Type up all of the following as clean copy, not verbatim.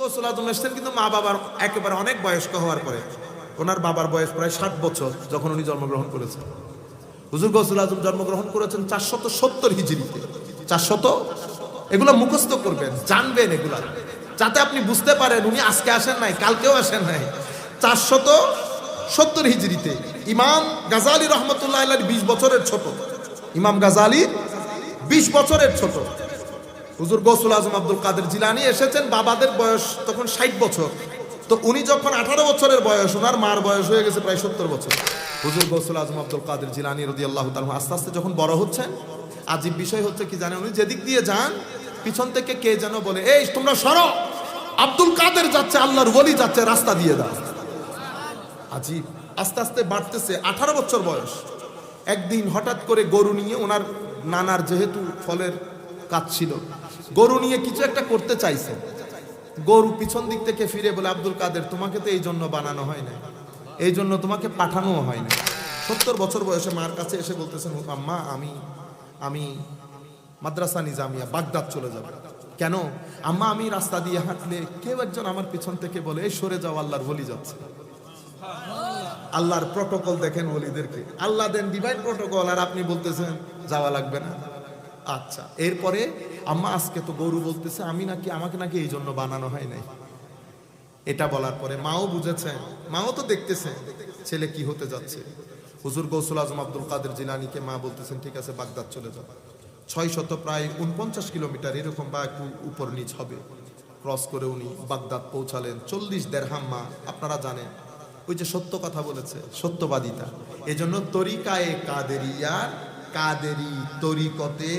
গৌসুল আজম এসেছেন কিন্তু মা বাবার একেবারে অনেক বয়স্ক হওয়ার পরে। ওনার বাবার বয়স প্রায় 60 বছর যখন উনি জন্মগ্রহণ করেছেন। হুজুর গৌসুল আজম জন্মগ্রহণ করেছেন 470 হিজরিতে। 400, এগুলো মুখস্থ করবেন, জানবেন এগুলা, যাতে আপনি বুঝতে পারেন উনি আজকে আসেন নাই, কালকেও আসেন নাই। 470 হিজরিতে ইমাম গাজালি রহমতুল্লাহ আলাইহি 20 বছরের ছোট। ইমাম গাজালি 20 বছরের ছোট। হুজুর গৌসুল আজম আব্দুল কাদের জিলানী এসেছেন, বাবাদের বয়স তখন 60 বছর। তো উনি যখন 18 বছরের বয়স, ওনার মার বয়স হয়ে গেছে প্রায় 70 বছর। হুজুর গৌসুল আজম আব্দুল কাদের জিলানী রাদিয়াল্লাহু তাআলা আস্তে আস্তে যখন বড় হচ্ছেন, আজীব বিষয় হচ্ছে কি জানেন, উনি যেদিক দিয়ে যান পিছন থেকে কে যেন বলে, এই তোমরা সরো, আব্দুল কাদের যাচ্ছে, আল্লাহর ওলি যাচ্ছে, রাস্তা দিয়ে দাও। আজীব, আস্তে আস্তে বাড়তেছে। 18 বছর বয়স। একদিন হঠাৎ করে গরু নিয়ে, ওনার নানার যেহেতু ফলের কাজ ছিল, গরু নিয়ে কিছু একটা করতে চাইছে। গরু পিছন দিক থেকে ফিরে বলে, আব্দুল কাদের তোমাকে তো এই জন্য বানানো হয় না, এই জন্য তোমাকে পাঠানোও হয় না। 70 বছর বয়সে মার কাছে এসে বলতেছেন, আম্মা আমি মাদ্রাসা নিজামিয়া বাগদাদ চলে যাব। কেন আম্মা? আমি রাস্তা দিয়ে হাঁটলে কেউ একজন আমার পিছন থেকে বলে, এই সরে যাও, আল্লাহর ওলি যাচ্ছে। আল্লাহর প্রটোকল দেখেন ওলিদেরকে, আল্লাহ দেন ডিভাইন প্রটোকল, আর আপনি বলতেছেন যাওয়া লাগবে না। আচ্ছা, এরপরে আম্মা আজকে তো গরু বলতেছে আমাকে নাকি এই জন্য বানানো হয় নাই। এটা বলার পরে মাও বুঝেছেন, মাও তো দেখতেছেন ছেলে কি হতে যাচ্ছে। হুজুর গৌসুল আজম আব্দুল কাদের জিলানীকে মা বলতেছেন, ঠিক আছে বাগদাদ চলে যাও। 600 প্রায় 49 কিলোমিটার এরকম বা একটু উপর নিচ হবে, ক্রস করে উনি বাগদাদ পৌঁছালেন। 40 দেরহাম মা, আপনারা জানেন ওই যে সত্য কথা বলেছে, সত্যবাদিতা। এজন্য তরিকায়ে কাদেরিয়ার, কাদেরি তরিকতে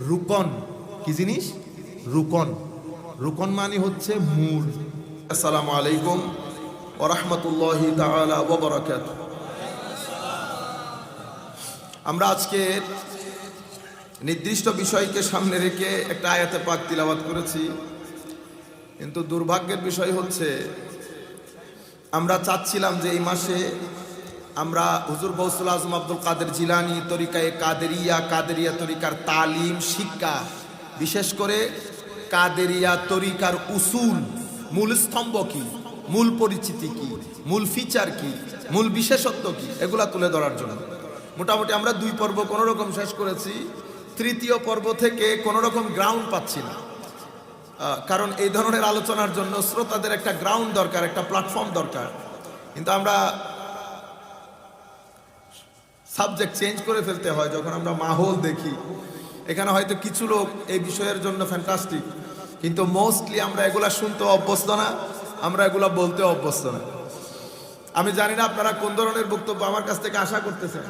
রুকন, কি জিনিস? রুকন। রুকন মানে হচ্ছে মূল। আসসালামু আলাইকুম ওয়া রাহমাতুল্লাহি তাআলা ওয়া বারাকাতুহু। আমরা আজকে নির্দিষ্ট বিষয়কে সামনে রেখে একটা আয়াতে পাক তিলাওয়াত করেছি, কিন্তু দুর্ভাগ্যের বিষয় হচ্ছে আমরা চাচ্ছিলাম যে এই মাসে আমরা হুজুর গৌসুল আজম আব্দুল কাদের জিলানী তরিকায়ে কাদেরিয়া তরিকার তালিম শিক্ষা, বিশেষ করে কাদেরিয়া তরিকার উসুল, মূল স্তম্ভ কি, মূল পরিচিতি কি, মূল ফিচার কি, মূল বিশেষত্ব কি, এগুলা তুলে ধরার জন্য মোটামুটি আমরা 2 পর্ব কোনো রকম শেষ করেছি। 3য় পর্ব থেকে কোনো রকম গ্রাউন্ড পাচ্ছি না, কারণ এই ধরনের আলোচনার জন্য শ্রোতাদের একটা গ্রাউন্ড দরকার, একটা প্ল্যাটফর্ম দরকার। কিন্তু আমরা সাবজেক্ট চেঞ্জ করে ফেলতে হয় যখন আমরা মাহৌল দেখি। এখানে হয়তো কিছু লোক এই বিষয়ের জন্য ফ্যান্টাস্টিক, কিন্তু মোস্টলি আমরা এগুলা শুনতে অভ্যস্ত না, আমরা এগুলা বলতে অভ্যস্ত না। আমি জানি না আপনারা কোন ধরনের বক্তব্য আমার কাছ থেকে আশা করতেছেন,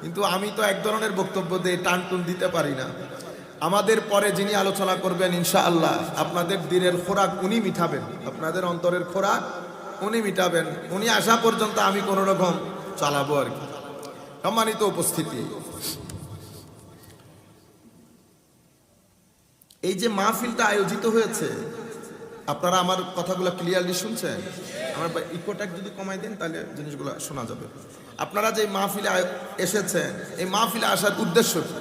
কিন্তু আমি তো এক ধরনের বক্তব্য দিয়ে টানটুন দিতে পারি না। আমাদের পরে যিনি আলোচনা করবেন ইনশাআল্লাহ, আপনাদের দিনের খোরাক উনি মিটাবেন, আপনাদের অন্তরের খোরাক উনি মিটাবেন। উনি আসা পর্যন্ত আমি কোনো রকম চালাবো আর কি। সম্মানিত উপস্থিতি, এই যে মাহফিলটা আয়োজিত হয়েছে, আপনারা আমার কথাগুলো ক্লিয়ারলি শুনছেন? আমার ইকোটা যদি কমাই দেন তাহলে জিনিসগুলো শোনা যাবে। আপনারা যে মাহফিলে এসেছেন, এই মাহফিলে আসার উদ্দেশ্য কি?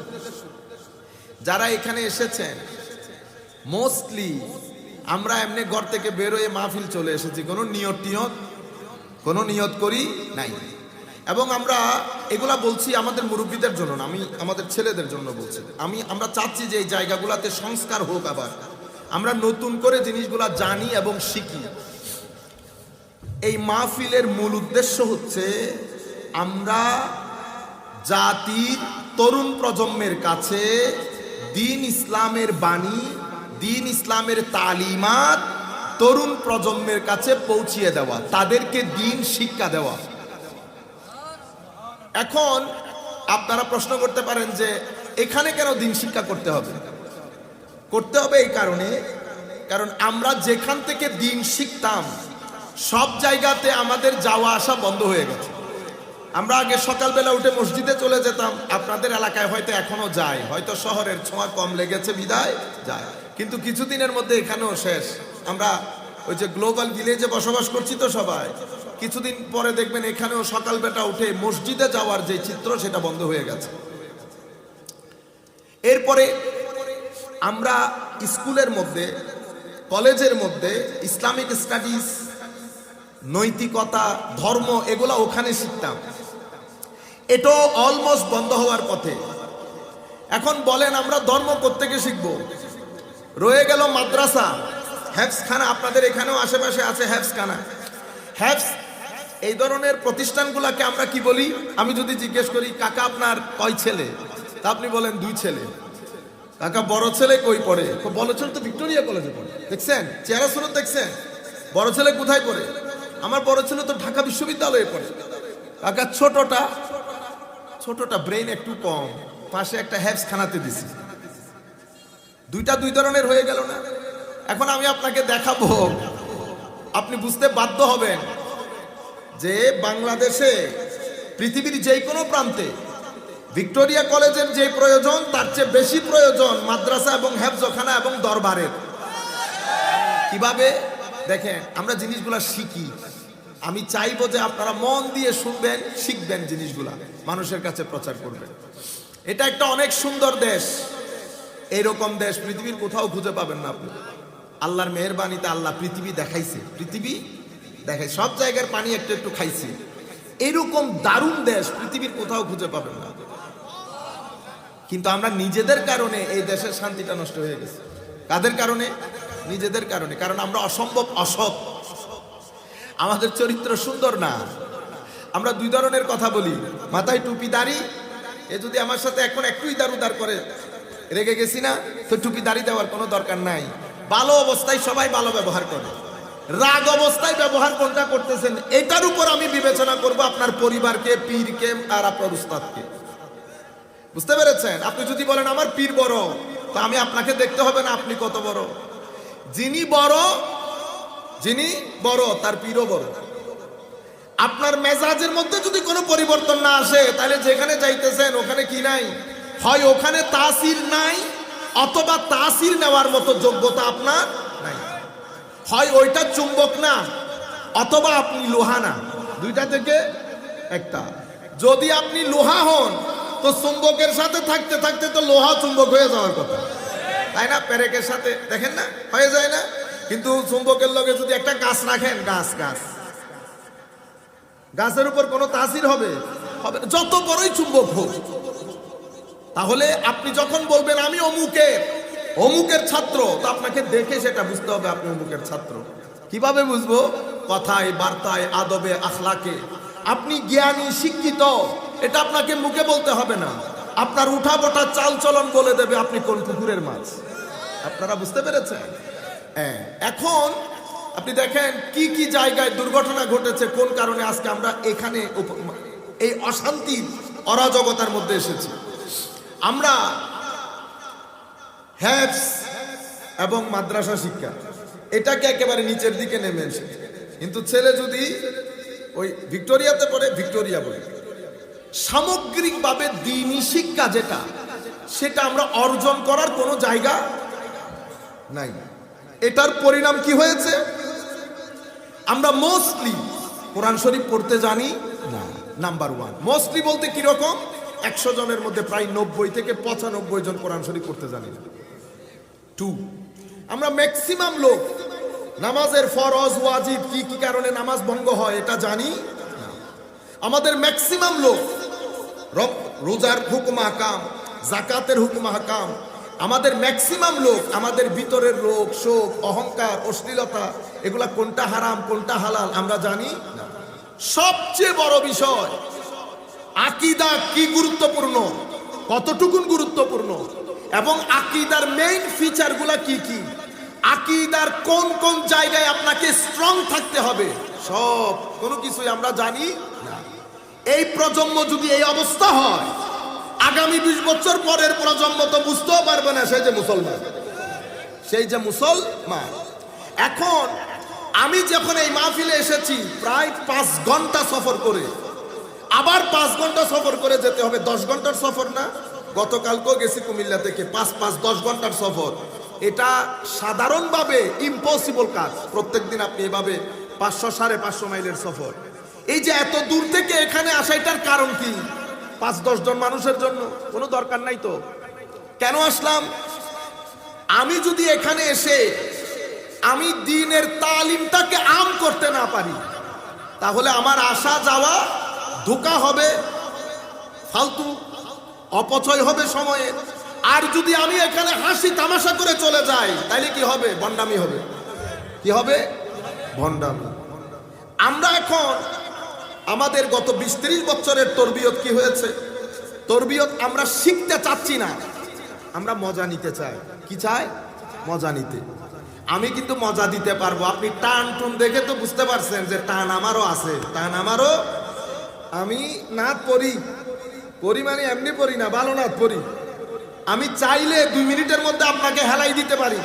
যারা এখানে এসেছেন মোস্টলি আমরা এমনি ঘর থেকে বেরোয় মাহফিল চলে এসেছি, কোনো নিয়ত করি নাই। এবং আমরা এগুলা বলছি আমাদের মুরব্বীদের জন্য না, আমি আমাদের ছেলেদের জন্য বলছি। আমরা চাচ্ছি যে এই জায়গাগুলোতে সংস্কার হোক, আবার আমরা নতুন করে জিনিসগুলা জানি এবং শিখি। এই মাহফিলের মূল উদ্দেশ্য হচ্ছে আমরা জাতির তরুণ প্রজন্মের কাছে দ্বীন ইসলামের বাণী, দ্বীন ইসলামের তালিমাত তরুণ প্রজন্মের কাছে পৌঁছিয়ে দেওয়া, তাদেরকে দ্বীন শিক্ষা দেওয়া। এখন আপনারা প্রশ্ন করতে পারেন যে এখানে কেন দ্বীন শিক্ষা করতে হবে? এই কারণ আমরা যেখান থেকে দ্বীন শিখতাম সব জায়গাতে আমাদের যাওয়া আসা বন্ধ হয়ে গেছে। আমরা আগে সকালবেলা উঠে মসজিদে চলে যেতাম, আপনাদের এলাকায় হয়তো এখনো যায়, হয়তো শহরের ছোঁয়া কম লেগেছে বিদায় যায়, কিন্তু কিছুদিনের মধ্যে এখানেও শেষ। আমরা ওই যে গ্লোবাল ভিলেজে বসবাস করছি তো সবাই, কিছুদিন পরে দেখবেন এখানেও সকালবেলা উঠে মসজিদে যাওয়ার যে চিত্র সেটা বন্ধ হয়ে গেছে। এরপরে আমরা স্কুলের মধ্যে কলেজের মধ্যে ইসলামিক স্টাডিজ, নৈতিকতা, ধর্ম এগুলা ওখানে শিখতাম। এটাও অলমোস্ট বন্ধ হওয়ার পথে। এখন বলেন আমরা ধর্ম কোত্থেকে শিখবো? রয়ে গেল মাদ্রাসা, হ্যাফজখানা। আপনাদের এখানেও আশেপাশে আছে হ্যাফজখানা। হ্যাফজ এই ধরনের প্রতিষ্ঠানগুলোকে আমরা কি বলি? আমি যদি জিজ্ঞেস করি কাকা আপনার কয় ছেলে, তা আপনি বলেন 2 ছেলে। কাকা বড় ছেলে কই পড়ে? বড় ছেলে তো ভিক্টোরিয়া কলেজে পড়ে। দেখছেন চেহারা সুরত দেখছেন? বড় ছেলে কোথায় পড়ে? আমার বড় ছেলে তো ঢাকা বিশ্ববিদ্যালয়ে পড়ে। কাকা ছোটটা ব্রেন একটু কম, পাশে একটা হ্যাফজখানাতে দিছি। 2টা 2 ধরনের হয়ে গেল না? এখন আমি আপনাকে দেখাবো, আপনি বুঝতে বাধ্য হবেন যে বাংলাদেশে পৃথিবীর যে কোনো প্রান্তে ভিক্টোরিয়া কলেজের যে প্রয়োজন তার চেয়ে বেশি প্রয়োজন মাদ্রাসা এবং হেফজখানা এবং দরবারের। কিভাবে দেখেন আমরা জিনিসগুলা শিখি। আমি চাইবো যে আপনারা মন দিয়ে শুনবেন, শিখবেন, জিনিসগুলা মানুষের কাছে প্রচার করবেন। এটা একটা অনেক সুন্দর দেশ। এইরকম দেশ পৃথিবীর কোথাও খুঁজে পাবেন না আপনি। আল্লাহর মেহেরবানিতে আল্লাহ পৃথিবী দেখাইছে, সব জায়গার পানি একটু একটু খাইছে। এরকম দারুণ দেশ পৃথিবীর কোথাও খুঁজে পাবেন না। কিন্তু আমরা নিজেদের কারণে এই দেশের শান্তিটা নষ্ট হয়ে গেছে। কাদের কারণে? নিজেদের কারণে। কারণ আমরা অসম্ভব অসৎ, আমাদের চরিত্র সুন্দর না। আমরা 2 ধরনের কথা বলি, মাথায় টুপি দাড়ি। এ যদি আমার সাথে এখন একটু ইদার উদার করে, রেগে গেছি না, তো টুপি দাড়ি দেওয়ার কোনো দরকার নাই। ভালো অবস্থায় সবাই ভালো ব্যবহার করে, রাগ অবস্থায় ব্যবহার কোনটা করতেছেন এটার উপর আমি বিবেচনা করব আপনার পরিবারকে, পীরকে আর আপনার উস্তাদকে। বুঝতে পেরেছেন? আপনি যদি বলেন আমার পীর বড়, তা আমি আপনাকে দেখতে হবে না আপনি কত বড়। যিনি বড় তার পীরও বড়। আপনার মেজাজের মধ্যে যদি কোনো পরিবর্তন না আসে, তাহলে যেখানে যাইতেছেন ওখানে কি নাই? হয় ওখানে তাসির নাই, অথবা তাসির নেওয়ার মতো যোগ্যতা আপনার নাই। হয় ওইটা চুম্বক না, অথবা আপনি লোহা না। 2টা থেকে একটা। যদি আপনি লোহা হন তো চুম্বকের সাথে থাকতে থাকতে তো লোহা চুম্বক হয়ে যাওয়ার কথা, তাই না? পেরেকের সাথে দেখেন না, হয়ে যায় না? কিন্তু চুম্বকের লগে যদি একটা গাছ রাখেন, গাছের উপর কোনো তাসির হবে? যত বড়ই চুম্বক হোক। তাহলে আপনি যখন বলবেন আমি অমুকের ছাত্র, তো আপনাকে দেখে সেটা বুঝতে হবে আপনি অমুকের ছাত্র। কিভাবে বুঝবো? কথায়, বার্তায়, আদবে, আখলাকে। আপনি জ্ঞানী, শিক্ষিত, এটা আপনাকে মুখে বলতে হবে না। আপনার উঠা বটা চাল চলন বলে দেবে আপনি কোন পুকুরের মাছ। আপনারা বুঝতে পেরেছেন? হ্যাঁ। এখন আপনি দেখেন কি কি জায়গায় দুর্ঘটনা ঘটেছে, কোন কারণে আজকে আমরা এখানে এই অশান্তি, অরাজকতার মধ্যে এসেছি। আমরা হ্যাফজ এবং মাদ্রাসা শিক্ষা এটাকে একেবারে নিচের দিকে নেমে এসেছে। কিন্তু ছেলে যদি ওই ভিক্টোরিয়াতে পড়ে, ভিক্টোরিয়া বলে সামগ্রিকভাবে দ্বীনি শিক্ষা যেটা, সেটা আমরা অর্জন করার কোনো জায়গা নাই। এটার পরিণাম কি হয়েছে? আমরা মোস্টলি কোরআন শরীফ পড়তে জানি না, নাম্বার 1। মোস্টলি বলতে কিরকম? 100 জনের মধ্যে প্রায় 90 থেকে 95 জন কোরআন শরীফ পড়তে জানি না। 2, আমরা ম্যাক্সিমাম লোক নামাজের ফরজ ওয়াজিব কি কি কারণে নামাজ ভঙ্গ হয় এটা জানি না। আমাদের ম্যাক্সিমাম লোক রোজার হুকুম আহকাম, যাকাতের হুকুম আহকাম, আমাদের ম্যাক্সিমাম লোক আমাদের ভিতরের রোগ, শোক, অহংকার, অশ্লীলতা, এগুলা কোনটা হারাম কোনটা হালাল আমরা জানি না। সবচেয়ে বড় বিষয় আকীদা কি গুরুত্বপূর্ণ, কতটুকুন গুরুত্বপূর্ণ, এবং আকীদার মেইন ফিচারগুলা কি কি, আকীদার কোন কোন জায়গায় আপনাকে স্ট্রং থাকতে হবে, সব কোনো কিছুই আমরা জানি না। এই প্রজন্ম যদি এই অবস্থা হয়, আগামী 20 বছর পরের প্রজন্ম তো বুঝতেও পারবে না সেই যে মুসলমান। এখন আমি যখন এই মাহফিলে এসেছি প্রায় 5 ঘন্টা সফর করে, আবার 5 ঘন্টা সফর করে যেতে হবে। 10 ঘন্টার সফর না? গতকালকেও গেছি কুমিল্লা থেকে, 5-10 ঘন্টার সফর। এটা সাধারণভাবে ইম্পসিবল কাজ। প্রত্যেকদিন আপনি এভাবে 500-550 মাইলের সফর, এই যে এত দূর থেকে এখানে আসা, এটার কারণ কি? 5-10 জন মানুষের জন্য কোনো দরকার নাই তো। কেন আসলাম? আমি যদি এখানে এসে আমি দ্বীনের তালিমটাকে আম করতে না পারি, তাহলে আমার আসা যাওয়া ধোঁকা হবে, ফালতু অপচয় হবে সময়ে। আর যদি আমি এখানে হাসি তামাশা করে চলে যাই, তাইলে কি হবে? ভণ্ডামি হবে। কি হবে? ভণ্ডামি। আমরা এখন আমাদের গত 20-30 বছরের তরবিয়ত কি হয়েছে? তরবিয়ত আমরা শিখতে চাচ্ছি না, আমরা মজা নিতে চাই। কি চাই? মজা নিতে। আমি কিন্তু মজা দিতে পারবো। আপনি টান টুন দেখে তো বুঝতে পারছেন যে টান আমারও আছে, টান আমারও। আমি নাত পড়ি, পড়ি মানে এমনি পড়ি না, ভালো নাত পড়ি। আমি চাইলে 2 মিনিটের মধ্যে আপনাকে হেলাই দিতে পারি,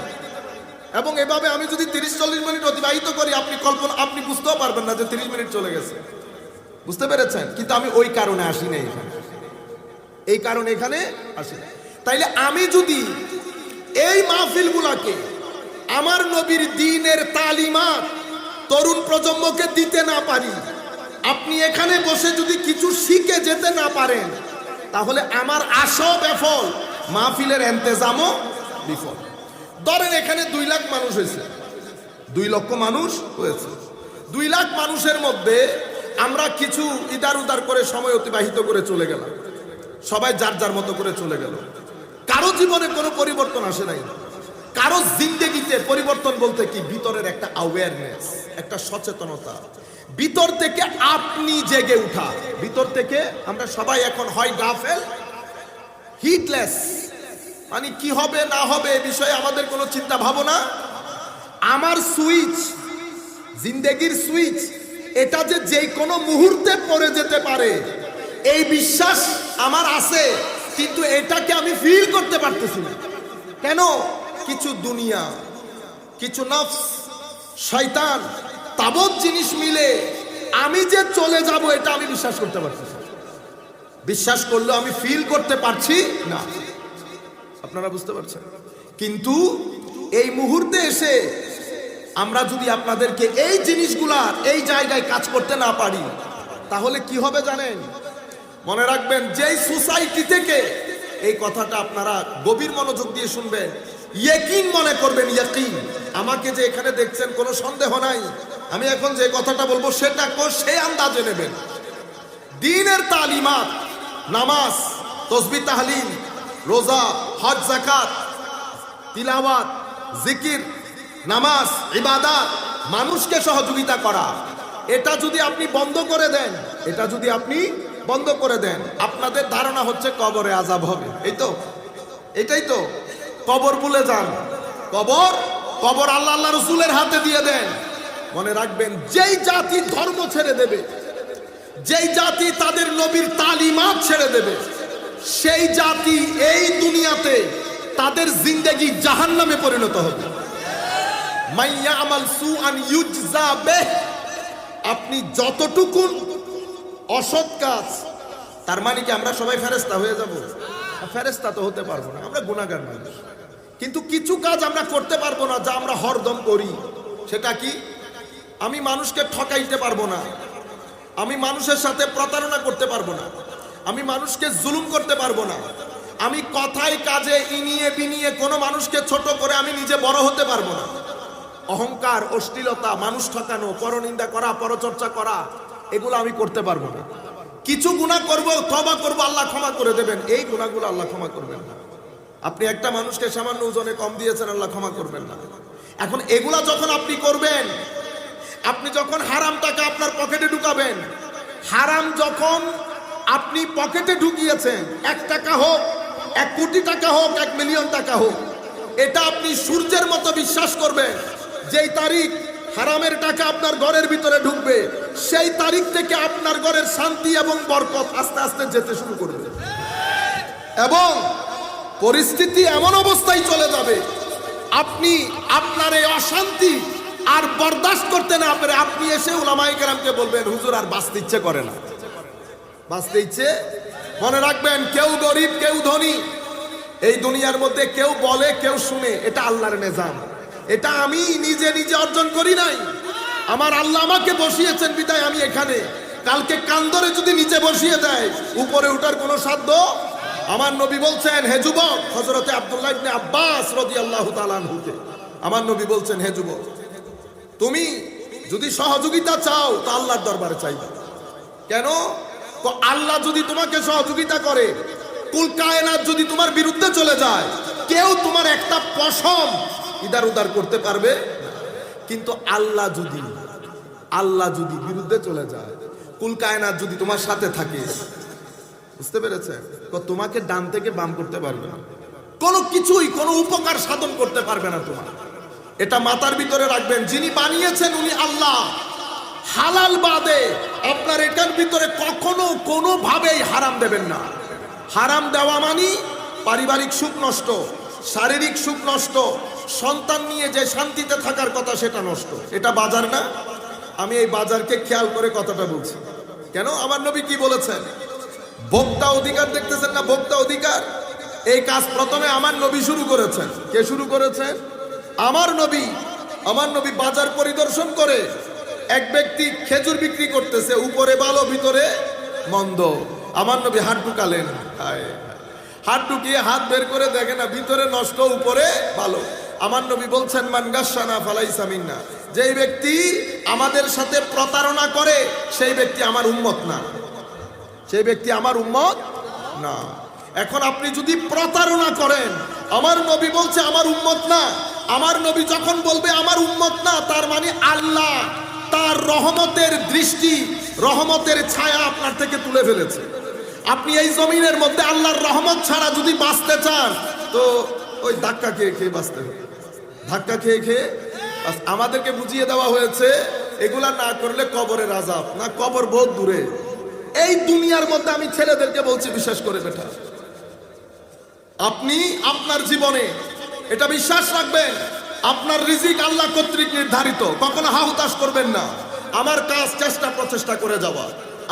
এবং এভাবে আমি যদি 30-40 মিনিট অতিবাহিত করি, আপনি বুঝতেও পারবেন না যে 30 মিনিট চলে গেছে। বুঝতে পেরেছেন? কিন্তু আমি ওই কারণে আসি না এখানে, এই কারণে এখানে আসি। তাইলে আমি যদি এই মাহফিলগুলাকে আমার নবীর দ্বীনের তালিমাত তরুণ প্রজন্মকে দিতে না পারি, আপনি এখানে বসে যদি কিছু শিখে যেতে না পারেন, তাহলে আমার আশাও বিফল, মাহফিলের ইন্তেজামও বিফল। ধরেন এখানে 2 লাখ মানুষ হয়েছে, 2 লক্ষ মানুষ হয়েছে। 2 লাখ মানুষের মধ্যে আমরা কিছু ইদার উদার করে সময় অতিবাহিত করে চলে গেলাম, সবাই যার যার মতো করে চলে গেল। কারো জীবনে কোনো পরিবর্তন আসে নাই। কারো জিন্দেগিতে পরিবর্তন বলতে কি? ভিতরের একটা অ্যাওয়ারনেস, একটা সচেতনতা, ভিতর থেকে আপনি জেগে উঠা। ভিতর থেকে আমরা সবাই এখন হয় গাফেল, হিটলেস, মানে কি হবে না হবে এ বিষয়ে আমাদের কোনো চিন্তা ভাবনা। আমার সুইচ, জিন্দেগির সুইচ, এটা যে কোনো মুহূর্তে পড়ে যেতে পারে এই বিশ্বাস আমার আছে, কিন্তু এটাকে আমি ফিল করতে পারতেছি না। কেন? কিছু দুনিয়া, কিছু নফস, শয়তান, তাবৎ জিনিস মিলে আমি যে চলে যাব এটা আমি বিশ্বাস করতে পারতেছি। বিশ্বাস করলেও আমি ফিল করতে পারছি না। আপনারা বুঝতে পারছেন? কিন্তু এই মুহূর্তে এসে আমরা যদি আপনাদেরকে এই জিনিসগুলার এই জায়গায় কাজ করতে না পারি, তাহলে কি হবে জানেন? মনে রাখবেন, যেই সোসাইটি থেকে এই কথাটা আপনারা গভীর মনোযোগ দিয়ে শুনবেন, ইয়াকিন মনে করবেন, ইয়াকিন। আমাকে যে এখানে দেখছেন কোনো সন্দেহ নাই, আমি এখন যে কথাটা বলবো সেটা সেই আন্দাজে নেবেন। দ্বীনের তালিমাত, নামাজ, তাসবিহ, তাহলিল, রোজা, হজ, যাকাত, তিলাওয়াত, জিকির, নামাজ, ইবাদত, মানুষকে সহযোগিতা করা, এটা যদি আপনি বন্ধ করে দেন, এটা যদি আপনি বন্ধ করে দেন, আপনাদের ধারণা হচ্ছে কবরে আযাব হবে। এই তো, এটাই তো। কবর ভুলে যান, কবর আল্লাহ আল্লাহ রাসূলের হাতে দিয়ে দেন। মনে রাখবেন, যেই জাতি ধর্ম ছেড়ে দেবে, যেই জাতি তাদের নবীর তালিমাত ছেড়ে দেবে, সেই জাতি এই দুনিয়াতে তাদের জিন্দেগি জাহান্নামে পরিণত হবে। মাইয়া আমাল সুআন ইউজজা বিহ। আপনি যতটুকু অসৎ কাজ, তার মানে কি আমরা সবাই ফেরেশতা হয়ে যাব? ফেরেশতা তো হতে পারবো না, আমরা গুনাহগার মানুষ। কিন্তু কিছু কাজ আমরা করতে পারবো না যা আমরা হরদম করি। সেটা কি? আমি মানুষকে ঠকাইতে পারবো না, আমি মানুষের সাথে প্রতারণা করতে পারবো না, আমি মানুষকে জুলুম করতে পারবো না, আমি কথায় কাজে ইনিয়ে বিনিয়ে কোনো মানুষকে ছোট করে আমি নিজে বড় হতে পারবো না। অহংকার, অশ্লীলতা, মানুষ ঠকানো, পরনিন্দা করা, পরচর্চা করা, এগুলো আমি করতে পারবো না। কিছু গুনাহ করব, তওবা করব, আল্লাহ ক্ষমা করে দেবেন, এই গুনাহগুলো আল্লাহ ক্ষমা করবেন না। আপনি একটা মানুষকে সামান্য ওজনে কম দিয়েছেন, আল্লাহ ক্ষমা করবেন না। এখন এগুলা যখন আপনি করবেন, আপনি যখন হারাম টাকা আপনার পকেটে ঢুকাবেন, হারাম যখন আপনি পকেটে ঢুকিয়েছেন, 1 টাকা হোক, 1 কোটি টাকা হোক, 1 মিলিয়ন টাকা হোক, এটা আপনি সূর্যের মতো বিশ্বাস করবেন। যেই তারিখ হারামের টাকা আপনার ঘরের ভিতরে ঢুকবে, সেই তারিখ থেকে আপনার ঘরের শান্তি এবং বরকত আস্তে আস্তে যেতে শুরু করবে, এবং পরিস্থিতি এমন অবস্থায় চলে যাবে, আপনি আপনার এই অশান্তি আর বরদাস্ত করতে না পারে আপনি এসে উলামায়ে কেরামকে বলবেন, হুজুর আর বাঁচতে ইচ্ছে করে না, বাঁচতে ইচ্ছে। মনে রাখবেন, কেউ গরিব, কেউ ধনী, এই দুনিয়ার মধ্যে কেউ বলে, কেউ শুনে, এটা আল্লাহর নিজাম। এটা আমি নিজে নিজে অর্জন করি নাই, আমার আল্লাহ আমাকে বসিয়েছেন বিদায় আমি এখানে। কালকে কান্দরে যদি নিচে বসিয়ে দেয়, উপরে ওঠার কোনো সাধ্য আমার নবী বলছেন, হে যুবক, হযরতে আব্দুল্লাহ ইবনে আব্বাস রাদিয়াল্লাহু তাআলা আনহুকে আমার নবী বলছেন, হে যুবক, তুমি যদি সহযোগিতা চাও তো আল্লাহর দরবারে চাইবে। কেন? তো আল্লাহ যদি তোমাকে সহযোগিতা করে, কুল কায়নাত যদি তোমার বিরুদ্ধে চলে যায়, কেউ তোমার একটা পশম ইদার উদার করতে পারবে। কিন্তু আল্লাহ যদি বিরুদ্ধে চলে যায়, কুল কায়নাত যদি তোমার সাথে থাকে, বুঝতে পেরেছে, তো তোমাকে ডান থেকে বাম করতে পারবে না, কোনো কিছুই কোনো উপকার সাধন করতে পারবে না তোমার। এটা মাথার ভিতরে রাখবেন। যিনি বানিয়েছেন উনি আল্লাহ। হালাল বাদে আপনার এটার ভিতরে কখনো কোনোভাবেই হারাম দেবেন না। হারাম দেওয়া মানে পারিবারিক সুখ নষ্ট, শারীরিক সুখ নষ্ট, সন্তান নিয়ে যে শান্তিতে থাকার কথা সেটা নষ্ট। এটা বাজার না? আমি এই বাজারকে খেয়াল করে কথাটা বলছি। কেন? আমার নবী কি বলেছেন? ভোক্তা অধিকার দেখতেছেন না? ভোক্তা অধিকার, এই কাজ প্রথমে আমার নবী শুরু করেছেন। কে শুরু করেছেন? আমার নবী। আমার নবী বাজার পরিদর্শন করে এক ব্যক্তি খেজুর বিক্রি করতেছে, উপরে ভালো ভিতরে মন্দ। আমার নবী হাত ঢুকালেন, হাত ঢুকিয়ে হাত বের করে দেখে না, ভিতরে নষ্ট উপরে ভালো। আমার নবী বলছেন, মান গাশশানা ফালাইসা মিন্না, যেই ব্যক্তি আমাদের সাথে প্রতারণা করে সেই ব্যক্তি আমার উম্মত না, সেই ব্যক্তি আমার উম্মত না। এখন আপনি যদি প্রতারণা করেন, আমার নবী বলছে আমার উম্মত না। আমার নবী যখন বলবে আমার উম্মত না, তার মানে আল্লাহ তার রহমতের দৃষ্টি, রহমতের ছায়া আপনার থেকে তুলে ফেলেছে। আপনি এই জমিনের মধ্যে আল্লাহর রহমত ছাড়া যদি বাঁচতে চান, তো ওই ধাক্কা খেয়ে খেয়ে বাঁচতে হবে। ধাক্কা খেয়ে খেয়ে আমাদেরকে বুঝিয়ে দেওয়া হয়েছে এগুলা না করলে কবরের আযাব। না, কবর বহুত দূরে। এই দুনিয়ার মধ্যে আমি ছেলেদেরকে বলছি, বিশেষ করে বেটা, আপনি আপনার জীবনে এটা বিশ্বাস রাখবেন, আপনার রিজিক আল্লাহ কর্তৃক নির্ধারিত। কখনো হাহুতাশ করবেন না। আমার কাজ চেষ্টা প্রচেষ্টা করে যাওয়া,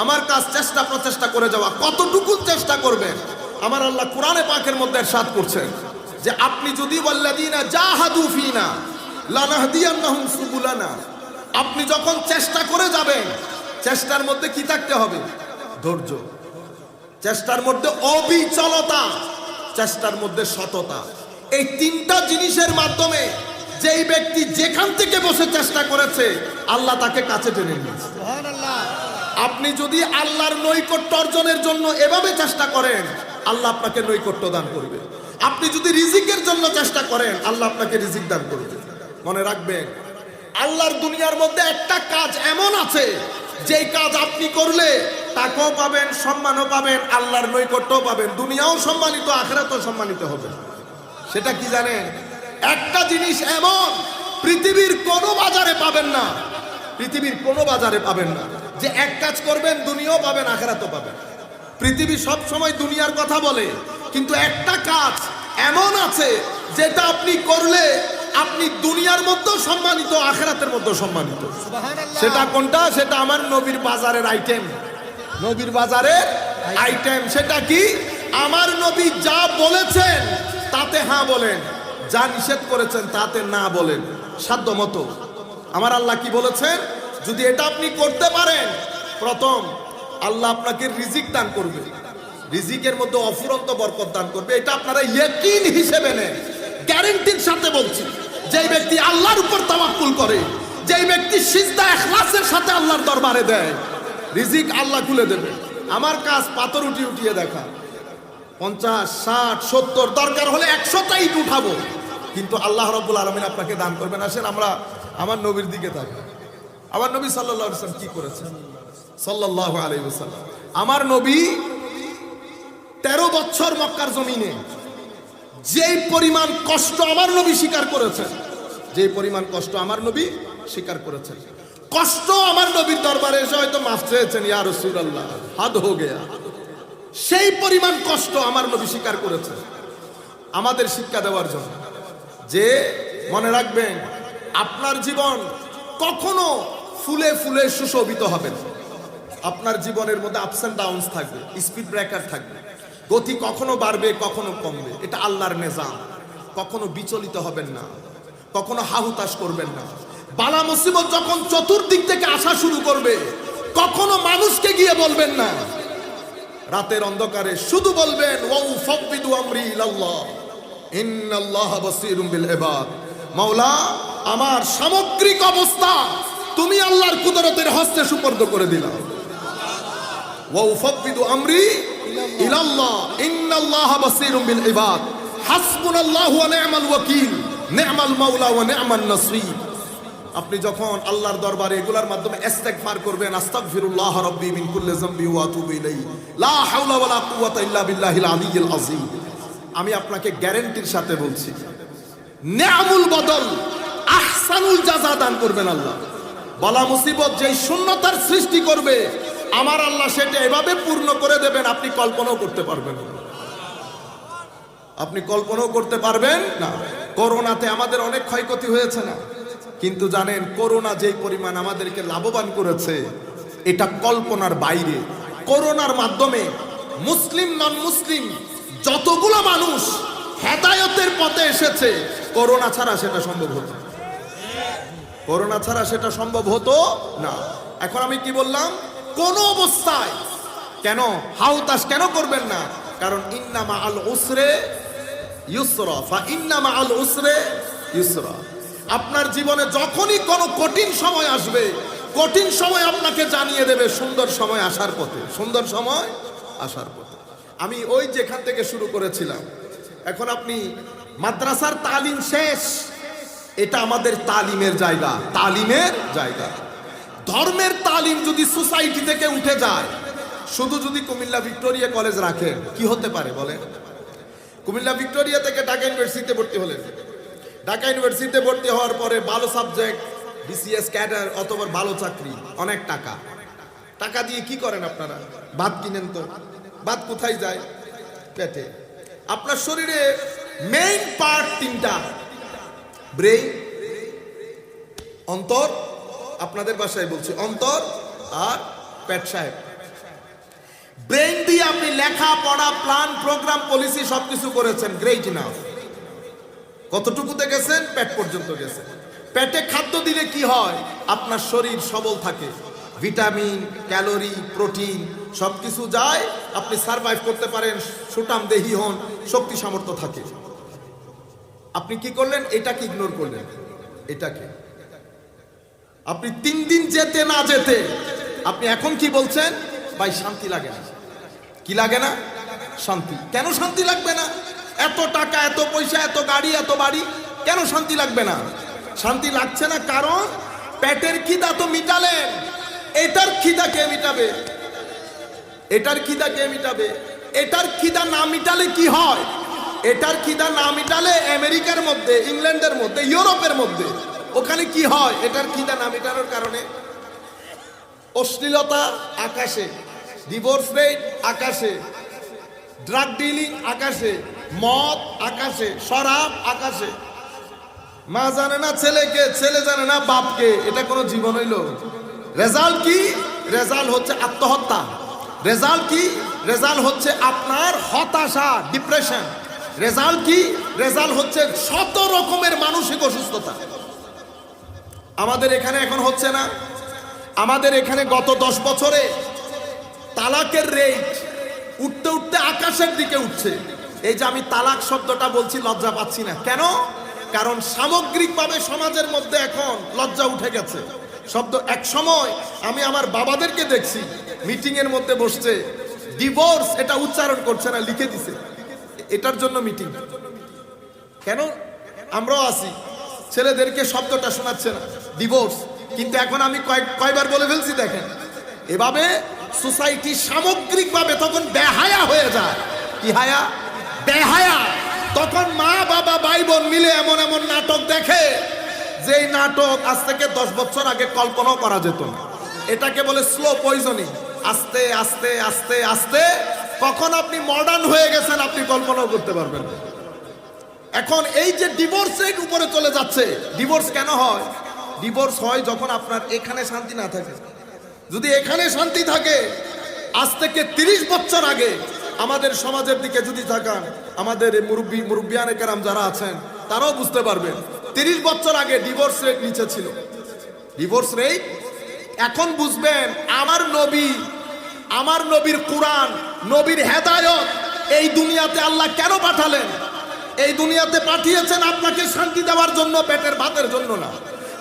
আমার কাজ চেষ্টা প্রচেষ্টা করে যাওয়া। কতটুকু চেষ্টা করবেন? আমার আল্লাহ কোরআনে পাকের মধ্যে ইরশাদ করছেন যে আপনি যদি ওয়াল্লাযীনা জাহাদু ফিনা লানাহদিয়ান্নাহুম সুবুলানা, আপনি যখন চেষ্টা করে যাবেন, চেষ্টার মধ্যে কি থাকতে হবে? ধৈর্য, চেষ্টার মধ্যে অবিচলতা, চেষ্টার মধ্যে সততা। এই তিনটা জিনিসের মাধ্যমে যেই ব্যক্তি যেখান থেকে বসে চেষ্টা করেছে, আল্লাহ তাকে কাছে টেনে নিয়েছে। সুবহানাল্লাহ। আপনি যদি আল্লাহর নৈকট্য অর্জনের জন্য এভাবে চেষ্টা করেন, আল্লাহ আপনাকে নৈকট্য দান করবে। আপনি যদি রিজিকের জন্য চেষ্টা করেন, আল্লাহ আপনাকে রিজিক দান করবে। মনে রাখবেন, আল্লাহর দুনিয়ার মধ্যে একটা কাজ এমন আছে, যেই কাজ আপনি করলে টাকাও পাবেন, সম্মানও পাবেন, আল্লাহর নৈকট্যও পাবেন, দুনিয়াও সম্মানিত, আখিরাতও সম্মানিত হবে। সেটা কি জানেন? একটা জিনিস এমন পৃথিবীর কোনো বাজারে পাবেন না, পৃথিবীর কোনো বাজারে পাবেন না, যে এক কাজ করবেন দুনিয়াও পাবেন, আখিরাতও পাবেন। পৃথিবী সব সময় দুনিয়ার কথা বলে, কিন্তু একটা কাজ এমন আছে যেটা আপনি করলে আপনি দুনিয়ার মধ্যেও সম্মানিত, আখিরাতের মধ্যেও সম্মানিত। সেটা কোনটা? সেটা আমার নবীর বাজারের আইটেম, নবীর বাজারের আইটেম। সেটা কি? আমার নবী যা বলেছেন তাতে হ্যাঁ বলেন, যা নিষেধ করেছেন তাতে না বলেন, সাধ্য মতো। আমার আল্লাহ কি বলেছেন? যদি এটা আপনি করতে পারেন, প্রথম আল্লাহ আপনাকে রিজিক দান করবে, রিজিকের মধ্যে অফুরন্ত বরকত দান করবে। এটা আপনারা ইয়াকিন হিসেবে নেন, গ্যারান্টির সাথে বলছি। যেই ব্যক্তি আল্লাহর উপর তাওয়াক্কুল করে, যেই ব্যক্তি সিজদা ইখলাসের সাথে আল্লাহর দরবারে দেয়, রিজিক আল্লাহ খুলে দেবে। আমার কাজ পাথর উঠিয়ে দেখা, 50, 60, 70, দরকার হলে 100টা ইট উঠাবো, কিন্তু আল্লাহ রাব্বুল আলামিন আপনাকে দান করবেন। আসেন আমরা আমার নবীর দিকে তাকাই। আমার নবী সাল্লাল্লাহু আলাইহি ওয়াসাল্লাম কি করেছেন? সাল্লাল্লাহু আলাইহি ওয়াসাল্লাম, আমার নবী 13 বছর মক্কার জমিনে যেই পরিমাণ কষ্ট আমার নবী স্বীকার করেছেন, যেই পরিমাণ কষ্ট আমার নবী স্বীকার করেছেন, কষ্ট আমার নবীর দরবারে এসে হয়তো মাফ চেয়েছেন, ইয়া রাসূলুল্লাহ হাদ হো গয়া, সেই পরিমাণ কষ্ট আমার নবী স্বীকার করেছেন আমাদের শিক্ষা দেওয়ার জন্য। যে মনে রাখবেন, আপনার জীবন কখনো ফুলে ফুলে সুশোভিত হবে না। আপনার জীবনের মধ্যে আপস এন্ড ডাউনস থাকবে, স্পিড ব্রেকার থাকবে, গতি কখনো বাড়বে কখনো কমবে। এটা আল্লাহর নিজাম। কখনো বিচলিত হবেন না, কখনো হাহুতাশ করবেন না। বালা মুসিবত যখন চতুর্দিক থেকে আসা শুরু করবে, কখনো মানুষকে গিয়ে বলবেন না। রাতের অন্ধকারে শুধু বলবেন ওয়া উফাব্বিদু আমরি ইলাল্লাহ ইন্নাল্লাহা বাসীরুম বিল ইবাদ। মাওলা আমার সামগ্রিক অবস্থা তুমি আল্লাহর কুদরতের হস্তে সুপর্দ করে দিলাম। ওয়া উফাব্বিদু আমরি ইলাল্লাহ ইন্নাল্লাহা বাসীরুম বিল ইবাদ হাসবুনাল্লাহু ওয়া নি'মাল ওয়াকিল নি'মাল মাওলা ওয়া নি'মান নাসীর। আপনি যখন আল্লাহর দরবারে এগুলোর মাধ্যমে ইস্তেগফার করবেন, আস্তাগফিরুল্লাহ রাব্বি মিন কুল্লি যামবি ওয়া আতুবু ইলাইহি লা হাওলা ওয়া লা কুওয়াতা ইল্লা বিল্লাহিল আলিয়্যিল আযীম, আমি আপনাকে গ্যারান্টির সাথে বলছি নি'মুল বদল আহসানুল জাযা দান করবেন আল্লাহ। বালা মুসিবত যেই শূন্যতার সৃষ্টি করবে আমার আল্লাহ সেটা এভাবে পূর্ণ করে দেবেন আপনি কল্পনাও করতে পারবেন না, আপনি কল্পনাও করতে পারবেন না। করোনাতে আমাদের অনেক ক্ষয়ক্ষতি হয়েছে না, কিন্তু জানেন করোনা যেই পরিমাণ আমাদেরকে লাভবান করেছে এটা কল্পনার বাইরে। করোনার মাধ্যমে মুসলিম নন মুসলিম যতগুলো মানুষ হেদায়েতের পথে এসেছে, করোনা ছাড়া সেটা সম্ভব হতো, করোনা ছাড়া সেটা সম্ভব হতো না। এখন আমি কি বললাম, কোন অবস্থায় কেন হাউতাস কেন করবেন না, কারণ ইন্না মাআল উসরে ইউসরা ফা ইন্না মাআল উসরে ইউসরা। আপনার জীবনে যখনই কোনো কঠিন সময় আসবে, কঠিন সময় আপনাকে জানিয়ে দেবে সুন্দর সময় আসার পথে, সুন্দর সময় আসার পথে। আমি ওই যেখান থেকে শুরু করেছিলাম, এখন আপনি মাদ্রাসার তালিম শেষ, এটা আমাদের তালিমের জায়গা, তালিমের জায়গা। ধর্মের তালিম যদি সোসাইটি থেকে উঠে যায়, শুধু যদি কুমিল্লা ভিক্টোরিয়া কলেজ রাখেন কি হতে পারে বলেন? কুমিল্লা ভিক্টোরিয়া থেকে ঢাকা ইউনিভার্সিটিতে ভর্তি হলেন, ঢাকা ইউনিভার্সিটিতে ভর্তি হওয়ার পরে ভালো সাবজেক্ট বিসিএস ক্যাডার অথবা ভালো চাকরি, অনেক টাকা, টাকা দিয়ে কি করেন আপনারা? ভাত কিনেন তো, ভাত কোথায় যায়? পেটে। আপনার শরীরে মেইন পার্ট তিনটা, ব্রেইন, অন্তর, আপনাদের ভাষায় বলছি অন্তর আর পেট সাহেব। ব্রেইন দিয়ে আপনি লেখা পড়া প্ল্যান প্রোগ্রাম পলিসি সবকিছু করেছেন, গ্রেট ইনাফ। কতটুকুতে গেছেন? পেট পর্যন্ত গেছেন। পেটে খাদ্য দিলে কি হয়? আপনার শরীর সবল থাকে, ভিটামিন ক্যালোরি প্রোটিন সবকিছু যায়, আপনি সারভাইভ করতে পারেন, সুঠাম দেহি হন, শক্তি সামর্থ্য থাকে। আপনি কি করলেন? এটাকে ইগনোর করলেন, এটাকে আপনি 3 দিন যেতে না যেতে আপনি এখন কি বলছেন? ভাই শান্তি লাগে না। কি লাগে না? শান্তি। কেন শান্তি লাগবে না? এত টাকা, এত পয়সা, এত গাড়ি, এত বাড়ি, কেন শান্তি লাগবে না? শান্তি লাগছে না কারণ পেটের খিদা তো মিটালেন, এটার খিদা কে মিটাবে? এটার খিদা কে মিটাবে? এটার খিদা না মিটালে কি হয়? এটার খিদা না মিটালে আমেরিকার মধ্যে, ইংল্যান্ডের মধ্যে, ইউরোপের মধ্যে ওখানে কি হয়? এটার খিদা না মিটানোর কারণে অশ্লীলতা আকাশে, ডিভোর্স রেট আকাশে, ড্রাগ ডিলিং আকাশে, মদ আকাশে, শরাব আকাশে। মা জানে না ছেলেকে, ছেলে জানে না বাপকে, এটা কোনো জীবন হইল? রেজাল্ট কি? রেজাল্ট হচ্ছে আত্মহত্যা। রেজাল্ট কি? রেজাল্ট হচ্ছে আপনার হতাশা, ডিপ্রেশন। রেজাল্ট কি? রেজাল্ট হচ্ছে শত রকমের মানসিক অসুস্থতা। আমাদের এখানে এখন হচ্ছে না? আমাদের এখানে গত 10 বছরে তালাকের রেট উঠতে উঠতে আকাশের দিকে উঠছে। এই যে আমি তালাক শব্দটা বলছি, লজ্জা পাচ্ছি না কেন? কারণ সামগ্রিকভাবে সমাজের মধ্যে এখন লজ্জা উঠে গেছে শব্দ। এক সময় আমি আমার বাবাদেরকে দেখছি মিটিং এর মধ্যে বসছে, ডিভোর্স এটা উচ্চারণ করছে না, লিখে দিছে। এটার জন্য মিটিং কেন? আমরাও আছি, ছেলেদেরকে শব্দটা শোনাচ্ছে না, ডিভোর্স। কিন্তু এখন আমি কয়বার বলে ফেলছি দেখেন। এভাবে সোসাইটি সামগ্রিকভাবে তখন বেহায়া হয়ে যায়। কি হায়া? বেহায়া। তখন মা বাবা ভাই বোন মিলে এমন এমন নাটক দেখে, যেই নাটক আজ থেকে 10 বছর আগে কল্পনাও করা যেত না। এটাকে বলে স্লো পয়জনিং। আস্তে আস্তে আস্তে আস্তে কখন আপনি মডার্ন হয়ে গেছেন আপনি কল্পনাও করতে পারবেন না। এখন এই যে ডিভোর্স রেট উপরে চলে যাচ্ছে, ডিভোর্স কেন হয়? ডিভোর্স হয় যখন আপনার এখানে শান্তি না থাকে। যদি এখানে শান্তি থাকে, আজ থেকে 30 বছর আগে আমাদের সমাজের দিকে যদি তাকান, আমাদের মুরব্বিয়ানে কেরাম যারা আছেন তারাও বুঝতে পারবেন, 30 বছর আগে ডিভোর্স রেট নিচে ছিল। ডিভোর্স রেট এখন বুঝবেন আমার নবী, আমার নবীর কোরআন, নবীর হেদায়ত এই দুনিয়াতে আল্লাহ কেন পাঠালেন? এই দুনিয়াতে পাঠিয়েছেন আপনাকে শান্তি দেওয়ার জন্য, পেটের ভাতের জন্য না।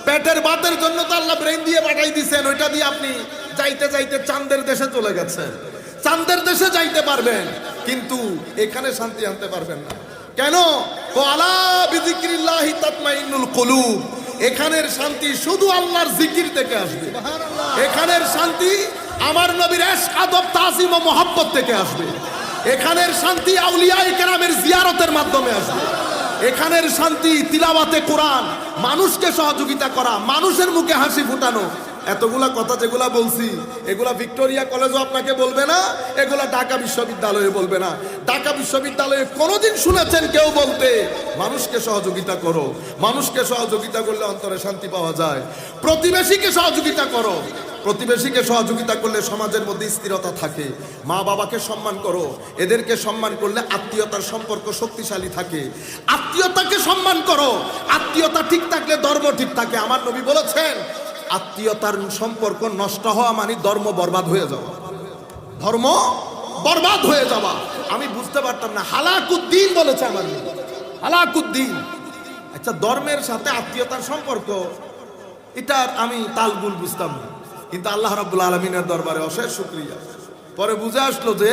পেটের ভাতের জন্য তো আল্লাহ ব্রেন দিয়ে পাঠাই দিয়েছেন, ওইটা দিয়ে আপনি যাইতে যাইতে চাঁদের দেশে চলে গেছেন, চাঁদের দেশে যাইতে পারবেন, কিন্তু এখানে শান্তি আনতে পারবেন না। কেন? আলা বিযিকরিল্লাহি তাতমাইন্নুল কুলুব। এখানের শান্তি শুধু আল্লাহর জিকির থেকে আসবে। এখানের শান্তি আমার নবীর ইশক, আদব, তাজিম ও মহব্বত থেকে আসবে। এখানের শান্তি আউলিয়ায়ে কেরামের জিয়ারতের মাধ্যমে আসবে। এখানের শান্তি তিলাওয়াতে কোরআন, মানুষকে সহযোগিতা করা, মানুষের মুখে হাসি ফুটানো। এতগুলা কথা যেগুলা বলছি, এগুলা ভিক্টোরিয়া কলেজও আপনাকে বলবে না, এগুলা ঢাকা বিশ্ববিদ্যালয়ে বলবে না। ঢাকা বিশ্ববিদ্যালয়ে কোনোদিন শুনেছেন কেউ বলতে মানুষকে সহযোগিতা করো? মানুষকে সহযোগিতা করলে অন্তরে শান্তি পাওয়া যায়। প্রতিবেশীকে সহযোগিতা করো, প্রতিবেশীকে সহযোগিতা করলে সমাজের মধ্যে স্থিরতা থাকে। মা বাবাকে সম্মান করো, এদেরকে সম্মান করলে আত্মীয়তার সম্পর্ক শক্তিশালী থাকে। আত্মীয়তাকে সম্মান করো, আত্মীয়তা ঠিক থাকলে ধর্ম ঠিক থাকে। আমার নবী বলেছেন, আত্মীয়তার সম্পর্ক নষ্ট হওয়া মানে ধর্ম বরবাদ হয়ে যাওয়া। ধর্ম বরবাদ হয়ে যাওয়া। আমি বুঝতে পারতাম না, হালাকুদ্দিন বলেছে আমার নবী, হালাকুদ্দিন। আচ্ছা, ধর্মের সাথে আত্মীয়তার সম্পর্ক, এটা আমি তালগুল বুঝতাম না, কিন্তু আল্লাহ রাব্বুল আলামিনের দরবারে অশেষ শুকরিয়া। পরে বুঝে আসলো যে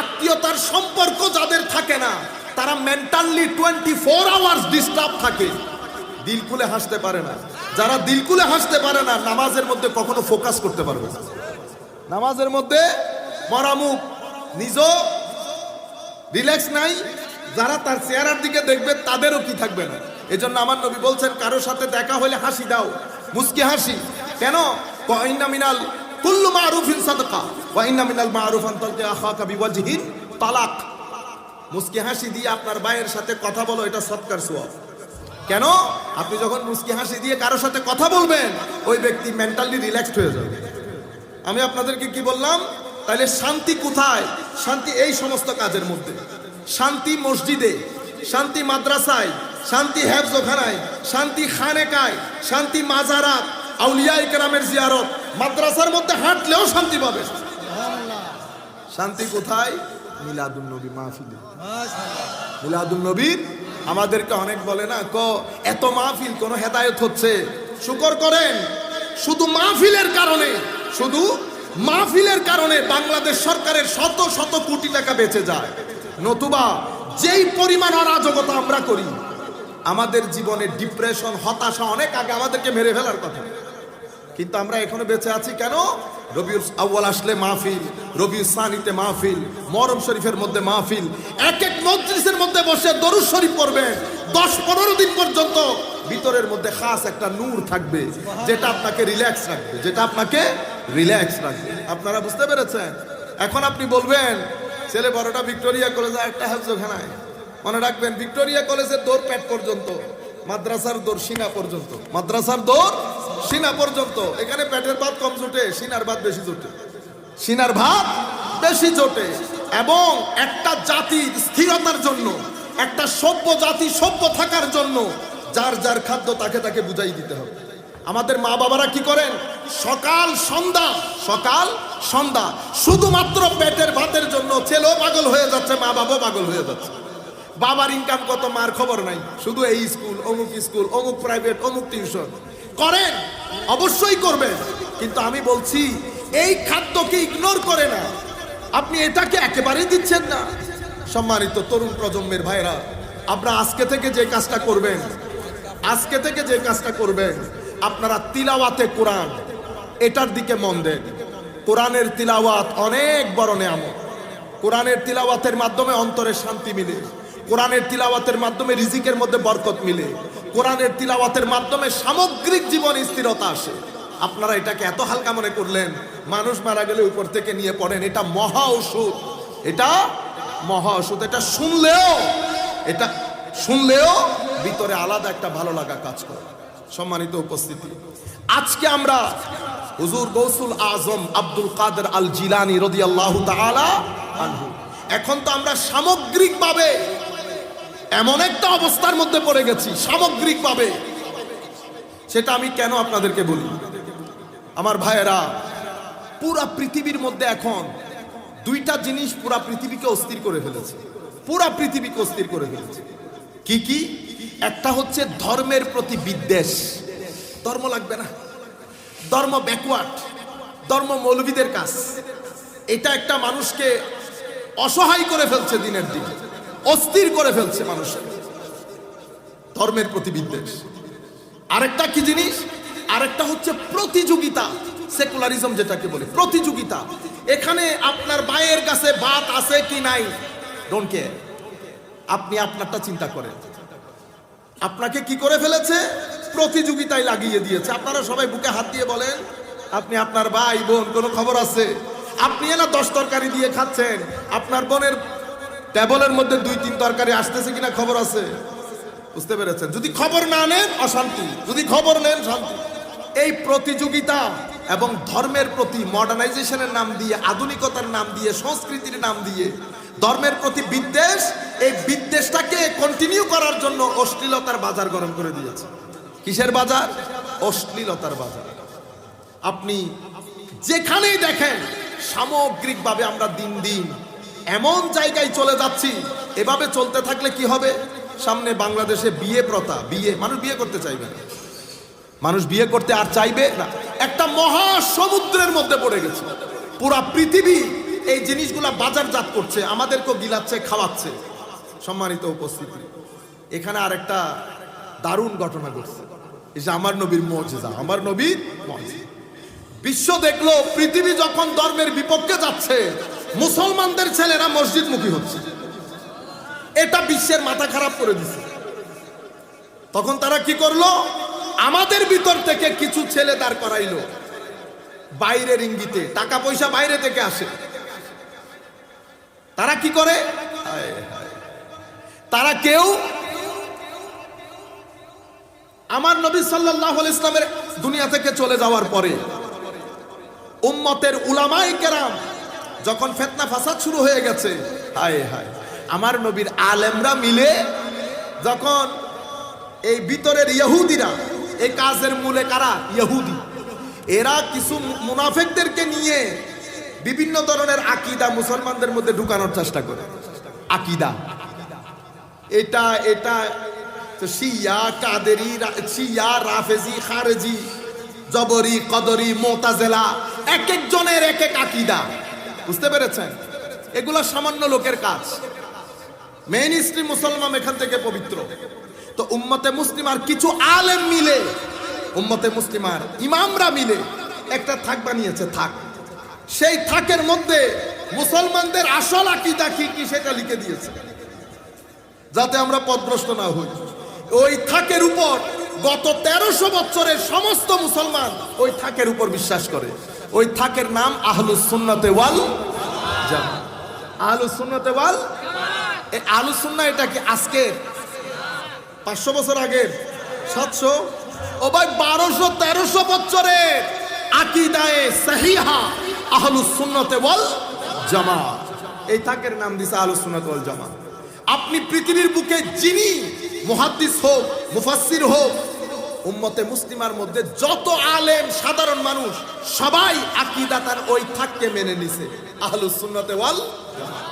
আত্মীয়তার সম্পর্ক যাদের থাকে না, তারা মেন্টালি 24 আওয়ার্স ডিস্টার্ব থাকে, দিল খুলে হাসতে পারে না। যারা দিল খুলে হাসতে পারে না, নামাজের মধ্যে কখনো ফোকাস করতে পারবে না। নামাজের মধ্যে মরামুখ, নিজও রিল্যাক্স নাই, যারা তার চেহারার দিকে দেখবে তাদেরও কি থাকবে না। এজন্য আমার নবী বলছেন, কারোর সাথে দেখা হলে হাসি দাও, মুস্কি হাসি। কেন? ইন্না মিনাল কুল্লু মারুফিন সাদকা ওয়া ইন্না মিনাল মারুফ আন তালকা আখাকা বিওয়াজহিন তালাক। মুস্কি হাসি দিয়ে আপনার ভাইয়ের সাথে কথা বলো, এটা সদকার সওয়াব। কেন? আপনি যখন মুস্কি হাসি দিয়ে কারোর সাথে কথা বলবেন, ওই ব্যক্তি মেন্টালি রিল্যাক্সড হয়ে যাবে। আমি আপনাদেরকে কি বললাম? তাহলে শান্তি কোথায়? শান্তি এই সমস্ত কাজের মধ্যে। শান্তি মসজিদে, শান্তি মাদ্রাসায়, শান্তি হেফজখানায়, শান্তি খানেকায়, শান্তি মাজারাত, আউলিয়ায়ে কেরামের জিয়ারত। মাদ্রাসার মধ্যে হাঁটলেও শান্তি পাবে। শান্তি কোথায়? মিলাদুন নবী মাহফিলে। মিলাদুন নবীর আমাদেরকে অনেক বলে না, এত মাহফিল, কোন হেদায়েত হচ্ছে? শুকর করেন, শুধু মাহফিলের কারণে, শুধু মাহফিলের কারণে বাংলাদেশ সরকারের শত শত কোটি টাকা বেঁচে যায়। নতুবা যেই পরিমাণ অরাজকতা আমরা করি, আমাদের জীবনে ডিপ্রেশন, হতাশা অনেক আগে আমাদেরকে মেরে ফেলার কথা, কিন্তু আমরা এখনো বেঁচে আছি কেন? রবিউল আউয়াল আসলে মাহফিল, রবিউল সানিতে মাহফিল, মুহররম শরীফের মধ্যে মাহফিল। এক এক মজলিসের মধ্যে বসে দরুদ শরীফ পড়বেন, 10-15 দিন পর্যন্ত ভিতরের মধ্যে খাস একটা নূর থাকবে, যেটা আপনাকে রিল্যাক্স রাখবে, যেটা আপনাকে রিল্যাক্স রাখবে। আপনারা বুঝতে পেরেছেন? এখন আপনি বলবেন, ছেলে বড়টা ভিক্টোরিয়া কলেজে, একটা হেফজখানায়। মনে রাখবেন, ভিক্টোরিয়া কলেজের দৌড় পেট পর্যন্ত, মাদ্রাসার দৌড় সিনা পর্যন্ত, মাদ্রাসার দৌড় সিনা পর্যন্ত। এখানে পেটের ভাত কম জোটে, সিনার ভাত বেশি জোটে, সিনার ভাত বেশি জোটে। এবং একটা জাতির স্থিরতার জন্য, একটা সভ্য জাতি সভ্য থাকার জন্য যার যার খাদ্য তাকে তাকে বুঝাই দিতে হবে। আমাদের মা বাবারা কি করেন? সকাল সন্ধ্যা, সকাল সন্ধ্যা শুধুমাত্র পেটের ভাতের জন্য ছেলেও পাগল হয়ে যাচ্ছে, মা বাবাও পাগল হয়ে যাচ্ছে। বাবার ইনকাম কত, মার খবর নাই, শুধু এই স্কুল, অমুক প্রাইভেট, অমুক টিউশন। করেন, অবশ্যই করবেন, কিন্তু আমি বলছি এই খাদ্যকে ইগনোর করে না, আপনি এটাকে একেবারেই দিচ্ছেন না। সম্মানিত তরুণ প্রজন্মের ভাইরা, আপনারা আজকে থেকে যে কাজটা করবেন, আজকে থেকে যে কাজটা করবেন, আপনারা তিলাওয়াতে কোরআন, এটার দিকে মন দেন। কোরআনের তিলাওয়াত অনেক বড় নেয়ামত। কোরআনের তিলাওয়াতের মাধ্যমে অন্তরে শান্তি মিলে, কোরআনের তিলাওয়াতের মাধ্যমে রিজিকের মধ্যে বরকত মিলে, কোরআনের তিলাওয়াতের মাধ্যমে সামগ্রিক জীবনে স্থিরতা আসে। আপনারা এটাকে এত হালকা মনে করলেন, মানুষ মারা গেলে উপর থেকে নিয়ে পড়েন, এটা মহা ওষুধ, এটা মহা ওষুধ। এটা শুনলেও ভিতরে আলাদা একটা ভালো লাগা কাজ করে। সম্মানিত উপস্থিতি, আজকে আমরা হুজুর গৌসুল আজম আব্দুল কাদের আল জিলানী রাদিয়াল্লাহু তাআলা আনহু, এখন তো আমরা সামগ্রিকভাবে এমন একটা অবস্থার মধ্যে পড়ে গেছি, সামগ্রিকভাবে। সেটা আমি কেন আপনাদেরকে বলি? আমার ভাইয়েরা, পুরা পৃথিবীর মধ্যে এখন দুইটা জিনিস পুরা পৃথিবীকে অস্থির করে ফেলেছে, পুরা পৃথিবীকে অস্থির করে ফেলেছে। কি কি? একটা হচ্ছে ধর্মের প্রতি বিদ্বেষ। ধর্ম লাগবে না, ধর্ম ব্যাকওয়ার্ড, ধর্ম মৌলবীদের কাজ। এটা একটা মানুষকে অসহায় করে ফেলছে, দিনের দিন অস্থির করে ফেলছে মানুষের। ধর্মের প্রতি বিদ্বেষ। আরেকটা কি জিনিস? আরেকটা হচ্ছে প্রতিযোগিতা, সেকুলারিজম যেটাকে বলে প্রতিযোগিতা। এখানে আপনার ভাইয়ের কাছে ভাত আছে কি নাই, ডোন্ট কেয়ার, আপনি আপনারটা চিন্তা করেন। আপনাকে কি করে ফেলেছে? প্রতিযোগিতায় লাগিয়ে দিয়েছে। আপনারা সবাই বুকে হাত দিয়ে বলেন, আপনি আপনার ভাই বোন কোনো খবর আছে? আপনি না 10 তরকারি দিয়ে খাচ্ছেন, আপনার বোনের টেবলের মধ্যে 2-3 তরকারি আসতেছে কিনা খবর আছে? বুঝতে পেরেছেন? যদি খবর না নেন অশান্তি, যদি খবর নেন শান্তি। এই প্রতিযোগিতা এবং ধর্মের প্রতি মডার্নাইজেশনের নাম দিয়ে, আধুনিকতার নাম দিয়ে, সংস্কৃতির নাম দিয়ে ধর্মের প্রতি বিদ্বেষ, এই বিদ্বেষটাকে কন্টিনিউ করার জন্য অশ্লীলতার বাজার গরম করে দিয়েছে। কিসের বাজার? অশ্লীলতার বাজার। আপনি যেখানেই দেখেন সামগ্রিকভাবে আমরা দিন দিন এমন জায়গায় চলে যাচ্ছি। এভাবে চলতে থাকলে কি হবে? সামনে বাংলাদেশে বিয়ে প্রথা, বিয়ে মানুষ বিয়ে করতে চাইবে না, মানুষ বিয়ে করতে আর চাইবে না। একটা মহা সমুদ্রের মধ্যে পড়ে গেছে। পুরা পৃথিবী এই জিনিসগুলা বাজারজাত করছে, আমাদেরকেও গিলাচ্ছে, খাওয়াচ্ছে। সম্মানিত উপস্থিতি, এখানে আরেকটা দারুণ ঘটনা ঘটছে। এই যে আমার নবীর মুজিজা, আমার নবীর মুজিজা। বিশ্ব দেখলো পৃথিবী যখন ধর্মের বিপক্ষে যাচ্ছে, মুসলমানদের ছেলেরা মসজিদমুখী হচ্ছে। এটা বিশ্বের মাথা খারাপ করে দিছে। তখন তারা কি করলো? আমাদের ভিতর থেকে কিছু ছেলে দাঁড় করাইলো, বাইরের ইঙ্গিতে, টাকা পয়সা বাইরে থেকে আসে। তারা কি করে? তারা কেউ আমার নবী সাল্লাল্লাহু আলাইহি ইসলামের দুনিয়া থেকে চলে যাওয়ার পরে উম্মতের উলামায়ে কেরাম যখন ফিতনা ফাসাদ শুরু হয়ে গেছে, হায় হায়, আমার নবীর আলেমরা মিলে যখন এই ভিতরের ইহুদিরা, এই কাজের মূলে কারা? ইহুদি। এরা কিছু মুনাফিকদেরকে নিয়ে বিভিন্ন ধরনের আকীদা মুসলমানদের মধ্যে ঢুকানোর চেষ্টা করে। আকীদা এটা এটা শিয়া, কাদেরি, শিয়া, রাফেজি, খারেজি, জবরি, কদরি, মুতাজিলা, এক একজনের এক এক আকীদা। বুঝতে পেরেছেন? এগুলা সামান্য লোকের কাজ। মেইন স্ট্রিম মুসলমান এখান থেকে পবিত্র। তো উম্মতে মুসলিমার কিছু আলেম মিলে, উম্মতে মুসলিমার ইমামরা মিলে একটা থাক বানিয়েছে। থাক, সেই থাকের মধ্যে মুসলমানদের আসল আকীদা কি কি সেটা লিখে দিয়েছে, যাতে আমরা পথভ্রষ্ট না হই। ওই থাকের উপর গত 1300 বছরের সমস্ত মুসলমান ওই থাকের উপর বিশ্বাস করে। ওই থাকের নাম আহলুস সুন্নাতে ওয়াল জামাত। আহলুস সুন্নাতে ওয়াল জামাত। এই আহলুস সুন্নাহ এটা কি আজকে 500 বছর আগে, 700, ও ভাই 1200-1300 বছরের আকীদায়ে সহিহা আহলুস সুন্নাতে ওয়াল জামাত। এই থাকের নাম দিছে আহলুস সুন্নাতে ওয়াল জামাত। আপনি পৃথিবীর বুকে যিনি মুহাদ্দিস হোক, মুফাসসির হোক, উম্মতে মুসলিমার মধ্যে যত আলেম সাধারণ মানুষ সবাই আকীদা তার ওই থাককে মেনে নিছে, আহলুস সুন্নাতে ওয়াল জামাত।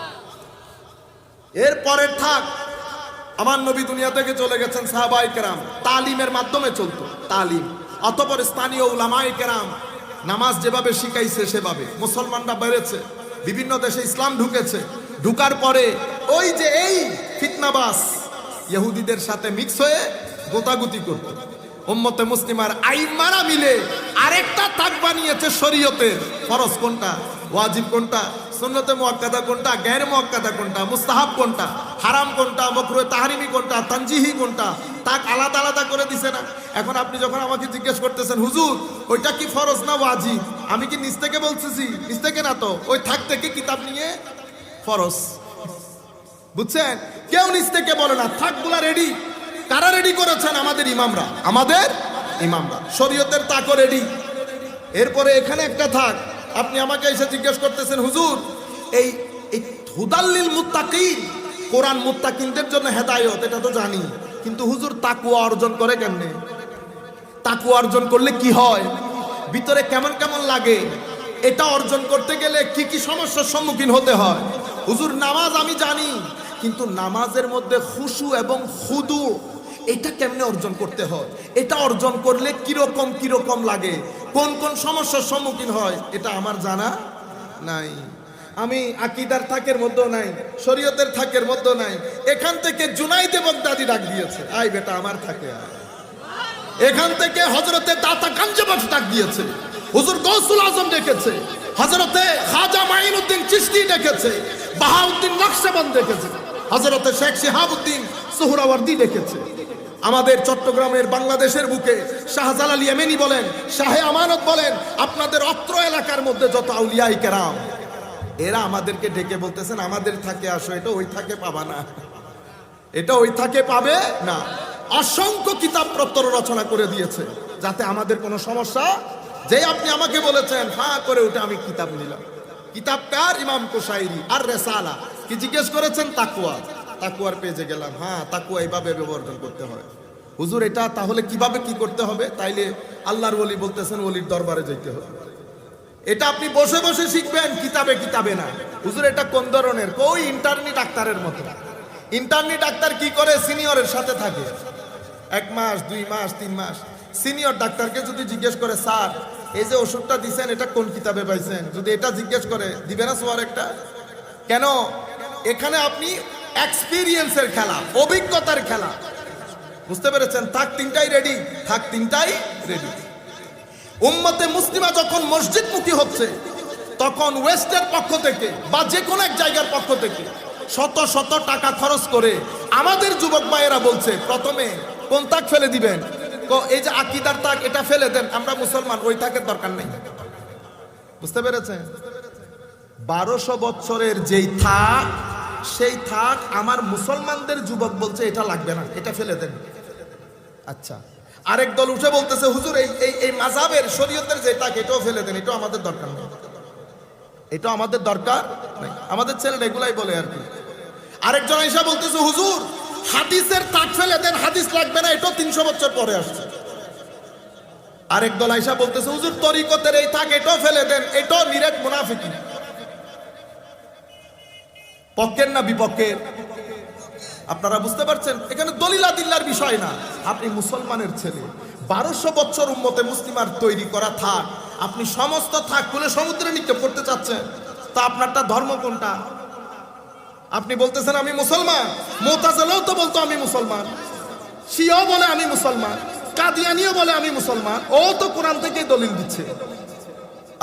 এর পরের থাক, আমার নবী দুনিয়া থেকে চলে গেছেন, সাহাবায়ে কেরাম তালিমের মাধ্যমে চলতো, তালিম। অতঃপর স্থানীয় উলামায়ে কেরাম নামাজ যেভাবে শিখাইছে সেভাবে মুসলমানরা বেড়েছে, বিভিন্ন দেশে ইসলাম ঢুকেছে। ঢুকার পরে ওই যে এই ফিতনাবাস ইহুদিদের সাথে মিক্স হয়ে গোতাগুতি করত। উম্মতে মুসলিমার আইম্মারা মিলে আরেকটা থাক বানিয়েছে শরীয়তের। ফরজ কোনটা, ওয়াজিব কোনটা, সুন্নতে মুআক্কাদা কোনটা, গায়র মুআক্কাদা কোনটা, মুস্তাহাব কোনটা, হারাম কোনটা, মাকরুহে তাহরিমি কোনটা, তানজিহি কোনটা, তাক আলাদা আলাদা করে দিছে না। এখন আপনি যখন আমাকে জিজ্ঞেস করতেছেন, হুজুর ওইটা কি ফরজ না ওয়াজিব, আমি কি নিজ থেকে বলতেছি? নিজ থেকে না তো, ওই থাক থেকে কিতাব নিয়ে ফরজ। বুঝছেন? কেউ নিজ থেকে বলে না। থাকগুলা রেডি। কারা রেডি করেছেন? আমাদের ইমামরা, আমাদের ইমামরা। শরীয়তের তাকও রেডি। এরপরে এখানে একটা থাক, আপনি আমাকে এসে জিজ্ঞেস করতেছেন, হুজুর এই হুদাল্লিল মুত্তাকিন, কোরআন মুত্তাকিনদের জন্য হেদায়েত, এটা তো জানি, কিন্তু হুজুর তাকওয়া অর্জন করে কেমনে? তাকওয়া অর্জন করলে কি হয়? ভিতরে কেমন কেমন লাগে? এটা অর্জন করতে গেলে কি কি সমস্যার সম্মুখীন হতে হয়? হুজুর নামাজ আমি জানি, কিন্তু নামাজের মধ্যে খুশু এবং খুদু এটা কেমনে অর্জন করতে হয়, এটা অর্জন করলে কিরকম কিরকম লাগে, কোন কোন সমস্যার সম্মুখীন হয়, এটা আমার জানা নাই। আমি আকীদার থাকের মধ্যেও নাই, শরীয়তের থাকের মধ্যেও নাই। এখান থেকে জুনাইদে বাগদাদি ডাক দিয়েছে, আই বেটা আমার থাকে আয়। এখান থেকে হযরতে দাতা গাঞ্জবাস ডাক দিয়েছে, হুজুর গৌসুল আজম ডেকেছে, হযরতে খাজা মাইনুদ্দিন চিশতি ডেকেছে, বাহাউদ্দিন নকশবন্দ ডেকেছে, হযরতে শেখ শিহাবুদ্দিন সোহরাওয়ার্দী ডেকেছে। আমাদের চট্টগ্রামের বাংলাদেশের বুকে শাহজালাল ইয়েমেনি বলেন, শাহে আমানত বলেন, আপনাদের অত্র এলাকার মধ্যে যত আউলিয়ায়ে কেরাম এরা আমাদেরকে ডেকে বলতেছেন আমাদের থাকে আসো, এটা ওই থাকে পাবা না, এটা ওই থাকে পাবে না। অসংখ্য কিতাব পত্র রচনা করে দিয়েছে যাতে আমাদের কোনো সমস্যা, যে আপনি আমাকে বলেছেন ফাঁ করে উঠে আমি কিতাব নিলাম। কিতাবকার ইমাম কুশাইরি আর রেসালা কি জিজ্ঞেস করেছেন, তাকওয়া, তাকওয়ার পেজে গেলাম, হ্যাঁ তাকওয়া এইভাবে ব্যবহার করতে হয়। হুজুর এটা তাহলে কিভাবে কি করতে হবে, তাইলে আল্লাহর ওলি বলতেছেন ওলির দরবারে যেতে হবে। এটা আপনি বসে বসে শিখবেন, কিতাবে কিতাবে না। হুজুর এটা কোন ধরনের, কই ইন্টার্নি ডাক্তারের মতো। ইন্টার্নি ডাক্তার কি করে, সিনিয়রের সাথে থাকে 1 মাস 2 মাস 3 মাস। সিনিয়র ডাক্তারকে যদি জিজ্ঞেস করে স্যার এই যে ওষুধটা দিছেন এটা কোন কিতাবে পাইছেন, যদি এটা জিজ্ঞেস করে দিবে না সোয়ার একটা। কেন, এখানে আপনি এক্সপিরিয়েন্সের খেলা, অভিজ্ঞতার খেলা, বুঝতে পেরেছেন? থাক তিনটাই রেডি, থাক তিনটাই রেডি। উম্মতে মুসলিমা যখন মসজিদমুখী হচ্ছে তখন ওয়েস্টের পক্ষ থেকে বা যে কোনো এক জায়গার পক্ষ থেকে শত শত টাকা খরচ করে আমাদের যুবক ভাইয়েরা বলছে প্রথমে কোন তাক ফেলে দিবেন, এই যে আকীদার তাক এটা ফেলে দেন, আমরা মুসলমান, ওই তাকের দরকার নেই। বুঝতে পেরেছেন? 1200 বছরের যেই থাক, সেই থাক আমার মুসলমানদের যুবক বলছে এটা লাগবে না, এটা ফেলে দেন। আচ্ছা, আরেক দল উঠে বলতেছে হুজুর এই মাযহাবের শরীয়তের যে তাক এটাও ফেলে দেন, এটাও আমাদের দরকার নেই, এটা আমাদের দরকার নাই। আমাদের ছেলেরা এগুলাই বলে আর কি। আরেকজন এসে বলতেছে হুজুর হাদিসের তাক ফেলে দেন, হাদিস লাগবে না, এটাও 300 বছর পরে আসছে। আরেক দল আইসা বলতেছে হুজুর তরিকতের এই তাক এটাও ফেলে দেন, এটাও নিরেট মুনাফিকি। পক্ষের না বিপক্ষের আপনারা বুঝতে পারছেন? এখানে দলিলাদিল্লার বিষয় না, আপনি মুসলমানের ছেলে, 1200 বছর উম্মতে মুসলিমার তৈরি করা থাক আপনি সমস্ত থাক খুলে সমুদ্রে নিক্ষেপ করতে চাচ্ছেন, তা আপনারটা ধর্ম কোনটা? আপনি বলতেছেন আমি মুসলমান, মুতাজিলাও তো বলতো আমি মুসলমান, শিয়াও বলে আমি মুসলমান, কাদিয়ানিও বলে আমি মুসলমান, ও তো কোরআন থেকে দলিল দিচ্ছে।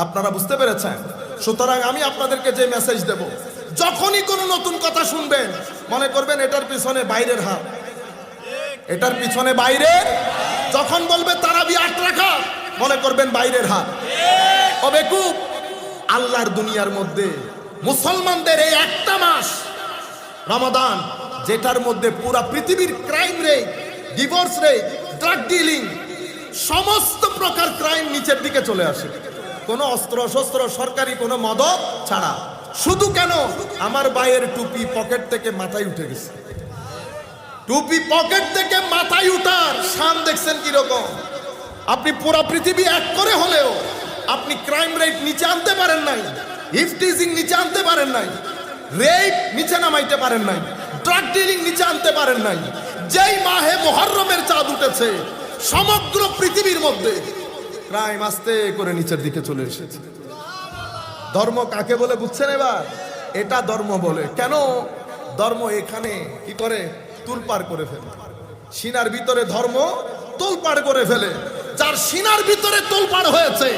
আপনারা বুঝতে পেরেছেন? সুতরাং আমি আপনাদেরকে যে মেসেজ দেব, যখনই কোনো নতুন কথা শুনবেন মনে করবেন এটার পিছনে বাইরের হাত, এটার পিছনে বাইরের। যখন বলবে তারাবি 8 রাকাত মনে করবেন বাইরের হাত। ও বেকুব, আল্লাহর দুনিয়ার মধ্যে মুসলমানদের এই একটা মাস রমাদান, যেটার মধ্যে পুরা পৃথিবীর crime rate, divorce rate, drug dealing, সমস্ত প্রকার ক্রাইম নিচের দিকে চলে আসে, কোনো অস্ত্র শস্ত্র সরকারি কোনো মদত ছাড়া। শুধু কেন, আমার ভাইয়ের টুপি পকেট থেকে মাথায় উঠে গেছে। টুপি পকেট থেকে মাথায় উঠার শান দেখছেন কিরকম? আপনি পুরা পৃথিবী এক করে হলেও আপনি ক্রাইম রেট নিচে আনতে পারেন নাই, হিফটিজিং নিচে আনতে পারেন নাই, রেপ নিচে নামাইতে পারেন নাই, ড্রাগ ডিলিং নিচে আনতে পারেন নাই। যেই মাহে মুহররমের চাঁদ উঠেছে সমগ্র পৃথিবীর মধ্যে ক্রাইম আস্তে করে নিচের দিকে চলে এসেছে। ধর্ম কাকে বলে বুঝছেন এবার? এটা ধর্ম বলে। কেন? ধর্ম এখানে কি করে? তুলপাড় করে ফেলে। সিনার ভিতরে ধর্ম তোলপাড় করে ফেলে। যার সিনার ভিতরে তোলপাড় হয়েছে,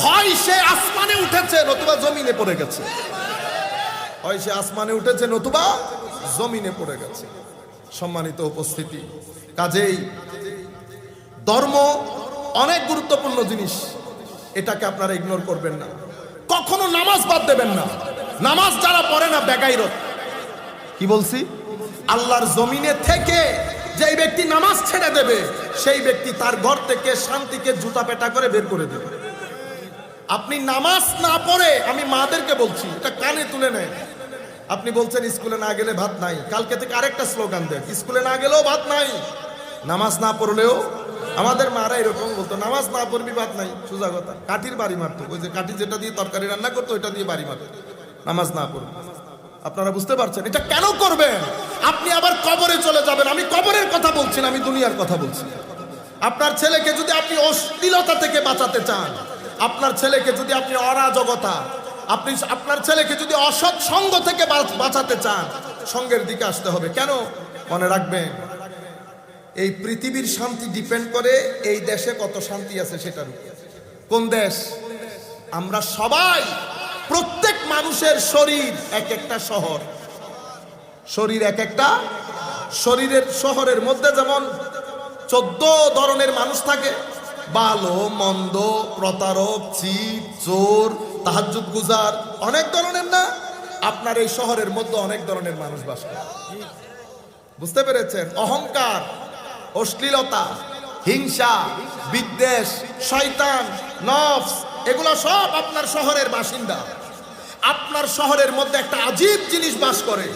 হয় সে আসমানে উঠেছে নতুবা জমিনে পড়ে গেছে, হয় সে আসমানে উঠেছে নতুবা জমিনে পড়ে গেছে। সম্মানিত উপস্থিতি, কাজেই ধর্ম অনেক গুরুত্বপূর্ণ জিনিস, এটাকে আপনারা ইগনোর করবেন না। কখনো নামাজ বাদ দেবেন না। নামাজ যারা পড়ে না বেগাইরত। কি বলছি? আল্লাহর জমিনে থেকে যেই ব্যক্তি নামাজ ছেড়ে দেবে সেই ব্যক্তি তার ঘর থেকে শান্তিকে জুতা পেটা করে বের করে দেবে। আপনি নামাজ না পড়ে, আমি মাদেরকে বলছি, এটা কানে তুলে নেন। আপনি বলছেন স্কুলে না গেলে ভাত নাই, কালকে থেকে আরেকটা স্লোগান দেন, স্কুলে না গেলেও ভাত নাই। নামাজ না পড়লেও, আমাদের মারা এরকম বলতো, নামাজ না পড়বি ভাত নাই। সোজা কথা, কাঠির বাড়ি মারতো, ওই যে কাঠি যেটা দিয়ে তরকারি রান্না করতো ওইটা দিয়ে বাড়ি মারতো, নামাজ না পড়বি। আপনারা বুঝতে পারছেন এটা কেন করবেন? আপনি আবার কবরে চলে যাবেন। আমি কবরের কথা বলছি না, আমি দুনিয়ার কথা বলছি। আপনার ছেলেকে যদি আপনি অশ্লীলতা থেকে বাঁচাতে চান, আপনার ছেলেকে যদি আপনি অরাজকতা, আপনার ছেলেকে যদি অসৎ সঙ্গ থেকে বাঁচাতে চান, সঙ্গের দিকে আসতে হবে। কেন? মনে রাখবেন, এই পৃথিবীর শান্তি ডিপেন্ড করে এই দেশে কত শান্তি আছে সেটার উপর। কোন দেশ? আমরা সবাই, প্রত্যেক মানুষের শরীর এক একটা শহর, শরীর এক একটা শরীরের শহরের মধ্যে যেমন 14 ধরনের মানুষ থাকে, ভালো মন্দ, প্রতারক, চিট, চোর, তাহাজ্জুদ গুজার, অনেক ধরনের না? আপনার এই শহরের মধ্যে অনেক ধরনের মানুষ বাস করে। বুঝতে পেরেছেন? অহংকার, অশ্লীলতা, হিংসা, বিদ্বেষ, শয়তান, নফস, এগুলো সব আপনার শহরের বাসিন্দা। আপনার শহরের মধ্যে একটা আজীব জিনিস বাস করে।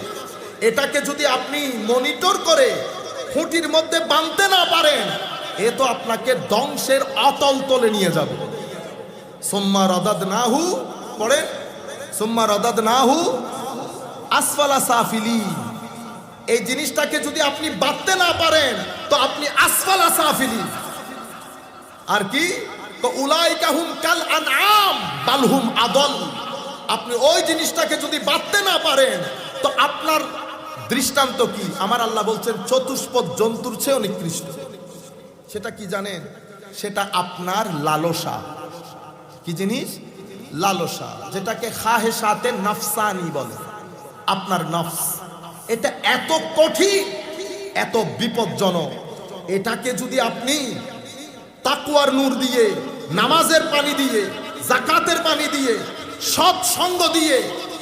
এটাকে যদি আপনি মনিটর করে খুঁটির মধ্যে বাঁধতে না পারেন, এ তো আপনাকে ধ্বংসের অতল তলে নিয়ে যাবে। সুম্মা রাদাদনাহু, পড়েন, সুম্মা রাদাদনাহু আসফালা সাফিলিন। এই জিনিসটাকে যদি আপনি বাঁধতে না পারেন তো আপনি আসফালা সাফিলিন। আর কি? তো উলাইকা হুম কাল আনআম বাল হুম আদল। আপনি ওই জিনিসটাকে যদি বাঁধতে না পারেন তো আপনার দৃষ্টান্ত কি? আমার আল্লাহ বলছেন চতুষ্পদ জন্তুর চেয়ে নিকৃষ্ট। সেটা কি জানেন? সেটা আপনার লালসা। কি জিনিস? লালসা, যেটাকে খাহেসাতে নফসানি বলে। আপনার নফস, এটা এত কঠিন, এত বিপজ্জনক। এটাকে যদি আপনি তাকওয়ার নূর দিয়ে, নামাজের পানি দিয়ে, যাকাতের পানি দিয়ে, সৎ সঙ্গ দিয়ে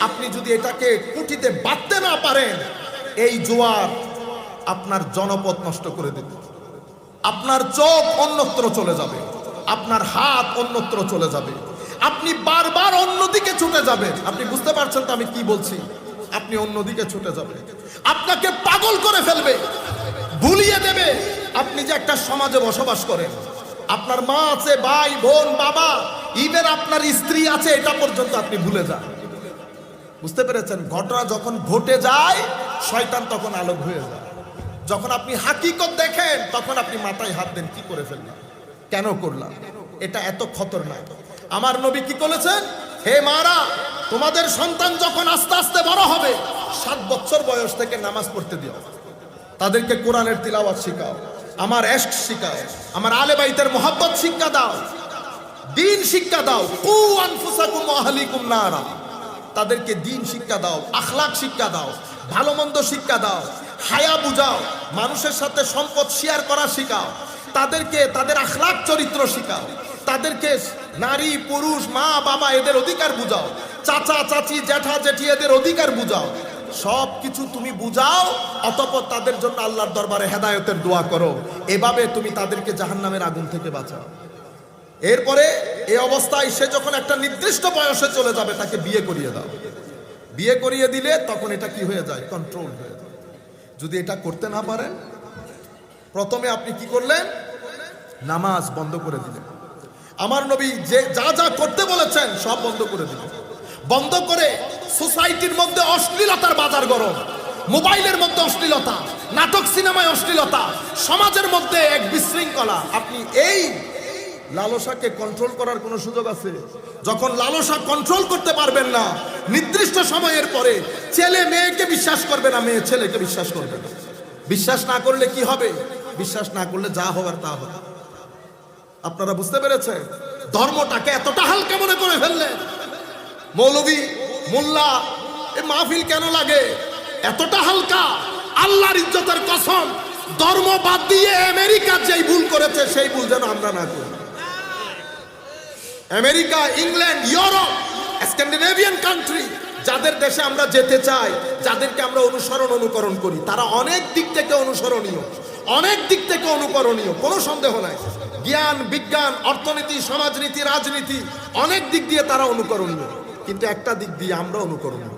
আপনি যদি এটাকে কুটিতে বাঁধতে না পারেন, এই জোয়ার আপনার জনপদ নষ্ট করে দেবে। আপনার চোখ অন্যত্র চলে যাবে, আপনার হাত অন্যত্র চলে যাবে, আপনি বারবার অন্যদিকে ছুটে যাবেন। আপনি বুঝতে পারছেন তো আমি কি বলছি? আপনি অন্যদিকে ছুটে যাবেন, আপনাকে পাগল করে ফেলবে, ভুলিয়ে দেবে আপনি যে একটা সমাজে বসবাস করেন। আপনার মা আছে, ভাই, বোন, বাবা, ইভেন আপনার স্ত্রী আছে, এটা পর্যন্ত আপনি ভুলে যান। বুঝতে পেরেছেন? ঘটনা যখন ঘটে যায় শয়তান তখন আলোক হয়ে যায়। যখন আপনি হাকিকত দেখেন তখন আপনি মাথায় হাত দেন, কি করে ফেললাম, কেন করলাম? এটা এত খতরনাক। আমার নবী কি বলেছেন? হে মারা, তোমাদের সন্তান যখন আস্তে আস্তে বড় হবে, 7 বছর বয়স থেকে নামাজ পড়তে দিও, তাদেরকে কোরআনের তিলাওয়াত শিখাও, আমার ইশক শিখাও, আমার আলে বাইতের মোহাব্বত শিক্ষা দাও, দ্বীন শিক্ষা দাও। কু আনফুসাকুম ওয়া আহলিকুম নারা। তাদেরকে দ্বীন শিক্ষা দাও, আখলাক শিক্ষা দাও, ভালো মন্দ শিক্ষা দাও, হায়া বুঝাও, মানুষের সাথে সম্পদ শেয়ার করা শিখাও, তাদেরকে তাদের আখলাক চরিত্র শিখাও, তাদেরকে নারী পুরুষ মা বাবা এদের অধিকার বুঝাও, চাচা চাচি জ্যাঠা জেঠি এদের অধিকার বুঝাও। সব কিছু তুমি বুঝাও, অতঃপর তাদের জন্য আল্লাহর দরবারে হেদায়েতের দোয়া করো। এভাবে তুমি তাদেরকে জাহান্নামের আগুন থেকে বাঁচাও। এরপরে এই অবস্থায় সে যখন একটা নির্দিষ্ট বয়সে চলে যাবে, তাকে বিয়ে করিয়ে দাও। বিয়ে করিয়ে দিলে তখন এটা কি হয়ে যায়? কন্ট্রোল হয়ে যায়। যদি এটা করতে না পারেন, প্রথমে আপনি কি করলেন? নামাজ বন্ধ করে দিলেন। আমার নবী যে যা যা করতে বলেছেন সব বন্ধ করে দিলেন। বন্ধ করে সোসাইটির মধ্যে অশ্লীলতার বাজার গরম, মোবাইলের মধ্যে অশ্লীলতা, নাটক সিনেমায় অশ্লীলতা, সমাজের মধ্যে এক বিশৃঙ্খলা। আপনি এই লালসাকে কন্ট্রোল করার কোনো সুযোগ আছে? যখন লালসা কন্ট্রোল করতে পারবেন না, নির্দিষ্ট সময়ের পরে ছেলে মেয়েকে বিশ্বাস করবে না, মেয়ে ছেলেকে বিশ্বাস করবে না। বিশ্বাস না করলে কি হবে? বিশ্বাস না করলে যা হবার তা হবে। আপনারা বুঝতে পেরেছেন? ধর্মটাকে এতটা হালকা মনে করে ফেললেন। মৌলবী মোল্লা এ মাহফিল কেন লাগে? এতটা হালকা। আল্লাহর ইজ্জতের কসম, ধর্ম বাদ দিয়ে আমেরিকা যেই ভুল করেছে সেই ভুল যেন আমরা না করি। America, England, Europe, Scandinavian country, যাদের দেশে আমরা যেতে চাই, যাদেরকে আমরা অনুকরণ করি, তারা অনেক দিক থেকে অনুসরণীয়, অনেক দিক থেকে অনুকরণীয়, কোনো সন্দেহ নাই। জ্ঞান, বিজ্ঞান, অর্থনীতি, সমাজনীতি, রাজনীতি, অনেক দিক দিয়ে তারা অনুকরণীয়, কিন্তু একটা দিক দিয়ে আমরা অনুকরণীয়।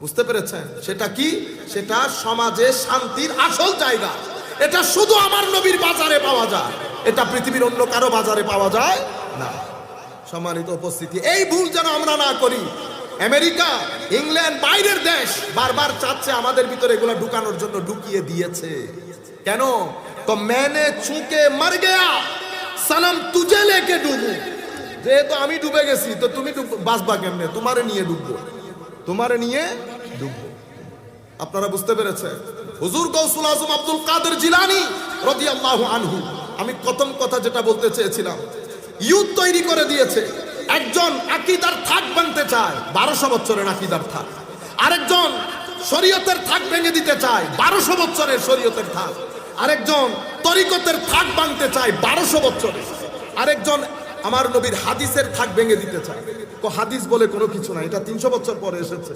বুঝতে পেরেছেন? সেটা কি? সেটা সমাজে শান্তির আসল জায়গা। এটা শুধু আমার নবীর বাজারে পাওয়া যায়, এটা পৃথিবীর অন্য কারো বাজারে পাওয়া যায় না। সম্মানিত উপস্থিতি, এই ভুল যেন আমরা না করি। আমেরিকা ইংল্যান্ড বাইরের দেশ বারবার চাচ্ছে আমাদের ভিতরে এগুলো ঢুকানোর জন্য, ঢুকিয়ে দিয়েছে। কেন? তো मैंने छूके मर गया सनम तुझे लेके डूबू, যেহেতু আমি ডুবে গেছি তো তুমি বাঁচবা কেমনে? তোমারে নিয়ে ডুববো, তোমারে নিয়ে ডুববো। আপনারা বুঝতে পেরেছেন? হুজুর গৌসুল আজম আব্দুল কাদের জিলানী রাদিয়াল্লাহু আনহু, আমি প্রথম কথা যেটা বলতে চেয়েছিলাম, ইউথ তৈরি করে দিয়েছে। একজন আকীদার থাক বানতে চায়, 1200 বছরের আকীদার থাক। আরেকজন শরীয়তের থাক ভেঙে দিতে চায়, 1200 বছরের শরীয়তের থাক। আরেকজন তরিকতের থাক ভাঙতে চায়, 1200 বছরের। আরেকজন আমার নবীর হাদিসের থাক ভেঙে দিতে চায়, হাদিস বলে কোনো কিছু নাই, এটা 300 বছর পরে এসেছে।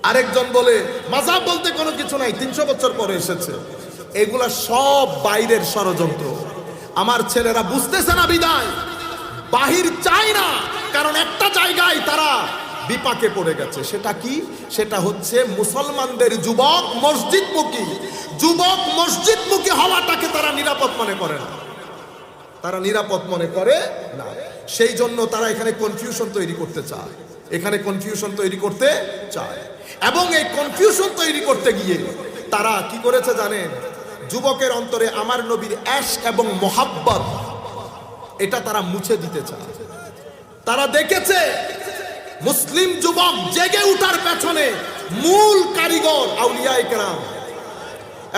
আরেকজন বলে মাযহাব বলতে কোনো কিছু নাই, 300 বছর পরে এসেছে। এগুলা সব বাইরের ষড়যন্ত্র। আমার ছেলেরা বুঝতেছে না বিদায় বাহির চায় না, কারণ একটা জায়গায় তারা বিপাকে পড়ে গেছে। সেটা কি? সেটা হচ্ছে মুসলমানদের যুবক মসজিদমুখী। যুবক মসজিদমুখী হওয়াটাকে তারা নিরাপদ মনে করে না, তারা নিরাপদ মনে করে না। সেই জন্য তারা এখানে কনফিউশন তৈরি করতে চায়, এখানে কনফিউশন তৈরি করতে চায়। এবং এই কনফিউশন তৈরি করতে গিয়ে তারা কি করেছে জানেন? যুবকের অন্তরে আমার নবীর ইশক এবং মোহাব্বত, এটা তারা মুছে দিতে চায়। তারা দেখেছে মুসলিম যুবক জেগে উঠার পেছনে মূল কারিগর আউলিয়ায়ে কেরাম,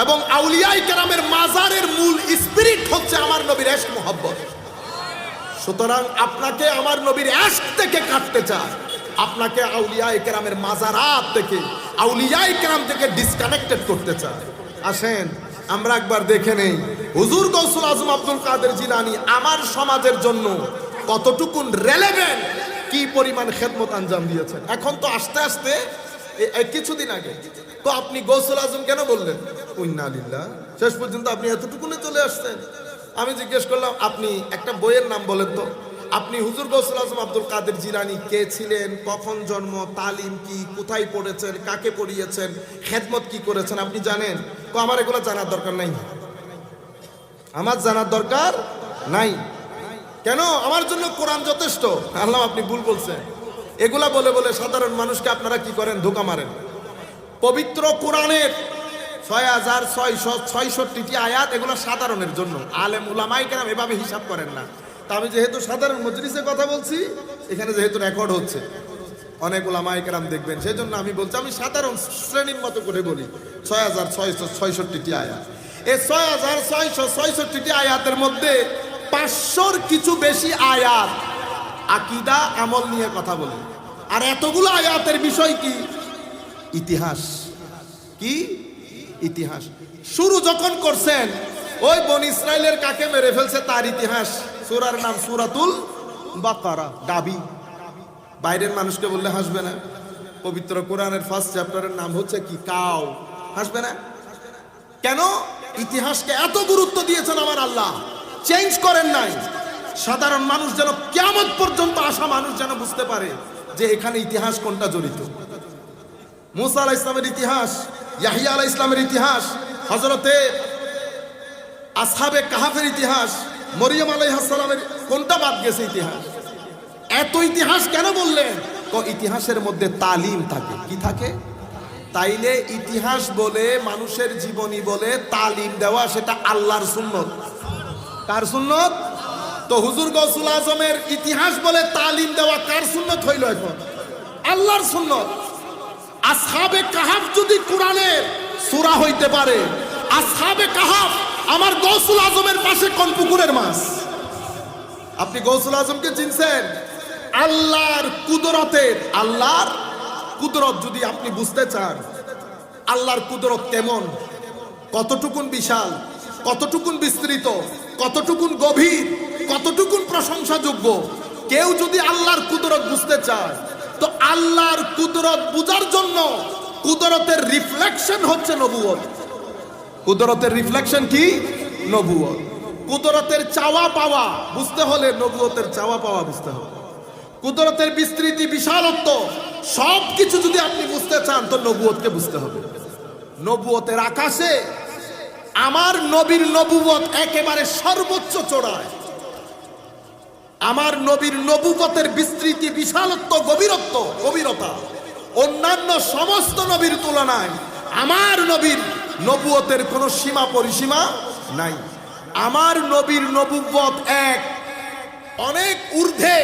এবং আউলিয়ায়ে কেরামের মাজারের মূল স্পিরিট হচ্ছে আমার নবীর ইশক মোহাব্বত। সুতরাং আপনাকে আমার নবীর ইশক থেকে কাটতে চায়, আপনাকে আউলিয়ায়ে কেরামের মাজারাত থেকে, আউলিয়ায়ে কেরাম থেকে ডিসকানেক্টেড করতে চায়। আসেন আমরা একবার দেখে নেই হুজুর গৌসুল আজম আব্দুল কাদের জিলানী আমার সমাজের জন্য কতটুকুন রেলেভেন্ট, কি পরিমাণ খেদমত আঞ্জাম দিয়েছেন। এখন তো আস্তে আস্তে কিছুদিন আগে তো আপনি গৌসুল আজম কেন বললেন? ইন্না লিল্লাহ, শেষ পর্যন্ত আপনি এতটুকুনে চলে আসছেন। আমি জিজ্ঞেস করলাম আপনি একটা বইয়ের নাম বলেন তো, আপনি হুজুর গৌসুল আজম আব্দুল কাদের জিলানী কে ছিলেন, কখন জন্ম, তালিম কি, কোথায় পড়েছেন, কাকে পড়িয়েছেন, খেদমত কি করেছেন আপনি জানেন? তো আমার এগুলো জানার দরকার নাই, আমার জানার দরকার নাই। কেন? আমার জন্য কোরআন যথেষ্ট। আল্লাহ আপনি ভুল বলছেন। এগুলা বলে বলে সাধারণ মানুষকে আপনারা কি করেন? ধোঁকা মারেন। পবিত্র কোরআনের 6666টি আয়াত, এগুলো সাধারণের জন্য। আলেম উলামায়ে কেরাম এভাবে হিসাব করেন না। তা আমি যেহেতু সাধারণ মজলিসে কথা বলছি, এখানে যেহেতু রেকর্ড হচ্ছে, অনেক উলামায়ে কেরাম দেখবেন, সেই জন্য আমি বলছি, আমি সাধারণ শ্রেণীর মতো করে বলি 6666টি আয়াত। এই 6666টি আয়াতের মধ্যে 500-র কিছু বেশি আয়াত আকীদা আমল নিয়ে কথা বলে। আর এতগুলো আয়াতের বিষয় কি? ইতিহাস। কি? ইতিহাস। শুরু যখন করছেন ওই বনি ইসরাইলের কাকে মেরে ফেলছে তার ইতিহাস। সূরার নাম সূরাতুল বাকারা। গাবি। বাইরের মানুষকে বললে হাসবে না। পবিত্র কোরআনের ফার্স্ট চ্যাপ্টারের নাম হচ্ছে কি? কাউ। হাসবে না কেন? ইতিহাসকে এত গুরুত্ব দিয়েছেন আমার আল্লাহ, চেঞ্জ করেন নাই। সাধারণ মানুষ যেন, কিয়ামত পর্যন্ত আসা মানুষ যেন বুঝতে পারে যে এখানে ইতিহাস কোনটা জড়িত। মুসা আলাইহিস সালামের ইতিহাস, ইয়াহিয়া আলাইহিস সালামের ইতিহাস, হযরতে আসহাবে কাহাফের ইতিহাস, মরিয়ম আলাইহিস সালামের, কোনটা বাদ গেছে ইতিহাস? এত ইতিহাস কেন বললেন? তো ইতিহাসের মধ্যে তালিম থাকে। কি থাকে? তাইলে ইতিহাস বলে, মানুষের জীবনী বলে তালিম দেওয়া, সেটা আল্লাহর সুন্নত। কার সুন্নত? তো হুজুর গৌসুল আজমের ইতিহাস বলে তালিম দেওয়া কার সুন্নত হইল এখন? আল্লাহর সুন্নত। আসহাবে কাহাফ যদি কোরআনের সূরা হইতে পারে, আসহাবে কাহাফ আমার গৌসুল আজমের পাশে কোন পুকুরের মাছ? আপনি গৌসুল আজমকে চিনছেন? আল্লাহর কুদরতের, আল্লাহর কুদরত যদি আপনি বুঝতে চান, আল্লাহর কুদরত কেমন, কতটুকুন বিশাল, কতটুকুন বিস্তৃত, কতটুকুন গভীর, কতটুকুন প্রশংসাযোগ্য, কেউ যদি আল্লাহর কুদরত বুঝতে চায়, তো আল্লাহর কুদরত বুঝার জন্য কুদরতের রিফ্লেকশন হচ্ছে নবুয়ত। কুদরতের রিফ্লেকশন কি? নবুয়ত। কুদরতের চাওয়া পাওয়া বুঝতে হলে নবুয়তের চাওয়া পাওয়া বুঝতে হবে। কুদরতের বিস্তৃতি, বিশালত্ব সবকিছু যদি আপনি বুঝতে চান, তো নবুয়তকে বুঝতে হবে। নবুয়তের আকাশে আমার নবীর নবুয়ত একেবারে সর্বোচ্চ চড়ায়। আমার নবীর নবুয়তের বিস্তৃতি, বিশালত্ব, গভীরতা অন্যান্য সমস্ত নবীর তুলনায় আমার নবীর নবুয়তের কোনো সীমা পরিসীমা নাই। আমার নবীর নবুয়ত অনেক ঊর্ধ্বে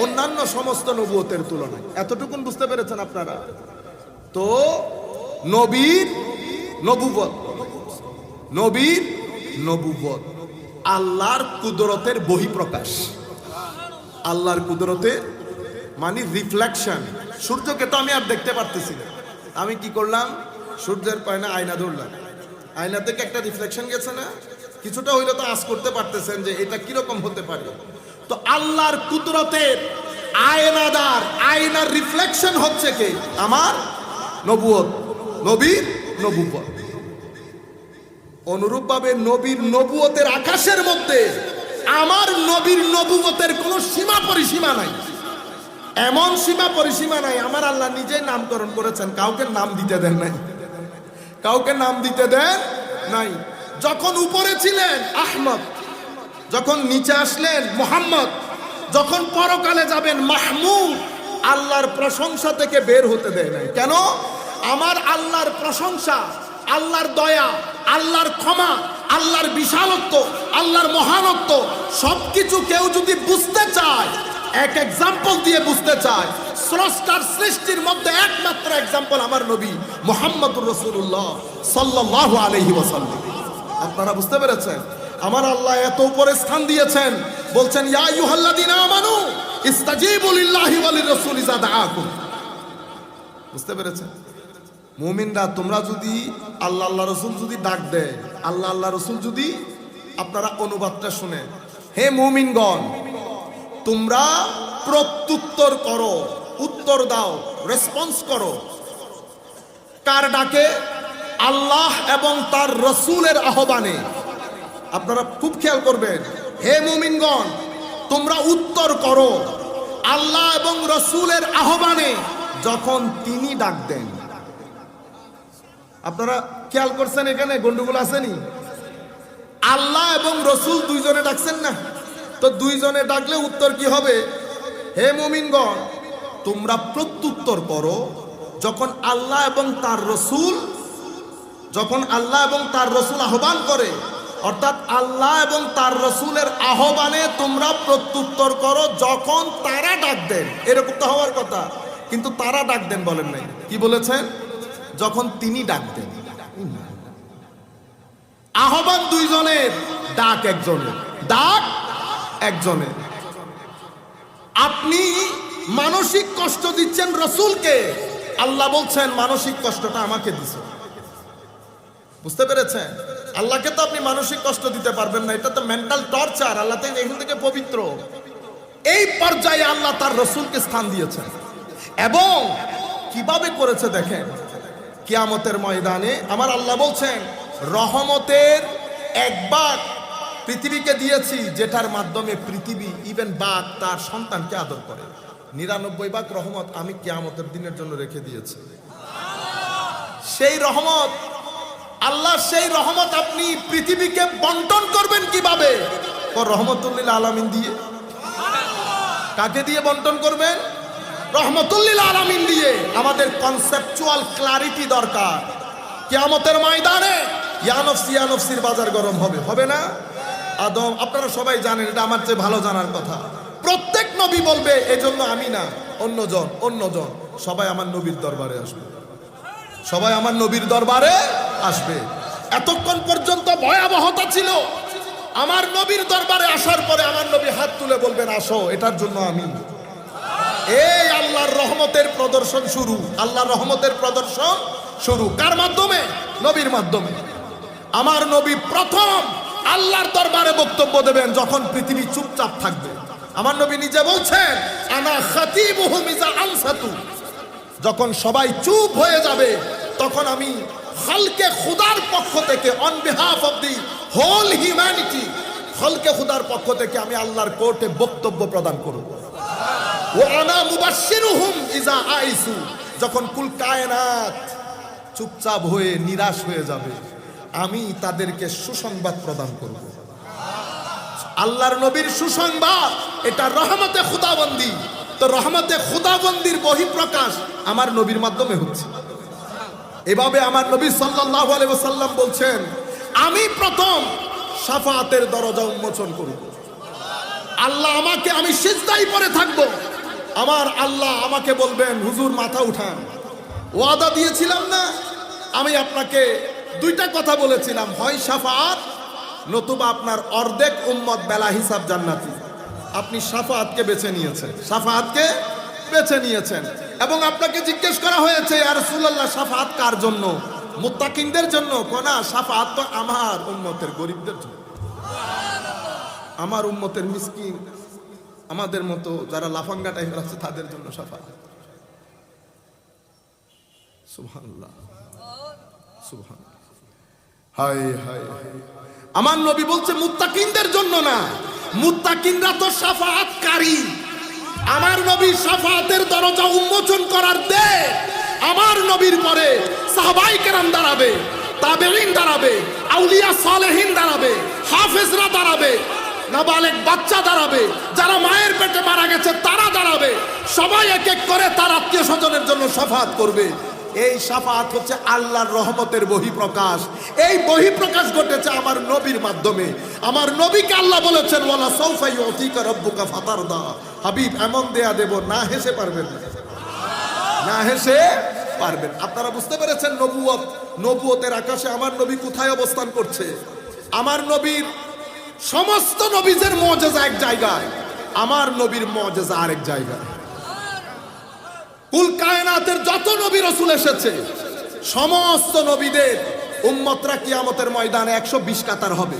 অন্যান্য সমস্ত নবুয়তের তুলনায়। এতটুকুন বুঝতে পেরেছেন আপনারা? তো নবীর নবুয়ত, নবীর নবুয়ত আল্লাহর কুদরতের বহিঃপ্রকাশ। আল্লাহর কুদরতের মানে রিফ্লেকশন। সূর্যকে তো আমি আর দেখতে পারতেছি না, আমি কি করলাম? সূর্যের পায়না আয়না ধরলাম, আয়না থেকে একটা রিফ্লেকশন গেছে না, কিছুটা হইলে তো আজ করতে পারতেছেন যে এটা কিরকম হতে পারে। তো আল্লাহর কুদরতের আয়নাদার, আয়নার রিফ্লেকশন হচ্ছে কে? আমার নবুয়ত, নবীর নবুয়ত। অনুরূপভাবে নবীর নবুয়তের আকাশের মধ্যে আমার নবীর নবুয়তের কোনো সীমা পরিসীমা নাই। এমন সীমা পরিসীমা নাই, আমার আল্লাহ নিজেই নামকরণ করেছেন, কাউকে নাম দিতে দেন নাই, কাউকে নাম দিতে দেন নাই। যখন উপরে ছিলেন আহমদ, যখন নিচে আসলেন মুহাম্মদ, যখন পরকালে যাবেন মাহমুদ, আল্লাহর প্রশংসা থেকে বের হতে দেয় নাই। কেন? আমার আল্লাহর প্রশংসা, আল্লাহর দয়া, আল্লাহর ক্ষমা, আল্লাহর বিশালত্ব, আল্লাহর মহানত্ব সবকিছু কেউ যদি বুঝতে চায়, এক এক্সাম্পল দিয়ে বুঝতে চায়, স্রষ্টার সৃষ্টির মধ্যে একমাত্র এক্সাম্পল আমার নবী মুহাম্মদুর রাসূলুল্লাহ সাল্লাল্লাহু আলাইহি ওয়াসাল্লাম। আপনারা বুঝতে পেরেছেন? আমার আল্লাহ এত উপরে স্থান দিয়েছেন, বলছেন ইয়া আইয়ুহাল্লাযীনা আমানু ইস্তাজীবু লিল্লাহি ওয়া লির-রাসূলি ইযা দাআকুম। বুঝতে পেরেছেন? মুমিনরা তোমরা যদি আল্লাহ আল্লাহ রসুল যদি ডাক দেয়, আল্লাহ আল্লাহ রসুল যদি, আপনারা অনুবাদটা শুনেন, হে মুমিনগণ তোমরা প্রত্যুত্তর করো, উত্তর দাও, রেসপন্স করো। কার ডাকে? আল্লাহ এবং তার রসুলের আহ্বানে। আপনারা খুব খেয়াল করবেন, হে মুমিনগণ তোমরা উত্তর করো আল্লাহ এবং রসুলের আহ্বানে যখন তিনি ডাক দেন। আপনারা খেয়াল করছেন এখানে গন্ডগোল আসেনি? আল্লাহ এবং রসুল দুইজনে ডাকছেন না? তো দুইজনে ডাকলে উত্তর কি হবে? হে মুমিনগণ তোমরা প্রত্যুত্তর করো যখন আল্লাহ এবং তার রসুল, যখন আল্লাহ এবং তার রসুল আহ্বান করে, অর্থাৎ আল্লাহ এবং তার রসুলের আহ্বানে তোমরা প্রত্যুত্তর করো যখন তারা ডাক দেন। এরকম তো হওয়ার কথা, কিন্তু তারা ডাক দেন বলেন নাই, কি বলেছেন? যখন তিনি ডাক দেন। আহ্বান দুইজনের, ডাক একজনের, ডাক একজনের। আপনি মানসিক কষ্ট দিচ্ছেন রসুলকে, আল্লাহ বলছেন মানসিক কষ্টটা আমাকে দিছে। বুঝতে পেরেছেন? আল্লাহকে তো আপনি মানসিক কষ্ট দিতে পারবেন না, এটা তো মেন্টাল টর্চার। আল্লাহ তো এখান থেকে পবিত্র। এই পর্যায়ে আল্লাহ তার রসুলকে স্থান দিয়েছেন, এবং কিভাবে করেছে দেখেন। কিয়ামতের ময়দানে আমার আল্লাহ বলছেন রহমতের এক ভাগ পৃথিবীকে দিয়েছি, যেটার মাধ্যমে পৃথিবী ইভেন বাঘ তার সন্তানকে আদর করে। 99 ভাগ রহমত আমি কিয়ামতের দিনের জন্য রেখে দিয়েছি। সেই রহমত আল্লাহ, সেই রহমত আপনি পৃথিবীকে বন্টন করবেন কিভাবে? রহমতুল লিল আলামিন দিয়ে। কাকে দিয়ে বন্টন করবেন? রহমতুল লিল আলামিন দিয়ে। আমাদের কনসেপচুয়াল ক্লারিটি দরকার। কিয়ামতের ময়দানে ইয়া নফসি ইয়া নফসির বাজার গরম হবে, হবে না? আদম, আপনারা সবাই জানেন, এটা আমার চেয়ে ভালো জানার কথা। প্রত্যেক নবী বলবে এজন্য আমি না, অন্যজন, অন্যজন, সবাই আমার নবীর দরবারে আসবে, সবাই আমার নবীর দরবারে আসবে। এতক্ষণ পর্যন্ত ভয়াবহতা ছিল। আমার নবীর দরবারে আসার পরে আমার নবী হাত তুলে বলবেন আসো, এটার জন্য আমি। এই আল্লাহর রহমতের প্রদর্শন শুরু, আল্লাহর রহমতের প্রদর্শন শুরু। কার মাধ্যমে? নবীর মাধ্যমে। আমার নবী প্রথম আল্লাহর দরবারে বক্তব্য দেবেন যখন পৃথিবী চুপচাপ থাকবে। আমার নবী নিজে বলছেন আনা খাতিবুহুম ইযা আনসাতু, যখন সবাই চুপ হয়ে যাবে তখন আমি খালকে খুদার পক্ষ থেকে, on behalf of the whole humanity, খালকে খুদার পক্ষ থেকে আমি আল্লাহর কোর্টে বক্তব্য প্রদান করব। ওয়া আনা মুবাশশিরুহুম ইযা আইসু, যখন কুল কায়নাত চুপচাপ হয়ে নিরাশ হয়ে যাবে আমি তাদেরকে সুসংবাদ প্রদান করব। আল্লাহর নবীর সুসংবাদ এটা রহমতে খুদাবন্দি। তো তো রহমতে খুদাবন্দির বহিঃপ্রকাশ আমার নবীর মাধ্যমে হচ্ছে। এভাবে আমার নবী সাল্লাল্লাহু আলাইহি ওয়াসাল্লাম বলছেন, আমি প্রথম শাফাআতের দরজা উন্মোচন করব। আল্লাহ আমাকে, আমি সিজদায় পড়ে থাকব, আমার আল্লাহ আমাকে বলবেন, হুজুর মাথা উঠান। ওয়াদা দিয়েছিলাম না, আমি আপনাকে দুইটা কথা বলেছিলাম, হয় শাফাআত নতুবা আপনার অর্ধেক উম্মত বেলা হিসাব জান্নাতি। আপনি শাফাআতকে বেছে নিয়েছেন, শাফাআতকে বেছে নিয়েছেন। এবং আপনাকে জিজ্ঞেস করা হয়েছে, ইয়া রাসূলুল্লাহ শাফাআত কার জন্য? মুত্তাকিনদের জন্য? কোনা, শাফাআত তো আমার উম্মতের গরিবদের জন্য, আমার উম্মতের মিসকিন, আমাদের মতো যারা লাফাঙ্গা টাইপের আছে তাদের জন্য শাফাআত। সুবহানাল্লাহ, সুবহানাল্লাহ, হায় হায় হায়। আমার নবী বলছে মুত্তাকিনদের জন্য না, মুত্তাকিনরা তো শাফাআতকারী। আমার নবী শাফাআতের দরজা উন্মোচন করার দে, আমার নবীর পরে সাহাবায়ে কেরাম দাঁড়াবে, তাবেঈন দাঁড়াবে, আউলিয়া সালেহিন দাঁড়াবে, হাফেজরা দাঁড়াবে, নাবালেগ বাচ্চা দাঁড়াবে, যারা মায়ের পেটে মারা গেছে তারা দাঁড়াবে। সবাই এক এক করে তার আত্মীয় স্বজনের জন্য শাফাআত করবে। এই শাফাআত হচ্ছে আল্লাহর রহমতের বহিঃপ্রকাশ। এই বহিঃপ্রকাশ ঘটেছে আমার নবীর মাধ্যমে। আমার নবীকে আল্লাহ বলেছেন, ওয়ালা সাউফা ইউতিকা রাব্বুকা ফাতারদা, হাবিব এমন দেয়া দেব না হেসে পারবেন না, না হেসে পারবেন। আপনারা বুঝতে পেরেছেন নবুয়ত, নবুয়তের আকাশে আমার নবী কোথায় অবস্থান করছে? আমার নবীর সমস্ত নবীদের মুজিজা এক জায়গায়, আমার নবীর মুজিজা আরেক জায়গায়। কুল কায়নাতের যত নবী রাসূল এসেছে সমস্ত নবীদের উম্মতরা কিয়ামতের ময়দানে 120 কাতার হবে।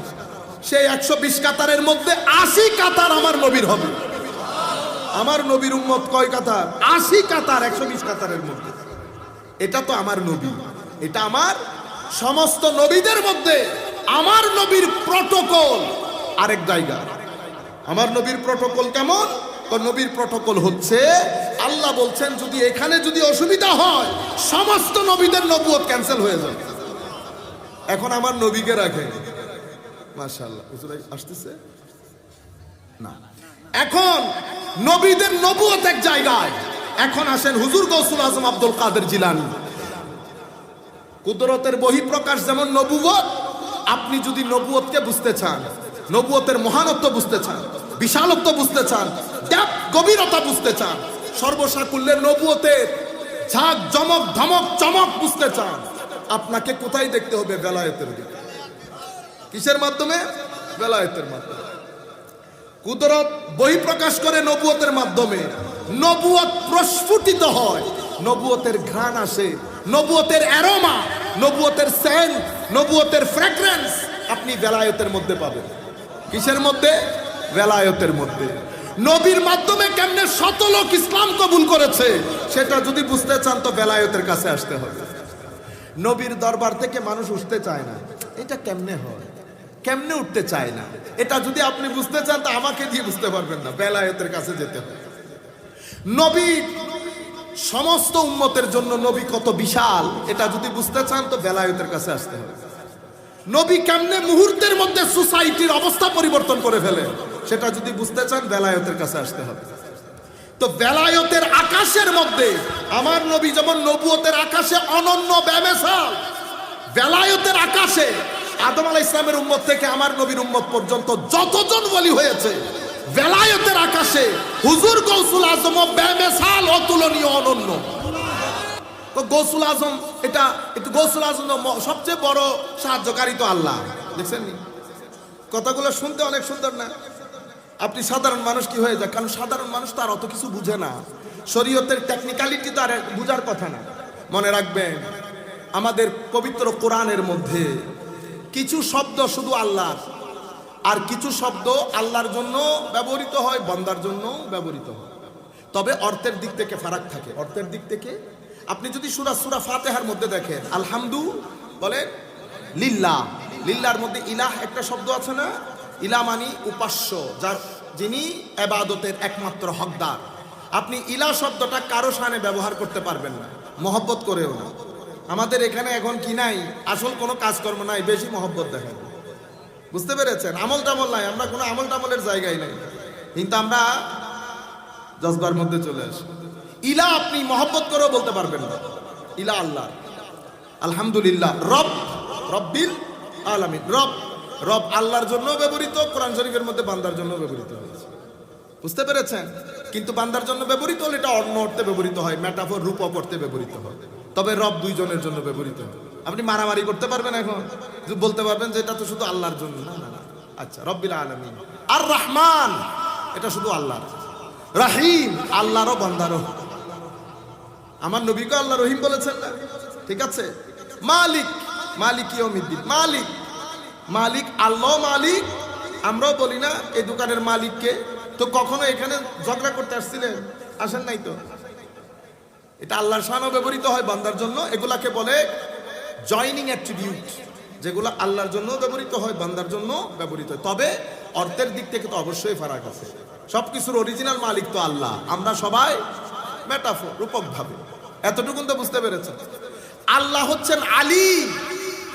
সেই 120 কাতারের মধ্যে 80 কাতার আমার নবীর হবে। আমার নবীর উম্মত কয় কাতার? 80 কাতার 120 কাতারের মধ্যে। এটা তো আমার নবী, এটা আমার সমস্ত নবীদের মধ্যে আমার নবীর প্রটোকল আরেক জায়গা। আমার নবীর প্রটোকল কেমন? তো নবীর প্রটোকল হচ্ছে, আল্লাহ বলছেন যদি এখানে যদি অসুবিধা হয় সমস্ত নবীদের নবুয়ত ক্যান্সেল হয়ে যাবে। এখন আমার নবীকে রাখে, মাশাআল্লাহ আসতেছে না, এখন নবীদের নবুয়ত এক জায়গায়। এখন আসেন হুজুর গৌসুল আজম আব্দুল কাদের জিলানী, কুদরতের বহিঃপ্রকাশ যেমন নবুয়ত। আপনি যদি নবুয়তকে বুঝতে চান, নবুয়তের মহানত্ব বুঝতে চান, বিশালত্ব বুঝতে চান, গভীরতা বুঝতে চান, সর্বসাকুল্যের নবুয়তের ঝাঁক জমক ধমক চমক বুঝতে চান, আপনাকে কোথায় দেখতে হবে? বেলায়েতের দিকে। কিসের মাধ্যমে? বেলায়েতের মাধ্যমে। কুদরত বহিঃপ্রকাশ করে নবুয়তের মাধ্যমে, নবুয়ত প্রস্ফুটিত হয়, নবুয়তের ঘ্রাণ আসে, নবুয়তের অ্যারোমা, নবুয়তের সেন্ট, নবুয়তের ফ্র্যাগ্রেন্স আপনি বেলায়েতের মধ্যে পাবেন। কিসের মধ্যে? বেলায়েতের মধ্যে। নবীর মাধ্যমে কেমনে শত লোক ইসলাম কবুল করেছে সেটা যদি বুঝতে চান তো বেলায়েতের কাছে আসতে হবে। নবীর দরবার থেকে মানুষ উঠতে চায় না, এটা কেমনে হয়? কেমনে উঠতে চায় না, এটা যদি আপনি বুঝতে চান তো আমাকে দিয়ে বুঝতে পারবেন না, বেলায়েতের কাছে যেতে হবে। নবী সমস্ত উম্মতের জন্য নবী কত বিশাল, এটা যদি বুঝতে চান তো বেলায়েতের কাছে আসতে হবে। নবী কেমনে মুহূর্তের মধ্যে সোসাইটির অবস্থা পরিবর্তন করে ফেলে সেটা যদি বুঝতে চান বেলায়েতের কাছে আসতে হবে। তো বেলায়েতের আকাশের মধ্যে আমার নবী যেমন নবুয়তের আকাশে অনন্য বেমেসাল, বেলায়েতের আকাশে আদম আলাইহিস সালামের উম্মত থেকে আমার নবীর উম্মত পর্যন্ত যতজন ওলি হয়েছে, বেলায়েতের আকাশে হুজুর গৌসুল আজম বেমেসাল, অতুলনীয়, অনন্য। তো গৌসুল আজম, এটা একটু গৌসুল আজম সবচেয়ে বড় সাহায্যকারী তো আল্লাহ। দেখছেন কথাগুলো শুনতে অনেক সুন্দর না? আপনি সাধারণ মানুষ কি হয়ে যায়, কারণ সাধারণ মানুষ তো আর অত কিছু বুঝে না, শরীয়তের টেকনিক্যালিটি তো আর বুঝার কথা না। মনে রাখবেন আমাদের পবিত্র কোরআনের মধ্যে কিছু শব্দ শুধু আল্লাহর, আর কিছু শব্দ আল্লাহর জন্য ব্যবহৃত হয়, বান্দার জন্য ব্যবহৃত হয়, তবে অর্থের দিক থেকে ফারাক থাকে। অর্থের দিক থেকে আপনি যদি সূরা ফাতিহার মধ্যে দেখেন, আলহামদু বলে লিল্লাহ, লিল্লাহর মধ্যে ইলাহ একটা শব্দ আছে না? ইলাহ মানি উপাস্য, যার যিনি ইবাদতের একমাত্র হকদার। আপনি ইলাহ শব্দটা কারো শানে ব্যবহার করতে পারবেন না, মহব্বত করেও না। আমাদের এখানে এখন কি নাই? আসল কোনো কাজকর্ম নাই, বেশি মহব্বত দেখেন। বুঝতে পেরেছেন? আমল টামল নাই, আমরা কোনো আমল টামলের জায়গায় নাই। কিন্তু আমরা জজবার মধ্যে চলে আসে। ইলা আপনি মহব্বত করেও বলতে পারবেন না, ইলা আল্লাহ। আলহামদুলিল্লাহ, রব, রব্বিল আলামিন। রব, রব আল্লাহর জন্য ব্যবহৃত, কোরআন শরীফের মধ্যে বান্দার জন্য ব্যবহৃত হয়েছে। বুঝতে পেরেছেন? কিন্তু বান্দার জন্য ব্যবহৃত হলে এটা অন্য অর্থে ব্যবহৃত হয়, মেটাফোর, রূপক অর্থে ব্যবহৃত হয়। তবে রব দুইজনের জন্য ব্যবহৃত হয়। আপনি মারামারি করতে পারবেন এখন, বলতে পারবেন যে এটা তো শুধু আল্লাহর জন্য, না না না। আচ্ছা, রব্বিল আলামিন। আর রহমান, এটা শুধু আল্লাহর। রহিম, আল্লাহরও বান্দারও। আমার নবীকে আল্লাহ রহিম বলেছেন না? ঠিক আছে। মালিক, মালিক ইয়াউমিদ্দিন, মালিক, মালিক আল্লাহ মালিক। আমরাও বলি না এই দোকানের মালিককে? তো কখনো এখানে ঝগড়া করতে আসছিলেন? আসেন নাই তো। এটা আল্লাহর শানও ব্যবহৃত হয় বান্দার জন্য। এগুলাকে বলে জয়নিং অ্যাট্রিবিউট, যেগুলো আল্লাহর জন্য ব্যবহৃত হয়, বান্দার জন্য ব্যবহৃত হয়। তবে অর্থের দিক থেকে তো অবশ্যই ফারাক আছে। সবকিছুর অরিজিনাল মালিক তো আল্লাহ, আমরা সবাই মেটাফোর, রূপক ভাবে। এতটুকুন তো বুঝতে পেরেছেন? আল্লাহ হচ্ছেন আলিম,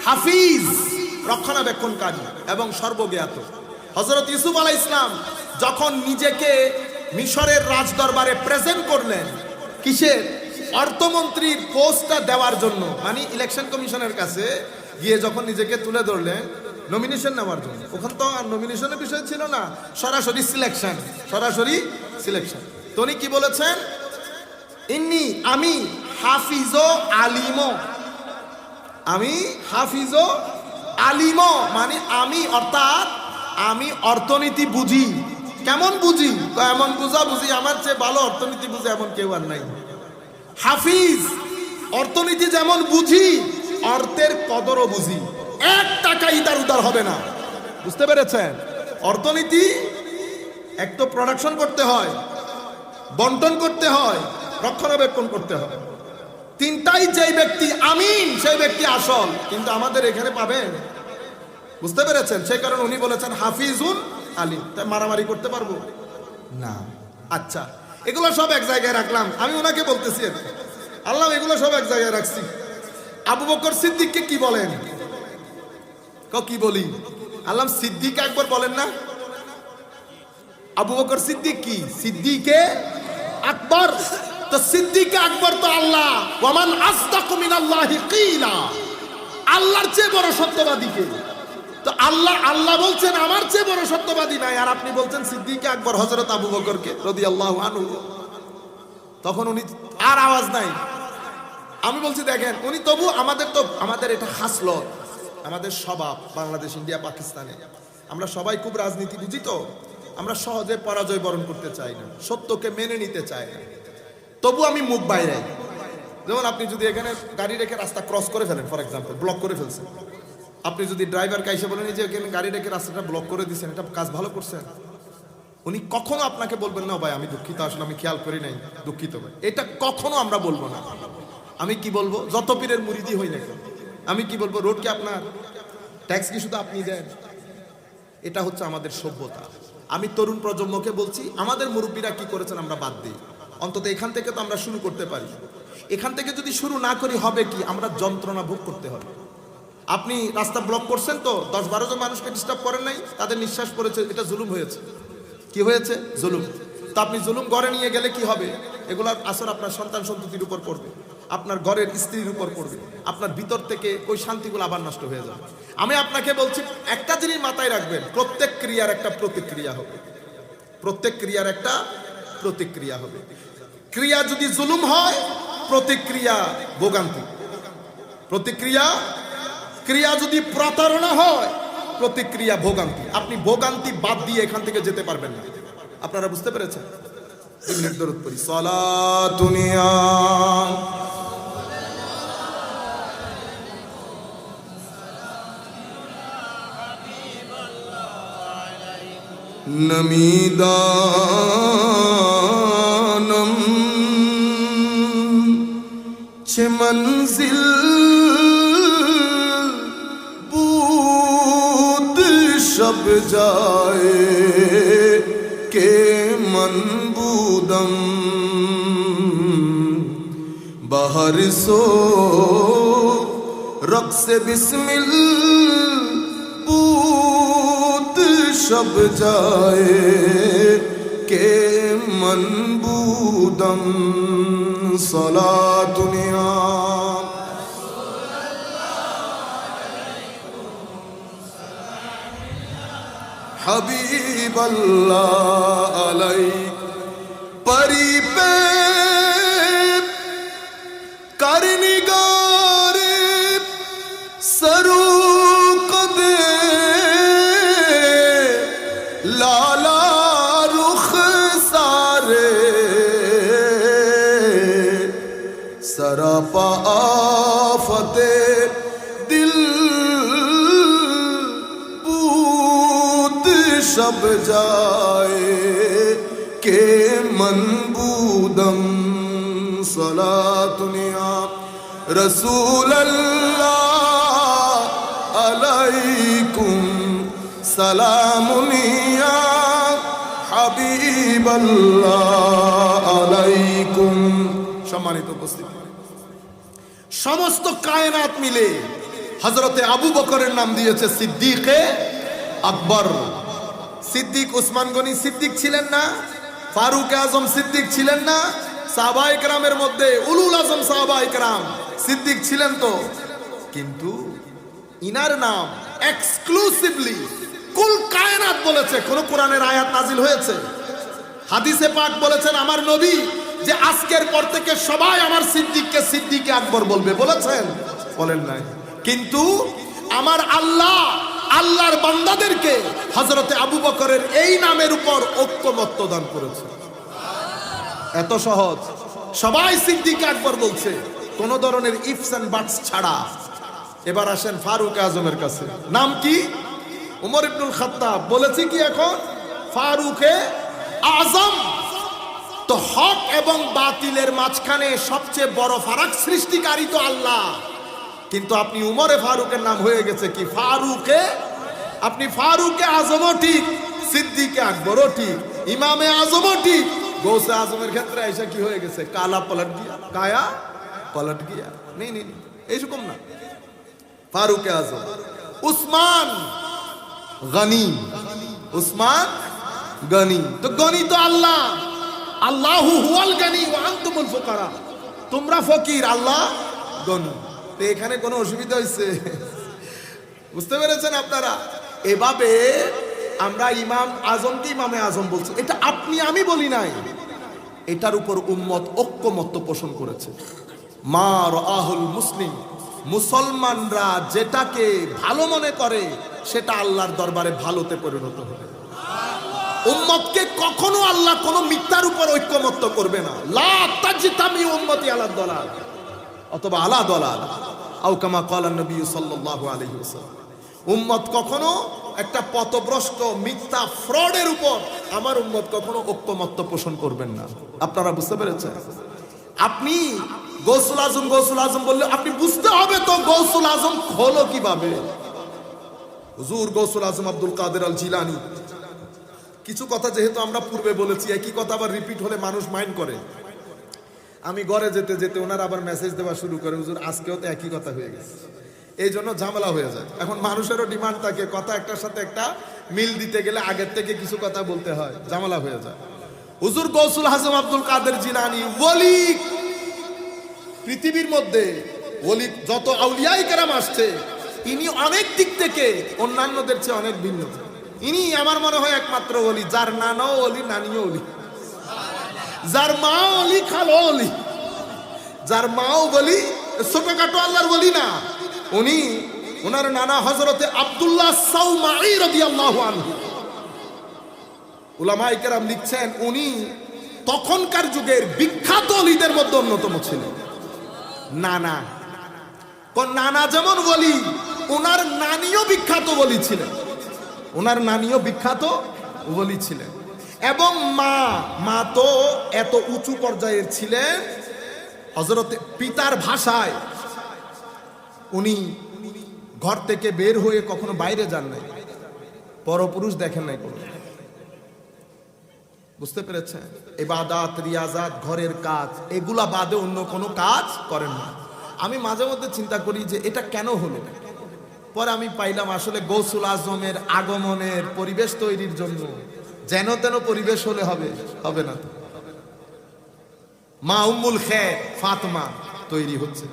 হাফিজ, রক্ষণাবেক্ষণকারী এবং সর্বজ্ঞাত। হযরত ইউসুফ আলাইহিস সালাম যখন নিজেকে মিশরের রাজদরবারে প্রেজেন্ট করলেন, কিসের? অর্থমন্ত্রীর পোস্টটা দেওয়ার জন্য, মানে ইলেকশন কমিশনের কাছে গিয়ে যখন নিজেকে তুলে ধরলেন নমিনেশন নেওয়ার জন্য, ওখান তো আর নমিনেশনের বিষয় ছিল না, সরাসরি সিলেকশন, সরাসরি সিলেকশন। তো উনি কি বলেছেন? ইন্নি, আমি হাফিজো আলিমো, আমি হাফিজো আলিমো, মানে আমি, অর্থাৎ আমি অর্থনীতি বুঝি। কেমন বুঝি? এমন বুঝা বুঝি আমার চেয়ে ভালো অর্থনীতি বুঝে এমন কেউ আর নাই। হাফিজ, অর্থনীতি যেমন বুঝি, অর্থের কদরও বুঝি। 1 টাকা ইদার উদার হবে না। বুঝতে পেরেছেন? অর্থনীতি এক তো প্রোডাকশন করতে হয়, বন্টন করতে হয়, রক্ষণাবেক্ষণ করতে হয়। তিনটাই যেই ব্যক্তি আমিন, সেই ব্যক্তি আসল। কিন্তু আমাদের এখানে পাবেন। বুঝতে পেরেছেন? সেই কারণে উনি বলেছেন হাফিজুন আলিম। তাই মারামারি করতে পারবো না। আচ্ছা, এগুলো সব এক জায়গায় রাখলাম। আমি ওনাকে বলতেছি আল্লাহ, এগুলো সব এক জায়গায় রাখছি। আবু বকর সিদ্দিককে কি বলেন? কি বলি? আল্লাহ সিদ্দিক আকবর বলেন না? আবু বকর সিদ্দিক কি? সিদ্দিকে আকবর। তো সিদ্দিকে আকবর তো আল্লাহ। ওয়ামান আসদাকু মিনাল্লাহি কিলা, আল্লাহর চেয়ে বড় সত্যবাদী কে? তো আল্লাহ, আল্লাহ বলছেন আমার চেয়ে বড় সত্যবাদী নাই, আর আপনি বলছেন সিদ্দিকে আকবর হযরত আবু বকরকে রাদিয়াল্লাহু আনহু। তখন উনি আর আওয়াজ নাই। আমি বলছি দেখেন, উনি তবু আমাদের এটা খাসলত, আমাদের স্বভাব। বাংলাদেশ, ইন্ডিয়া, পাকিস্তানে আমরা সবাই খুব রাজনীতি বুঝি, তো আমরা সহজে পরাজয় বরণ করতে চাই না, সত্যকে মেনে নিতে চাই না। তবু আমি মুখ বাইরে। যেমন আপনি যদি এখানে গাড়ি রেখে রাস্তা ক্রস করে ফেলেন, ফর এক্সাম্পল ব্লক করে ফেলছেন, আপনি যদি ড্রাইভারকে এসে বলেন যে এখানে গাড়ি রেখে রাস্তাটা ব্লক করে দিচ্ছেন, এটা কাজ ভালো করছেন, উনি কখনো আপনাকে বলবেন না ভাই আমি দুঃখিত, আসলে আমি খেয়াল করি নাই, দুঃখিত ভাই। এটা কখনো আমরা বলবো না। আমি কি বলবো? যত পীরের মুরিদি হই না কেন, আমি কি বলবো? রোড কি আপনার? ট্যাক্স কি শুধু আপনি দেন? এটা হচ্ছে আমাদের সভ্যতা। আমি তরুণ প্রজন্মকে বলছি, আমাদের মুরব্বীরা কি করেছেন আমরা বাদ দিই। অন্তত এখান থেকে তো আমরা শুরু করতে পারি। এখান থেকে যদি শুরু না করি হবে কি? আমরা যন্ত্রণা ভোগ করতে হবে। আপনি রাস্তা ব্লক করছেন, তো 10-12 জন মানুষকে ডিস্টার্ব করেন নাই, তাদের নিঃশ্বাস পড়েছে, এটা জুলুম হয়েছে। কি হয়েছে? জুলুম। তো আপনি জুলুম ঘরে নিয়ে গেলে কি হবে? এগুলার আসর আপনার সন্তান সন্ততির উপর পড়বে, আপনার ঘরের স্ত্রীর উপর পড়বে, আপনার ভিতর থেকে ওই শান্তিগুলো আবার নষ্ট হয়ে যাবে। আমি আপনাকে বলছি, একটা জিনিস মাথায় রাখবেন, প্রত্যেক ক্রিয়ার একটা প্রতিক্রিয়া হবে। প্রত্যেক ক্রিয়ার একটা প্রতিক্রিয়া হবে। ক্রিয়া যদি জুলুম হয়, প্রতিক্রিয়া ভোগান্তি। প্রতিক্রিয়া, ক্রিয়া যদি প্রতারণা হয়, প্রতিক্রিয়া ভোগান্তি। আপনি ভোগান্তি বাদ দিয়ে এখান থেকে যেতে পারবেন না। আপনারা বুঝতে পেরেছেন? দরুদ পড়ি। সালাতুনিয়া नमीदानम छे मंजिल बूद शब जाए के मनबूदम बाहर सो रक्स बिस्मिल शब जाए के मनबूदम सलातुनिया हबीब अल्लाह अलैहि परी पे करनिगारे सरू कदे लाला रुख सारे सरापा आफते दिल बूद शब जाए के मनबूदम सलातुनिया रसूल अल्लाह अलैकुम सलामुनिया हबीब अल्लाह अलैकुम। সম্মানিত উপস্থিতি, সমস্ত কায়নাত মিলে হযরতে আবু বকরের নাম দিয়েছে সিদ্দিকে আকবর। সিদ্দিক উসমান গনি সিদ্দিক ছিলেন না? ফারুক আজম সিদ্দিক ছিলেন না? সাহাবায়ে কেরামের মধ্যে উলুল আজম সাহাবায়ে কেরাম সিদ্দিক ছিলেন তো, কিন্তু ইনার নাম এক্সক্লুসিভলি কুল কায়নাত বলেছে। কোন কোরআনের আয়াত নাজিল হয়েছে? হাদিসে পাক বলেছেন আমার নবী যে আজকের পর থেকে সবাই আমার সিদ্দিককে সিদ্দিকে আকবর বলবে, বলেছেন? বলেন নাই। কিন্তু আমার আল্লাহ আল্লাহর বান্দাদেরকে হযরতে আবু বকরের এই নামের উপর ঐক্যমত্য দান করেছে। এত সহজ, সবাই সিদ্দিক আকবর বলছে, কোন ধরনের ইফস এন্ড বাটস ছাড়া। এবার আসেন ফারুক আজমের কাছে। নাম কি? উমর ইবনুল খাত্তাব। বলেছি কি এখন? ফারুকে আজম। তো হক এবং বাতিলের মাঝখানে সবচেয়ে বড় ফারাক সৃষ্টিকারী তো আল্লাহ, কিন্তু আপনি উমরে ফারুকের নাম হয়ে গেছে কি ফারুকে। আপনি ফারুকে আজমও ঠিক, সিদ্দিকে আকবরও ঠিক, ইমামে আজমও ঠিক, গৌসে আজমের ক্ষেত্রে এসে কি হয়ে গেছে? কালা পলট গিয়া, কায়া পলট গিয়া। নেই নেই, এইরকম না। ফারুকে আজম। উসমান গনি, উসমান গনি। তো গনি তো আল্লাহ, আল্লাহু হুয়াল গনি ওয়া আনতুমুল ফুকারা। তোমরা ফকির, আল্লাহ গনি। তো এখানে কোনো অসুবিধা হয়েছে? বুঝতে পেরেছেন আপনারা? এভাবে আমরা ইমাম আজমকে ইমামে আজম বলছি, এটা আপনি আমি বলি নাই, এটার উপর উম্মত ঐক্যমত্য পোষণ করেছে। মা রাহুল মুসলিম, মুসলমানরা যেটাকে ভালো মনে করে সেটা আল্লাহর দরবারে ভালোতে পরিণত হবে। উম্মতকে কখনো আল্লাহ কোনো মিথ্যার উপর ঐক্যমত্য করবে না। লা তাজতামি উম্মতি আলা দালাল অথবা আলা দালাল আও কামা ক্বালা নবী সাল্লাল্লাহু আলাইহি ওয়াসাল্লাম। উম্মত কখনো একটা পথভ্রষ্ট মিথ্যা ফ্রডের উপর আমার উম্মত কখনো ঐক্যমত্য পোষণ করবেন না। আপনারা বুঝতে পেরেছেন? আপনি গৌসুল আজম গৌসুল আজম বললে আপনি বুঝতে হবে তো গৌসুল আজম হলো কিভাবে। হুজুর গৌসুল আজম আব্দুল কাদের আল জিলানী। কিছু কথা যেহেতু আমরা পূর্বে বলেছি, একই কথা আবার রিপিট হলে মানুষ মাইন্ড করে। আমি ঘরে যেতে যেতে ওনার আবার মেসেজ দেওয়া শুরু করে, হুজুর আজকেও তো একই কথা হয়ে গেছে। এই জন্য ঝামেলা হয়ে যায়। এখন মানুষেরও ডিমান্ড থাকে, কথা একটার সাথে একটা মিল দিতে গেলে আগের থেকে কিছু কথা বলতে হয়, ঝামেলা হয়ে যায়। হুজুর গৌসুল আজম আব্দুল কাদের জিলানী ওলি। পৃথিবীর মধ্যে ওলি যত আউলিয়ায়ে কেরাম আসছে, ইনি অনেক দিক থেকে অন্যান্যদের চেয়ে অনেক ভিন্ন। ইনি আমার মনে হয় একমাত্র ওলি যার নানাও ওলি, নানিও ওলি, যার মা ওলি, খালো ওলি, যার মাও বলি, ছোটখাটো আল্লাহর বলি না। উনি ওনার নানা হযরতে আব্দুল্লাহ সাউমাঈ রাদিয়াল্লাহু আনহু। উলামায়ে কেরাম লিখছেন উনি তখনকার যুগের বিখ্যাত ওলিদের মধ্যে অন্যতম ছিলেন। নানা কোন নানা যেমন বলি, ওনার নানিও বিখ্যাত বলি ছিলেন, ওনার নানিও বিখ্যাত বলি ছিলেন। এবং মা তো এত উঁচু পর্যায়ের ছিলেন, হযরতে পিতার ভাষায় উনি ঘর থেকে বের হয়ে কখনো বাইরে যান নাই, পরপুরুষ দেখেন নাই কোনো। বুঝতে পেরেছেন? ইবাদত, রিয়াজাত, ঘরের কাজ, এগুলা বাদে অন্য কোনো কাজ করেন না। আমি মাঝে মধ্যে চিন্তা করি যে এটা কেন হলো। পরে আমি পাইলাম আসলে গৌসুল আজমের আগমনের পরিবেশ তৈরির জন্য যেন তেন পরিবেশ হলে হবে না। মা উম্মুল খের ফাতেমা তৈরি হচ্ছে।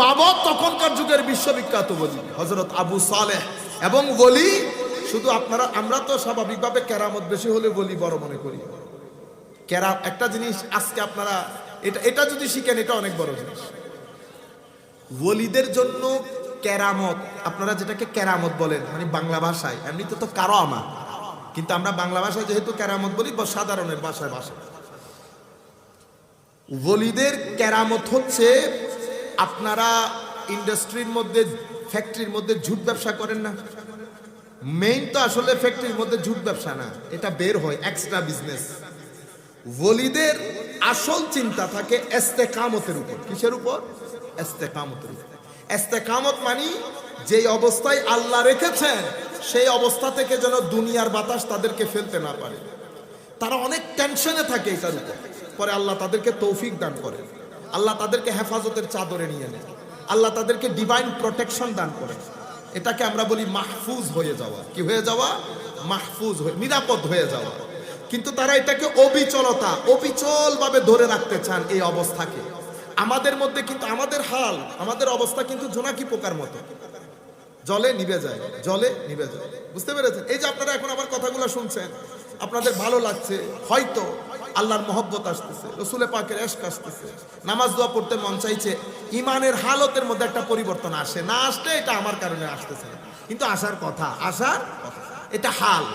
বাবা তখনকার যুগের বিশ্ববিখ্যাত বলি হযরত আবু সালেহ। এবং বলি শুধু আমরা তো স্বাভাবিকভাবে কেরামত বেশি হলে বলি বড় মনে করি। একটা জিনিস আজকে আপনারা এটা যদি শিখেন, এটা অনেক বড় জিনিস। ওলিদের জন্য কেরামত, আপনারা যেটাকে কেরামত বলেন মানে বাংলা ভাষায়, এমনিতে তো কারামা, কিন্তু আমরা বাংলা ভাষায় যেহেতু কেরামত বলি বা সাধারণের ভাষায় ওলিদের কেরামত হচ্ছে, আপনারা ইন্ডাস্ট্রির মধ্যে ফ্যাক্টরির মধ্যে ঝুট ব্যবসা করেন না, মেইন তো আসলে ফ্যাক্টরির মধ্যে ঝুট ব্যবসা না, এটা বের হয় এক্সট্রা বিজনেস। ওলিদের আসল চিন্তা থাকে ইস্তেকামতের উপর। কিসের উপর? ইস্তেকামতের উপর। ইস্তেকামত মানে যেই অবস্থায় আল্লাহ রেখেছেন সেই অবস্থা থেকে যেন দুনিয়ার বাতাস তাদেরকে ফেলতে না পারে। তারা অনেক টেনশনে থাকে এটার উপর, পরে আল্লাহ তাদেরকে তৌফিক দান করে, আল্লাহ তাদেরকে হেফাজতের চাদরে নিয়ে নেয়, আল্লাহ তাদেরকে ডিভাইন প্রোটেকশন দান করে। এটাকে আমরা বলি মাহফুজ হয়ে যাওয়া। কি হয়ে যাওয়া? মাহফুজ হয়ে, নিরাপদ হয়ে যাওয়া। কিন্তু তারা এটাকে অবিচল ভাবে ধরে রাখতে চান এই অবস্থাকে। আমাদের মধ্যে কিন্তু আমাদের অবস্থা কিন্তু জোনাকি পোকার মতো, জলে নিভে যায়, জলে নিভে যায়। বুঝতে পেরেছেন? এই যে আপনারা এখন আমার কথাগুলো শুনছেন, আপনাদের ভালো লাগছে, হয়তো আল্লাহর মহব্বত আসতেছে, রসুলে পাকের ইশক আসতেছে, নামাজ দোয়া পড়তে মন চাইছে, ইমানের হালতের মধ্যে একটা পরিবর্তন আসে না, আসলে এটা আমার কারণে আসতেছে না, কিন্তু আসার কথা, এটা হাল।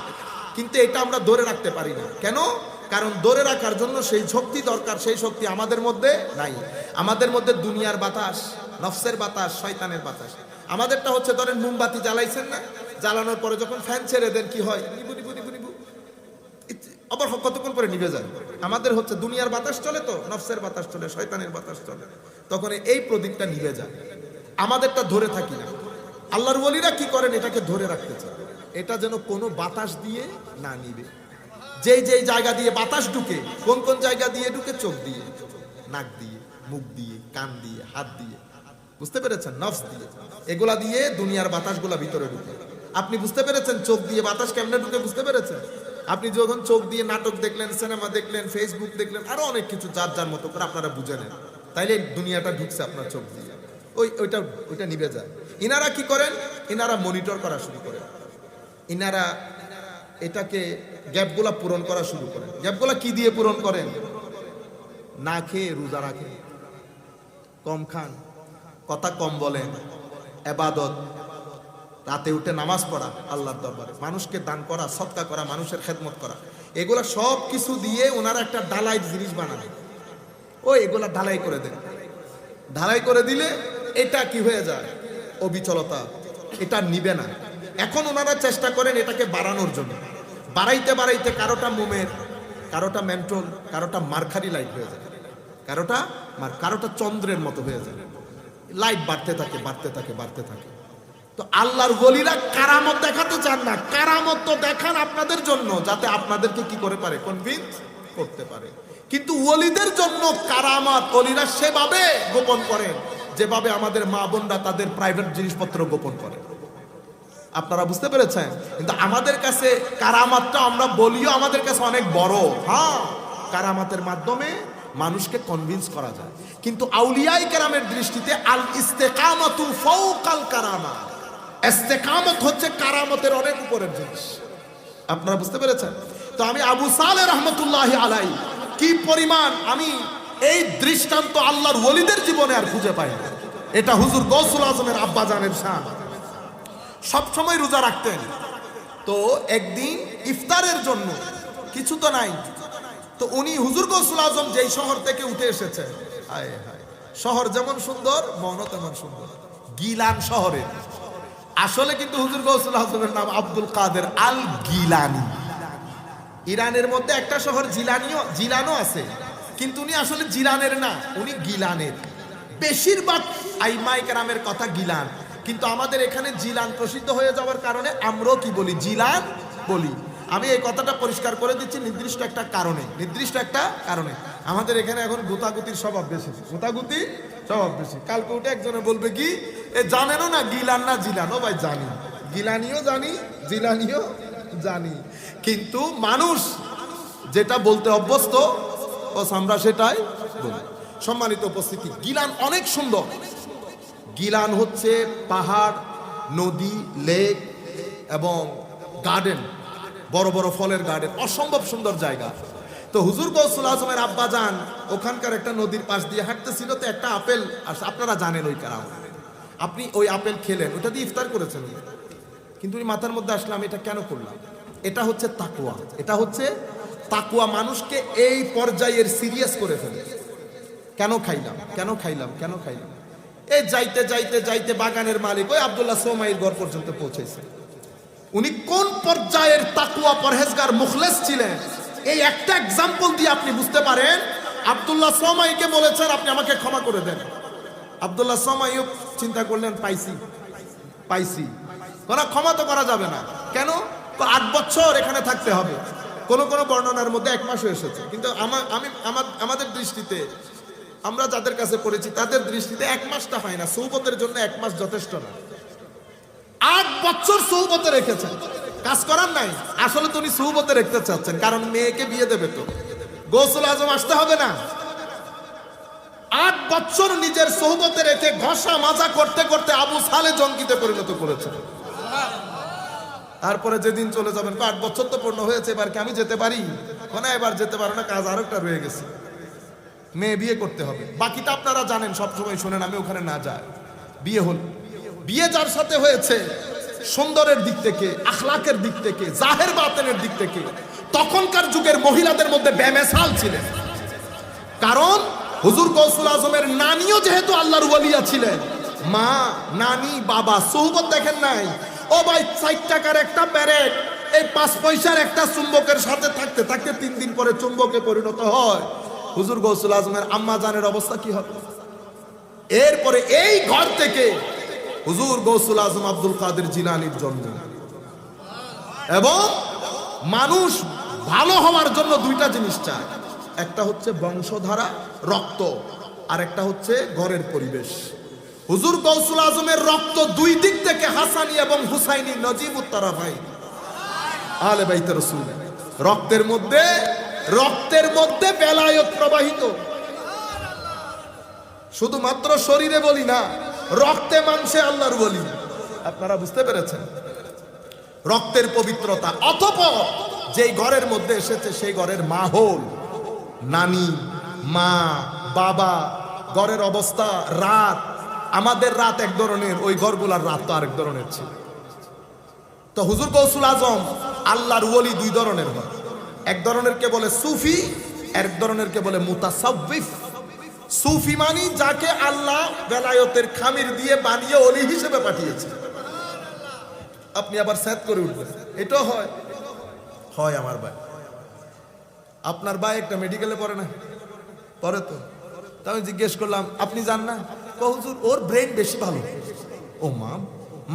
কিন্তু এটা আমরা ধরে রাখতে পারি না। কেন? কারণ ধরে রাখার জন্য সেই শক্তি দরকার, সেই শক্তি আমাদের মধ্যে নাই। আমাদের মধ্যে দুনিয়ার বাতাস, নফসের বাতাস, শয়তানের বাতাস। আমাদেরটা হচ্ছে, ধরেন মোমবাতি জ্বালাইছেন না, জ্বালানোর পরে যখন ফ্যান ছেড়ে দেন কি হয়? আবার কতক্ষণ পরে নিভে যায়। আমাদের হচ্ছে দুনিয়ার বাতাস চলে, তো নফসের বাতাস চলে, শয়তানের বাতাস চলে, তখন এই প্রদীপটা নিভে যায়। আমাদেরটা ধরে থাকি না। আল্লাহর ওলিরা কি করেন? এটাকে ধরে রাখতে চায়, এটা যেন কোনো বাতাস দিয়ে না নিবে। যেই জায়গা দিয়ে বাতাস ঢুকে, কোন জায়গা দিয়ে ঢুকে? চোখ দিয়ে, নাক দিয়ে, মুখ দিয়ে, কান দিয়ে, হাত দিয়ে। বুঝতে পেরেছেন? নফস দিয়ে, এগুলা দিয়ে দুনিয়ার বাতাসগুলা ভিতরে ঢুকে। আপনি বুঝতে পেরেছেন চোখ দিয়ে বাতাস কেমনে ঢুকে? বুঝতে পেরেছেন? আপনি যখন চোখ দিয়ে নাটক দেখলেন, সিনেমা দেখলেন, ফেসবুক দেখলেন, আরো অনেক কিছু যার মতো করে আপনারা বুঝে নেন, তাইলে দুনিয়াটা ঢুকছে আপনার চোখ দিয়ে, ওইটা নিভে যায়। ইনারা কি করেন? ইনারা মনিটর করা শুরু করেন, ইনারা এটাকে গ্যাপগুলা পূরণ করা শুরু করেন। গ্যাপগুলা কি দিয়ে পূরণ করেন? না খেয়ে রোজা রাখেন, কম খান, কথা কম বলেন, ইবাদত, রাতে উঠে নামাজ পড়া আল্লাহর দরবারে, মানুষকে দান করা, সদকা করা, মানুষের খেদমত করা, এগুলা সব কিছু দিয়ে ওনারা একটা ঢালাই জিনিস বানান। এগুলা ঢালাই করে দেন। ঢালাই করে দিলে এটা কি হয়ে যায়? অবিচলতা, এটা নিবে না। এখন ওনারা চেষ্টা করেন এটাকে বাড়ানোর জন্য। বাড়াইতে কারোটা মোমের, কারোটা মেন্টল, কারোটা মার্কারি লাইট হয়ে যায়, কারোটা চন্দ্রের মতো হয়ে যায়। লাইট বাড়তে থাকে। তো আল্লাহর ওলিরা কারামত দেখাতে চান না। কারামত তো দেখান আপনাদের জন্য, যাতে আপনাদেরকে কি করে পারে? কনভিন্স করতে পারে। কিন্তু ওলিদের জন্য কারামত ওলিরা সেভাবে গোপন করেন যেভাবে আমাদের মা বোনরা তাদের প্রাইভেট জিনিসপত্র গোপন করে। আপনারা বুঝতে পেরেছেন? কিন্তু আমাদের কাছে কারামাতটা আমরা বলিও আমাদের কাছে অনেক বড়। কারামাতের মাধ্যমে মানুষকে কনভিন্স করা যায়। কিন্তু আউলিয়ায়ে কেরামের দৃষ্টিতে আল ইস্তেকামাতু ফাওকাল কারামা, ইস্তেকামত হচ্ছে কারামতের অনেক উপরের জিনিস। আপনারা বুঝতে পেরেছেন? তো আমি আবু সালেহ রাহমাতুল্লাহি আলাইহি কি পরিমাণ আমি এই দৃষ্টান্ত আল্লাহর ওলিদের জীবনে আর খুঁজে পাই না। এটা হুজুর গৌসুল আজমের আব্বা জানের শান। সব সময় রোজা রাখতেন। তো একদিন ইফতারের জন্য কিছু তো নাই, তো উনি হুজুর গৌসুল আজম যেই শহর থেকে উঠে এসেছেন, হায় হায়, শহর যেমন সুন্দর মনও তেমন সুন্দর, গিলান শহরে। আসলে কিন্তু হুজুর গৌসুল আজমের নাম আব্দুল কাদের আল গিলানি। ইরানের মধ্যে একটা শহর জিলানও আছে, কিন্তু উনি আসলে জিলানের না, উনি গিলানের। বেশিরভাগ আইমায়ে কেরামের কথা গিলান, কিন্তু আমাদের এখানে জিলান প্রসিদ্ধ হয়ে যাওয়ার কারণে আমরাও কি বলি? জিলান বলি। আমি এই কথাটা পরিষ্কার করে দিচ্ছি নির্দিষ্ট একটা কারণে। আমাদের এখানে এখন গুতাগুতির স্বভাব বেশি, কালকে উঠে একজনে বলবে কি, এ জানেনও না গিলান না জিলান। ভাই জানি, গিলানিও জানি, জিলানিও জানি, কিন্তু মানুষ যেটা বলতে অভ্যস্ত বাস আমরা সেটাই বলি। সম্মানিত উপস্থিতি, গিলান অনেক সুন্দর। গিলান হচ্ছে পাহাড়, নদী, লেক এবং গার্ডেন, বড় বড় ফলের গার্ডেন, অসম্ভব সুন্দর জায়গা। তো হুজুর গৌসুল আজমের আব্বা যান ওখানকার একটা নদীর পাশ দিয়ে হাঁটতেছিল, তো একটা আপেল, আপনারা জানেন ওই কারণ, আপনি ওই আপেল খেলেন, ওটা দিয়ে ইফতার করেছেন, কিন্তু ওই মাথার মধ্যে আসলাম এটা কেন করলাম। এটা হচ্ছে তাকওয়া, এটা হচ্ছে তাকওয়া মানুষকে এই পর্যায়ের সিরিয়াস করে ফেলে। কেন খাইলাম, কেন খাইলাম, কেন খাইলাম। এই যাইতে যাইতে যাইতে বাগানের মালিক ওই আব্দুল্লাহ সোমাইর ঘর পর্যন্ত পৌঁছেছে। উনি কোন পর্যায়ের তাকওয়া পরহেজগার মুখলেস ছিলেন, এই একটা এক্সাম্পল দিয়ে আপনি বুঝতে পারেন। আব্দুল্লাহ সোমাইকে বলেছেন আপনি আমাকে ক্ষমা করে দেন। আব্দুল্লাহ সোমাইও চিন্তা করলেন পাইছি পাইছি, কোনো ক্ষমা তো করা যাবে না। কেন? তো 8 বছর এখানে থাকতে হবে। কোন কোন বর্ণনার মধ্যে 1 মাসও এসেছে, কিন্তু আমাদের দৃষ্টিতে, আমরা যাদের কাছে পড়েছি তাদের দৃষ্টিতে 1 মাসটা হয় না, সৌবতের জন্য 1 মাস যথেষ্ট না। 8 বছর সৌবতে রেখেছেন, কাজ করার নাই। আসলে তো উনি সৌবতে রাখতে চাচ্ছেন, কারণ মেয়েকে বিয়ে দেবে, তো গৌসুল আজম আসতে হবে না। 8 বছর নিজের সৌবতে রেখে ঘষা মাজা করতে করতে আবু সালে জঙ্গিতে পরিণত করেছেন। তারপরে যেদিন চলে যাবেন, 8 বছর তো পূর্ণ হয়েছে, এবার কি আমি যেতে পারি? না, এবার যেতে পারো না, কাজ আরেকটা রয়ে গেছে, মেয়ে বিয়ে করতে হবে। বাকিটা আপনারা জানেন, সবসময় শোনেন, আমি ওখানে না যাই। বিয়ে হল, বিয়ে যার সাথে হয়েছে সুন্দরের দিক থেকে, আখলাকের দিক থেকে, জাহের বাতেনের দিক থেকে তখনকার যুগের মহিলাদের মধ্যে বেমেসাল ছিলেন। কারণ হুজুর গৌসুল আজমের নানিও যেহেতু আল্লাহর ওয়ালিয়া ছিলেন, মা, নানি, বাবা, সোহবত দেখেন নাই। ও ভাই, 4 টাকার একটা ব্যারেক, এই 5 পয়সার একটা চুম্বকের সাথে থাকতে থাকতে 3 দিন পরে চুম্বকে পরিণত হয়। হুজুর গৌসুল আজমের আম্মা জানের অবস্থা কি হবে? এরপরে এই ঘর থেকে হুজুর গৌসুল আজম আব্দুল কাদের জিলানীর জন্ম। এবং মানুষ ভালো হওয়ার জন্য 2টা জিনিস চায়, একটা হচ্ছে বংশধারা, রক্ত, আর একটা হচ্ছে ঘরের পরিবেশ। হুজুর গৌসুল আজমের রক্ত 2 দিক থেকে, হাসানি এবং হুসাইনি, নজিবুত তারাফাই, আলে বাইতে রাসূল। রক্তের মধ্যে বেলায়েত প্রবাহিত। শুধুমাত্র শরীরে বলি না, রক্তে মাংসে আল্লাহর ওলি। আপনারা বুঝতে পেরেছেন রক্তের পবিত্রতা। অতঃপর যেই ঘরের মধ্যে এসেছে সেই ঘরের মাহৌল, নানি, মা, বাবা, ঘরের অবস্থা, রাত, আমাদের রাত এক ধরনের, ওই ঘরগুলার রাত তো আরেক ধরনের ছিল। তো হুজুর গৌসুল আজম আল্লাহর ওলি 2 ধরনের হয়। এক ধরনের কে বলে সুফি, এক ধরনের কে বলে মুতাসাউফিফ। সুফি মানি যাকে আল্লাহ বেলায়েতের খামির দিয়ে বানিয়ে ওলি হিসেবে পাঠিয়েছে। আপনি আবার সেট করে উঠবেন, এটাও হয়। আমার ভাই, আপনার ভাই একটা মেডিকেলে পড়ে না? পড়ে তো। আমি জিজ্ঞেস করলাম আপনি জান না? হুজুর ওর ব্রেন বেশি ভালো। ও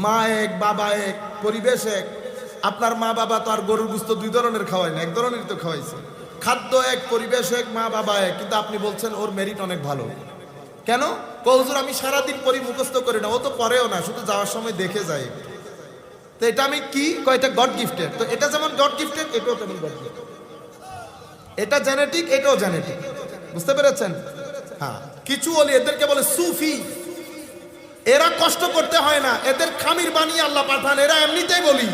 মা এক, বাবা এক, পরিবেশ এক। আপনার মা বাবা তো আর গরুর গোশত 2 ধরনের খাওয়ায় না, 1 ধরনের তো খাওয়াইছে। খাদ্য এক, পরিবেশ এক, মা বাবা এক, কিন্তু আপনি বলছেন ওর মেরিট অনেক ভালো। কেন? হুজুর আমি সারাদিন পড়ি, মুখস্থ করি না, ও তো পড়েও না, শুধু যাওয়ার সময় দেখে যায়। তো এটা আমি কি কয়টা গড গিফটেড। তো এটা যেমন গড গিফটেড, এটাও তেমন গড গিফটেড। এটা জেনেটিক, এটাও জেনেটিক। বুঝতে পেরেছেন? হ্যাঁ, কিছু ওলি এদেরকে বলে সুফি। এরা কষ্ট করতে হয় না, এদের খামির বানিয়ে আল্লাহ পাঠান, এরা এমনিতেই বলি।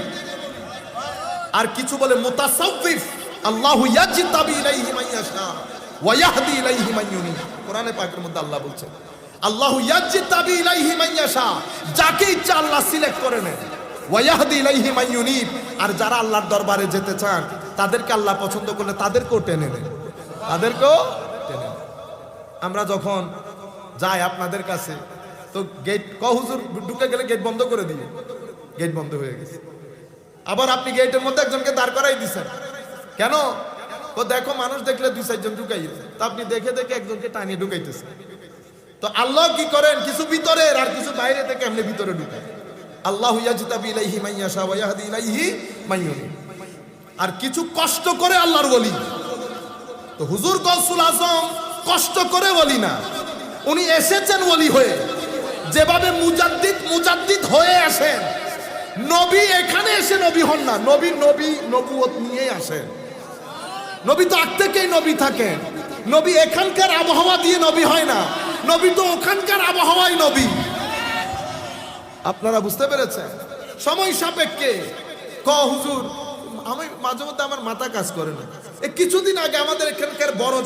আর কিছু বলে মুতাসাউফিফ, আল্লাহু ইয়াজতাবি ইলাইহি মান ইয়াশা ওয়া ইয়াহদি ইলাইহি মান ইউনিব। কোরআনে পাকের মধ্যে আল্লাহ বলছেন আল্লাহু ইয়াজতাবি ইলাইহি মান ইয়াশা, যাকে ইচ্ছা আল্লাহ সিলেক্ট করে নেন। ওয়া ইয়াহদি ইলাইহি মান ইউনিব, আর যারা আল্লাহর দরবারে যেতে চান তাদেরকে আল্লাহ পছন্দ করলে তাদেরকেও টেনে নেন, তাদেরকেও টেনে নেন। আমরা যখন যাই আপনাদের কাছে, তো গেট হুজুর ঢুকে গেলে গেট বন্ধ করে দিই, গেট বন্ধ হয়ে গেছে। আবার আপনি গেটের মধ্যে একজনকে দাঁড় করাই দিচ্ছেন, কেন? তো দেখো মানুষ দেখলে 2-4 জন ঢুকাইছে, তা আপনি দেখে দেখে একজনকে টানিয়ে ঢুকাইতেছে। তো আল্লাহ কি করেন, কিছু ভিতরের আর কিছু বাইরে থেকে এমনি ভিতরে ঢুকায়। আল্লাহু ইয়াজতাবি ইলাইহি মান ইয়াশা ওয়া ইয়াহদি ইলাইহি মান ইউনিব। আর কিছু কষ্ট করে আল্লাহর ওলি। তো হুজুর গৌসুল আজম কষ্ট করে ওলি না, উনি এসেছেন ওলি হয়ে। যেভাবে মুজাদ্দিদ হয়ে আসেন, নবী এখানে এসে নবী হন না, নবী নবুয়ত নিয়েই আসেন। নবী তো আগ থেকেই নবী থাকেন, নবী এখানকার আবহাওয়া দিয়ে নবী হয় না, নবী তো ওখানকার আবহাওয়াই নবী। আপনারা বুঝতে পেরেছেন? সময় সাপেক্ষে হুজুর, আমি মাঝে মধ্যে আমার মাথা কাজ করে না। এই কিছুদিন আগে আমাদের এখানকার বড়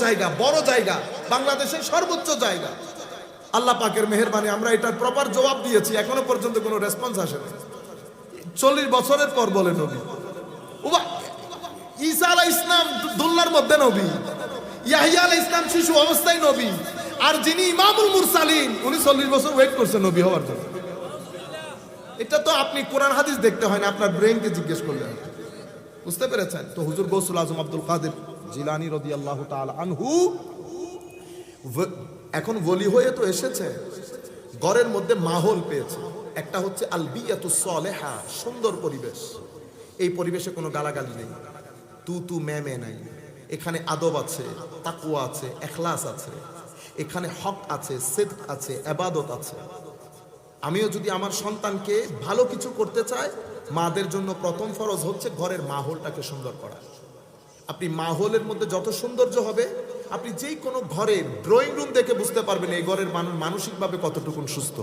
জায়গা, বাংলাদেশের সর্বোচ্চ জায়গা, আল্লাহ পাকের মেহেরবানি আমরা এটার প্রপার জবাব দিয়েছি, এখনো পর্যন্ত কোনো রেসপন্স আসেনি। 40 বছরের পর বলে নবী। ঈসা আলাইহিস সালাম দুল্লার মধ্যে নবী, ইয়াহইয়া আলাইহিস সালাম শিশু অবস্থায় নবী, আর যিনি ইমামুল মুরসালিন উনি 40 বছর ওয়েট করছেন নবী হওয়ার জন্য। এটা তো আপনি কোরআন হাদিস দেখতে হয় না, আপনার ব্রেনকে জিজ্ঞেস করলেন। বুঝতে পেরেছেন? তো হুজুর গৌসুল আজম আব্দুল কাদের জিলানী রাদিয়াল্লাহু তাআলা আনহু এখন ওলি হয়ে তো এসেছে, ঘরের মধ্যে মাহৌল পেয়েছে। একটা হচ্ছে আল বিয়াতুস সালেহা, সুন্দর পরিবেশ। এই পরিবেশে কোনো গালাগালি নেই, তু মে নাই। এখানে আদব আছে, তাকওয়া আছে, ইখলাস আছে, এখানে হক আছে, সিদক আছে, ইবাদত আছে। আমিও যদি আমার সন্তানকে ভালো কিছু করতে চাই, মাদের জন্য প্রথম ফরজ হচ্ছে ঘরের মাহৌলটাকে সুন্দর করা। আপনি মাহৌলের মধ্যে যত সৌন্দর্য হবে, আপনি যেই কোনো ঘরের ড্রয়িং রুম দেখে বুঝতে পারবেন এই ঘরের মানসিকভাবে কতটুকু সুস্থ।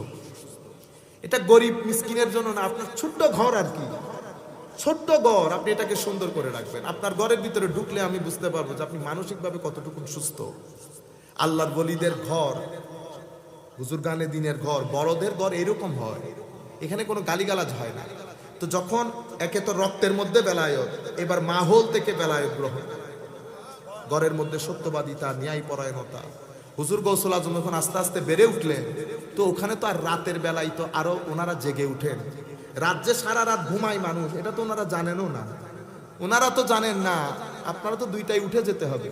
এটা গরিব মিসকিনের জন্য না, আপনার ছোট্ট ঘর আর কি, ছোট্ট ঘর, আপনি এটাকে সুন্দর করে রাখবেন। আপনার ঘরের ভিতরে ঢুকলে আমি বুঝতে পারবো যে আপনি মানসিকভাবে কতটুকু সুস্থ। আল্লাহর ওলিদের ঘর, বুজুর্গানে দিনের ঘর, বড়দের ঘর এরকম হয়, এখানে কোনো গালিগালাজ হয় না। তো যখন একে তো রক্তের মধ্যে বেলায়ত, এবার মাহৌল থেকে বেলায়ত গ্রহণ, ঘরের মধ্যে সত্যবাদিতা, ন্যায় পরায়ণতা। হুজুর গৌসুল আজম যখন আস্তে আস্তে বেড়ে উঠলেন, তো ওখানে তো আর রাতের বেলায় তো আরো ওনারা জেগে উঠেন। রাত যে সারা রাত ঘুমায় মানুষ, এটা তো ওনারা জানেনও না। ওনারা তো জানেন না, আপনারা তো 2টায় উঠে যেতে হবে।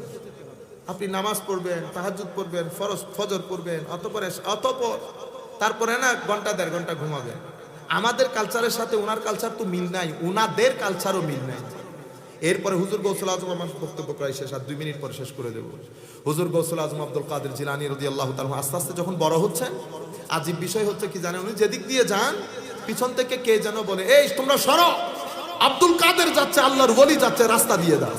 আপনি নামাজ পড়বেন, তাহাজ্জুদ পড়বেন, ফজর পড়বেন, অতপর তারপরে না ঘন্টা 1.5 ঘন্টা ঘুমাবেন। আমাদের কালচারের সাথে ওনার কালচার তো মিল নাই, ওনাদের কালচারও মিল নাই। এরপরে হুজুর গৌসুল আজম, আমার বক্তব্য প্রায় শেষ, আর 2 মিনিট পরে শেষ করে দেব। হুজুর গৌসুল আজম আব্দুল কাদের জিলানী রাদিয়াল্লাহু তাআলা আস্তে আস্তে যখন বড় হচ্ছেন, আজীব বিষয় হচ্ছে কি জানেন, উনি যেদিক দিয়ে যান পিছন থেকে কে যেন বলে, এই তোমরা সরো, আব্দুল কাদের যাচ্ছে, আল্লাহর ওলি যাচ্ছে, রাস্তা দিয়ে দাও।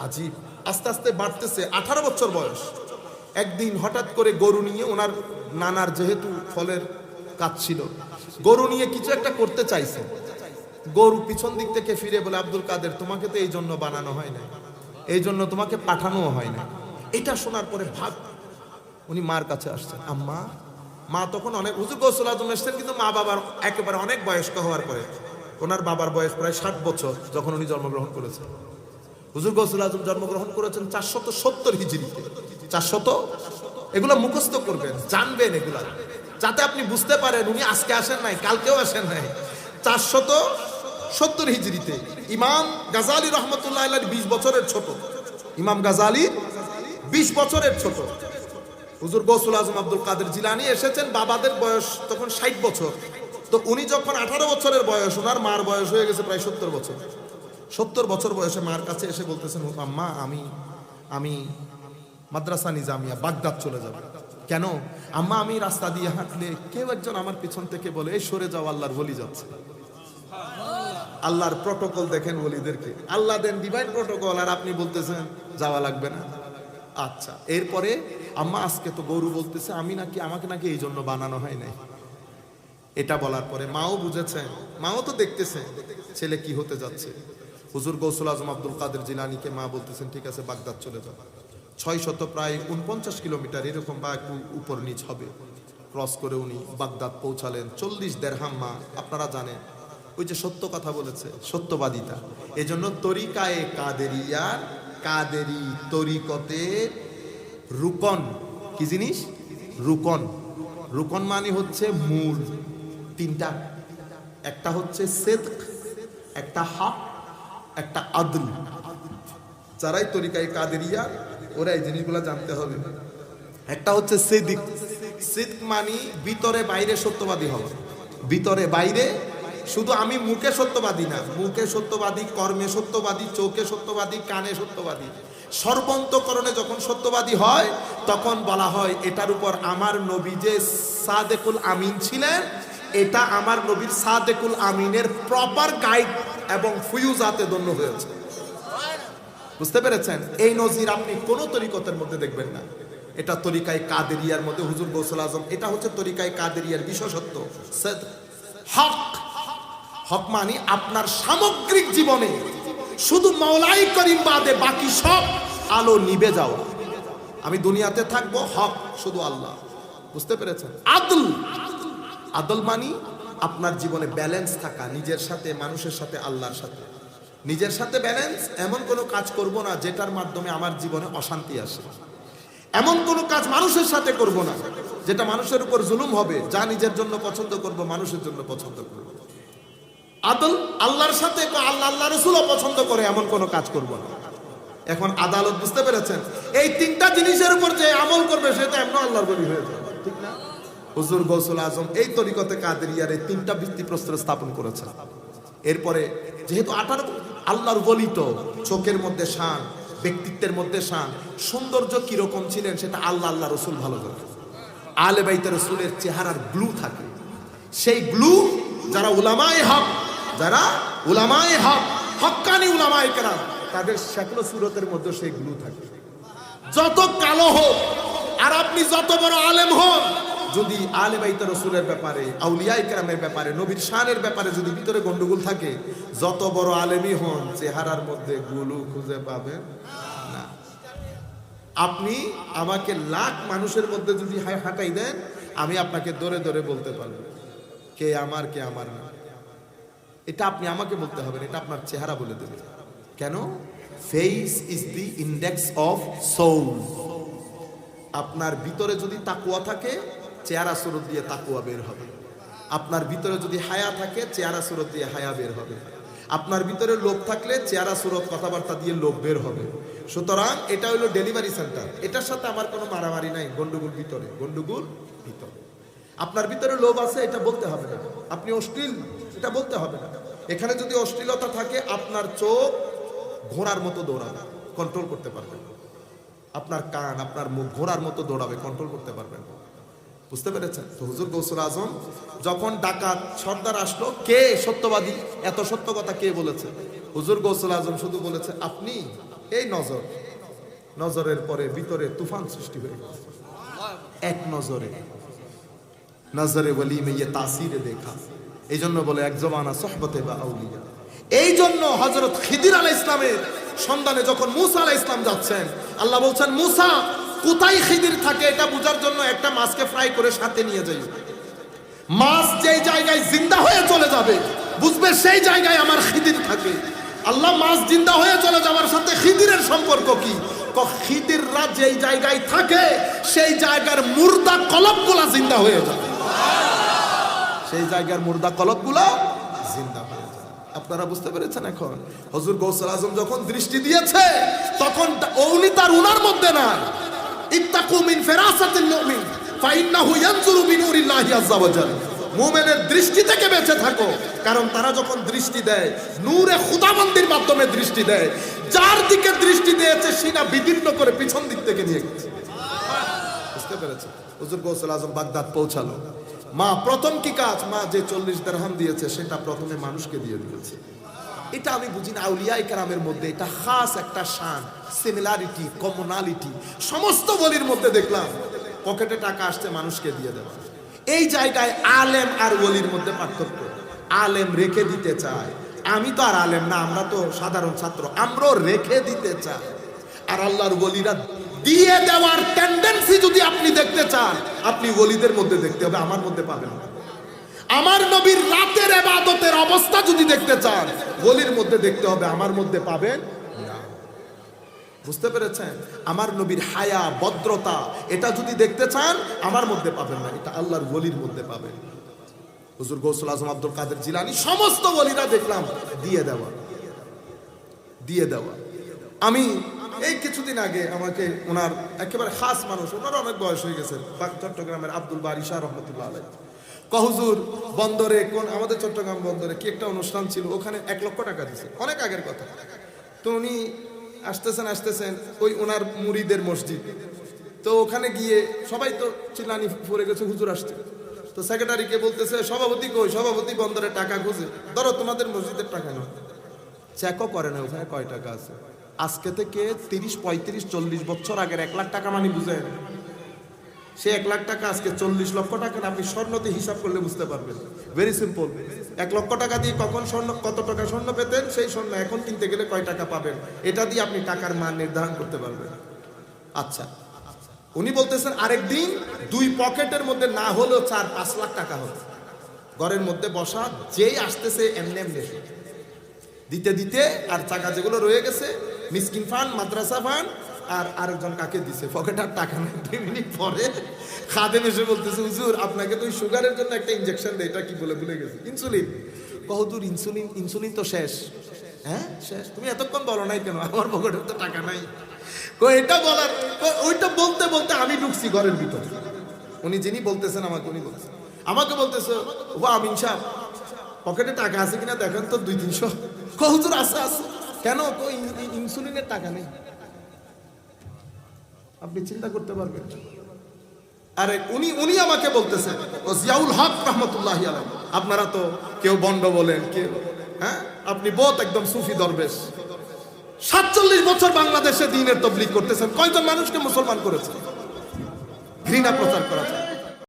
আজীব, আস্তে আস্তে বাড়তেছে। 18 বছর বয়স, একদিন হঠাৎ করে গরু নিয়ে, ওনার নানার যেহেতু ফলের কাজ ছিল, গরু নিয়ে কিছু একটা করতে চাইছে। গরু পিছন দিক থেকে ফিরে বলে, আব্দুল কাদের তোমাকে তো এই জন্য বানানো হয় না, এই জন্য তোমাকে পাঠানো হয় না। এটা শোনার পরে ভাব উনি মার কাছে আসছেন। আম্মা, মা তখন অনেক, হুজুর গৌসুল আজম এসছেন কিন্তু মা বাবার একেবারে অনেক বয়স্ক হওয়ার পরে। ওনার বাবার বয়স প্রায় 60 বছর যখন উনি জন্মগ্রহণ করেছেন। হুজুর গৌসুল আজম জন্মগ্রহণ করেছেন 470 হিজরিতে। 400, এগুলো মুখস্থ করবেন, জানবেন এগুলা, যাতে আপনি বুঝতে পারেন উনি আজকে আসেন নাই, কালকেও আসেন নাই। 470 হিজরিতে ইমাম গাজালি রহমতুল্লাহ আলাইহি 20 বছরের ছোট। ইমাম গাজালি 20 বছরের ছোট। হুজুর গৌসুল আজম আব্দুল কাদের জিলানী এসেছেন, বাবাদের বয়স তখন 60 বছর। তো উনি যখন 18 বছরের বয়স, ওনার মার বয়স হয়ে গেছে প্রায় 70 বছর। 70 বছর বয়সে মার কাছে এসে বলতেছেন, আম্মা আমি মাদ্রাসা নিজামিয়া বাগদাদ চলে যাব। কেন আম্মা? আমি রাস্তা দিয়ে হাঁটলে কেউ একজন আমার পিছন থেকে বলে, এই সরে যাও, আল্লাহর ওলি যাচ্ছে। আল্লাহর প্রটোকল দেখেন ওলিদেরকে, আল্লাহ দেন ডিভাইন প্রটোকল, আর আপনি বলতেছেন যাওয়া লাগবে না। আচ্ছা, এরপরে আম্মা আজকে তো গরু বলতেছে আমাকে নাকি এই জন্য বানানো হয় নাই। এটা বলার পরে মাও বুঝেছেন, মাও তো দেখতেছেন ছেলে কি হতে যাচ্ছে। হুজুর গৌসুল আজম আব্দুল কাদের জিলানীকে মা বলতেছেন, ঠিক আছে বাগদাদ চলে যাও। 600 প্রায় 49 কিলোমিটার এরকম বা একটু উপর নিচ হবে, ক্রস করে উনি বাগদাদ পৌঁছালেন। 40 দিরহাম। মা আপনারা জানেন, ওই যে সত্য কথা বলেছে, সত্যবাদিতা। এজন্য তরিকায়ে কাদেরিয়ার, কাদেরি তরিকতের রুকন কি জিনিস? রুকন। রুকন মানে হচ্ছে মূল 3টা। একটা হচ্ছে সিদক, একটা হক, একটা আদল। যারাই তরিকায়ে কাদেরিয়া ওরা এই জিনিসগুলো জানতে হবে। একটা হচ্ছে সিদিক। সিদক মানে ভিতরে বাইরে সত্যবাদী হওয়া। ভিতরে বাইরে, শুধু আমি মুখে সত্যবাদী না, মুখে সত্যবাদী, কর্মে সত্যবাদী, চোখে সত্যবাদী, কানে সত্যবাদী, সর্বান্তকরণে যখন সত্যবাদী হয় তখন বলা হয় এটার উপর আমার নবী যে সাদেকুল আমিন ছিলেন, এটা আমার নবীর সাদেকুল আমিনের প্রপার গাইড এবং ফুয়ুজাতে দন্য হয়েছে। বুঝতে পেরেছেন? এই নজির আপনি কোন তরিকতের মধ্যে দেখবেন না। এটা তরিকায় কাদেরিয়ার মধ্যে হুজুর গৌসুল আজম, এটা হচ্ছে তরিকায় কাদেরিয়ার বিশেষত্ব। হক, হক মানে আপনার সামগ্রিক জীবনে শুধু মাওলাই করিম বাদে বাকি সব আলো নিভে যাওয়া। আমি দুনিয়াতে থাকবো, হক শুধু আল্লাহ। বুঝতে পেরেছেন? আদল, আদল মানি আপনার জীবনে ব্যালেন্স থাকা, নিজের সাথে, মানুষের সাথে, আল্লাহর সাথে। নিজের সাথে ব্যালেন্স, এমন কোনো কাজ করব না যেটার মাধ্যমে আমার জীবনে অশান্তি আসে। এমন কোনো কাজ মানুষের সাথে করব না যেটা মানুষের উপর জুলুম হবে। যা নিজের জন্য পছন্দ করব, মানুষের জন্য পছন্দ করব। আদল, আল্লাহর সাথে, আল্লাহ আল্লাহ রাসূলও পছন্দ করে এমন কোনো কাজ করব না। এখন আদালত, বুঝতে পেরেছেন? এই তিনটা জিনিসের উপর যে আমল করবে সেটা এমন আল্লাহর বলি হয়ে যাবে, ঠিক না? হুজুর গৌসুল আজম এই তরিকতে কাদেরিয়ার এই তিনটা ভিত্তিপ্রস্তর স্থাপন করেছেন। এরপরে যেহেতু 18 আল্লাহর ওলি, তো চোখের মধ্যে শান, ব্যক্তিত্বের মধ্যে শান, সৌন্দর্য কিরকম ছিলেন সেটা আল্লাহ আল্লাহ রসুল ভালো জানেন। আলে বাইতে রসুলের চেহারার গ্লু থাকে, সেই গ্লু যারা উলামায়ে হক, যারা উলামায়ে হক, হক্কানি উলামায়ে কেরাম, তাদের শাকল সুরতের মধ্যে সেই গ্লু থাকে। যত কালো হোক আর আপনি যত বড় আলেম হন, যদি আলে বাইতে রসুলের ব্যাপারে, আউলিয়া ইকরামের ব্যাপারে, নবীর শানের ব্যাপারে যদি ভিতরে গন্ডগোল থাকে, যত বড় আলেমই হন, চেহারার মধ্যে গুলু খুঁজে পাবেন না। আপনি আমাকে লাখ মানুষের মধ্যে যদি হাঁটাই দেন, আমি আপনাকে ধরে ধরে বলতে পারবো কে আমার, কে আমার না। এটা আপনি আমাকে বলতে হবে, এটা আপনার চেহারা বলে দেবে। কেন? Face is the index of soul. আপনার ভিতরে যদি তাকওয়া থাকে, চেহারা সুরত দিয়ে তাকওয়া বের হবে। আপনার ভিতরে যদি হায়া থাকে, চেহারা সুরত দিয়ে হায়া বের হবে। আপনার ভিতরে লোভ থাকলে চেহারা সুরত কথাবার্তা দিয়ে লোভ বের হবে। সুতরাং এটা হলো ডেলিভারি সেন্টার। এটার সাথে আমার কোনো মারামারি নাই। গন্ডগোল ভিতরে, গন্ডগোল ভিতরে। আপনার ভিতরে লোভ আছে, এটা বলতে হবে না। আপনি অশ্লীল, এটা বলতে হবে না। এখানে যদি অশ্লীলতা থাকে, আপনার চোখ ঘোড়ার মতো দৌড়াবে, কন্ট্রোল করতে পারবেন। আপনার কান, আপনার মুখ ঘোড়ার মতো দৌড়াবে, কন্ট্রোল করতে পারবেন। বুঝতে পেরেছেন? তো হুজুর গৌসুল আজম যখন ডাকাত সর্দার আসলো, কে সত্যবাদী, এত সত্য কথা কে বলেছে? হুজুর গৌসুল আজম শুধু বলেছে আপনি। এই নজর, নজরের পরে ভিতরে তুফান সৃষ্টি হয়ে গেছে। এক নজরে, নজরে ওয়ালি মে ইয়ে তাসিরে দেখা। এই জন্য বলে এক জমানা সোহবতে বা আউলিয়া। এই জন্য হযরত খিদির আলাইহিস সালামের সন্ধানে যখন মুসা আলাইহিস সালাম যাচ্ছেন, আল্লাহ বলছেন মুসা কোথায় খিদির থাকে এটা বোঝার জন্য একটা মাছকে ফ্রাই করে সাথে নিয়ে যাই। মাছ যেই জায়গায় জিন্দা হয়ে চলে যাবে, বুঝবে সেই জায়গায় আমার খিদির থাকে। আল্লাহ মাছ জিন্দা হয়ে চলে যাওয়ার সাথে খিদিরের সম্পর্ক কি? খিদিররা যেই জায়গায় থাকে সেই জায়গার মুর্দা কলবগুলা জিন্দা হয়ে যাবে। সেই জায়গার মুর্দা কলবগুলা জিন্দা হয়ে যাবে। আপনারা বুঝতে পেরেছেন? এখন হুজুর গৌসুল আজম যখন দৃষ্টি দিয়েছে, তখন উনি তার উনার মধ্যে না। ইত্তাকু মিন ফিরাসাতিল মুমিন ফাইন্নাহু ইয়ানজুরু বিনুরিল্লাহি আযজা ওয়া জাল। মুমিনের দৃষ্টি থেকে বেঁচে থাকো, কারণ তারা যখন দৃষ্টি দেয় নূরে খুদাবন্দির মাধ্যমে দৃষ্টি দেয়। যার দিকে দৃষ্টি দিয়েছে সিনা বিদীর্ণ করে পিছন দিক থেকে নিয়ে গেছে। বুঝতে পেরেছেন? হুজুর গৌসুল আজম বাগদাদ পৌঁছালো। মা প্রথম কি কাজ? মা যে 40 দিরহাম দিয়েছে সেটা প্রথমে মানুষকে দিয়ে দিয়েছে। এটা আমি বুঝি না, আউলিয়া ইকরামের মধ্যে এটা খাস একটা শান, সিমিলারিটি, কমনালিটি সমস্ত ওলির মধ্যে দেখলাম। পকেটে টাকা আসছে, মানুষকে দিয়ে দেওয়া। এই জায়গায় আলেম আর ওলির মধ্যে পার্থক্য। আলেম রেখে দিতে চায়, আমি তো আর আলেম না, আমরা তো সাধারণ ছাত্র, আমরাও রেখে দিতে চাই। আর আল্লাহর ওলিরা দিয়ে দেওয়ার টেন্ডেন্সি যদি আপনি দেখতে চান, আপনি ওলিদের মধ্যে দেখতে হবে, আমার মধ্যে পাবেন না। আমার নবীর রাতের ইবাদতের অবস্থা যদি দেখতে চান, ওলির মধ্যে দেখতে হবে, আমার মধ্যে পাবেন না। বুঝতে পেরেছেন? আমার নবীর হায়া, ভদ্রতা, এটা যদি দেখতে চান, আমার মধ্যে পাবেন না, এটা আল্লাহর ওলির মধ্যে পাবেন। হুজুর গৌসুল আজম আব্দুল কাদের জিলানী সমস্ত ওলিরা দেখলাম দিয়ে দেওয়া, দিয়ে দেওয়া। আমি এই কিছুদিন আগে আমাকে ওনার একেবারে খাস মানুষ, ওনার অনেক বয়স হয়ে গেছে, চট্টগ্রামের আব্দুল বারী শাহ রহমতুল্লাহ আলাইহি, হুজুর বন্দরে, কোন আমাদের চট্টগ্রাম বন্দরে কি একটা অনুষ্ঠান ছিল, ওখানে 1 লক্ষ টাকা দিয়েছে, অনেক আগের কথা। তো উনি আসতেছেন ওই ওনার মুরিদের মসজিদ, তো ওখানে গিয়ে সবাই তো চিল্লানি পড়ে গেছে, হুজুর আসছে। তো সেক্রেটারিকে বলতেছে, সভাপতি কই? সভাপতি বন্দরে টাকা খুঁজে। ধরো তোমাদের মসজিদের টাকা না, চেকও করে না ওখানে কয় টাকা আছে। আজকে থেকে 30, 35, 40 বছর আগের 1 লাখ টাকা মানে বুঝেন, সে 1 লাখ টাকা আজকে 40 লক্ষ টাকা আপনি স্বর্ণতে হিসাব করলে বুঝতে পারবেন। Very simple. 1 লক্ষ টাকা দিয়ে কখন স্বর্ণ, কত টাকা স্বর্ণ পেতেন, সেই স্বর্ণ এখন কিনতে গেলে কয় টাকা পাবেন, এটা দিয়ে আপনি টাকার মান নির্ধারণ করতে পারবেন। আচ্ছা, উনি বলতেছেন আরেকদিন 2 পকেটের মধ্যে না হলেও 4-5 লাখ টাকা হবে, ঘরের মধ্যে বসা, যেই আসতেছে এমনি এমনি দিতে দিতে, আর টাকা যেগুলো রয়ে গেছে মিসকিন ফান্ড, মাদ্রাসা ফান্ড, আর আরেকজন কাকে দিছে, পকেট আর টাকা নেই। 2 মিনিট পরে খাদেম এসে বলতেছে, হুজুর আপনাকে তো সুগারের জন্য একটা ইনজেকশন দেয়, এটা কি বলে ভুলে গেছে, ইনসুলিন। হুজুর ইনসুলিন, ইনসুলিন তো শেষ। হ্যাঁ শেষ, তুমি এতক্ষণ বলো নাই কেন, আমার পকেটে তো টাকা নাই। এটা বলার, ওইটা বলতে বলতে আমি ঢুকছি ঘরের ভিতরে। উনি যিনি বলতেছেন আমাকে, উনি বলছেন আমাকে, বলতেছে ও আমিন সাহেব পকেটে টাকা আছে কিনা দেখেন তো, 200-300। হুজুর আছে আছে। কেন? ইনসুলিনের টাকা নেই। আপনি চিন্তা করতে পারবেন। আরে উনি আমাকে বলতেছে, ও জিয়াউল হক রহমতুল্লাহি আলাইহি, আপনারা তো কেউ বন্ড বলেন, কেউ হ্যাঁ, আপনি বহুত একদম সুফি দরবেশ, 47 বছর বাংলাদেশে দ্বীনের তাবলীগ করতেছেন, কয়জন মানুষকে মুসলমান করেছেন? ঘৃণা প্রচার করা যায়।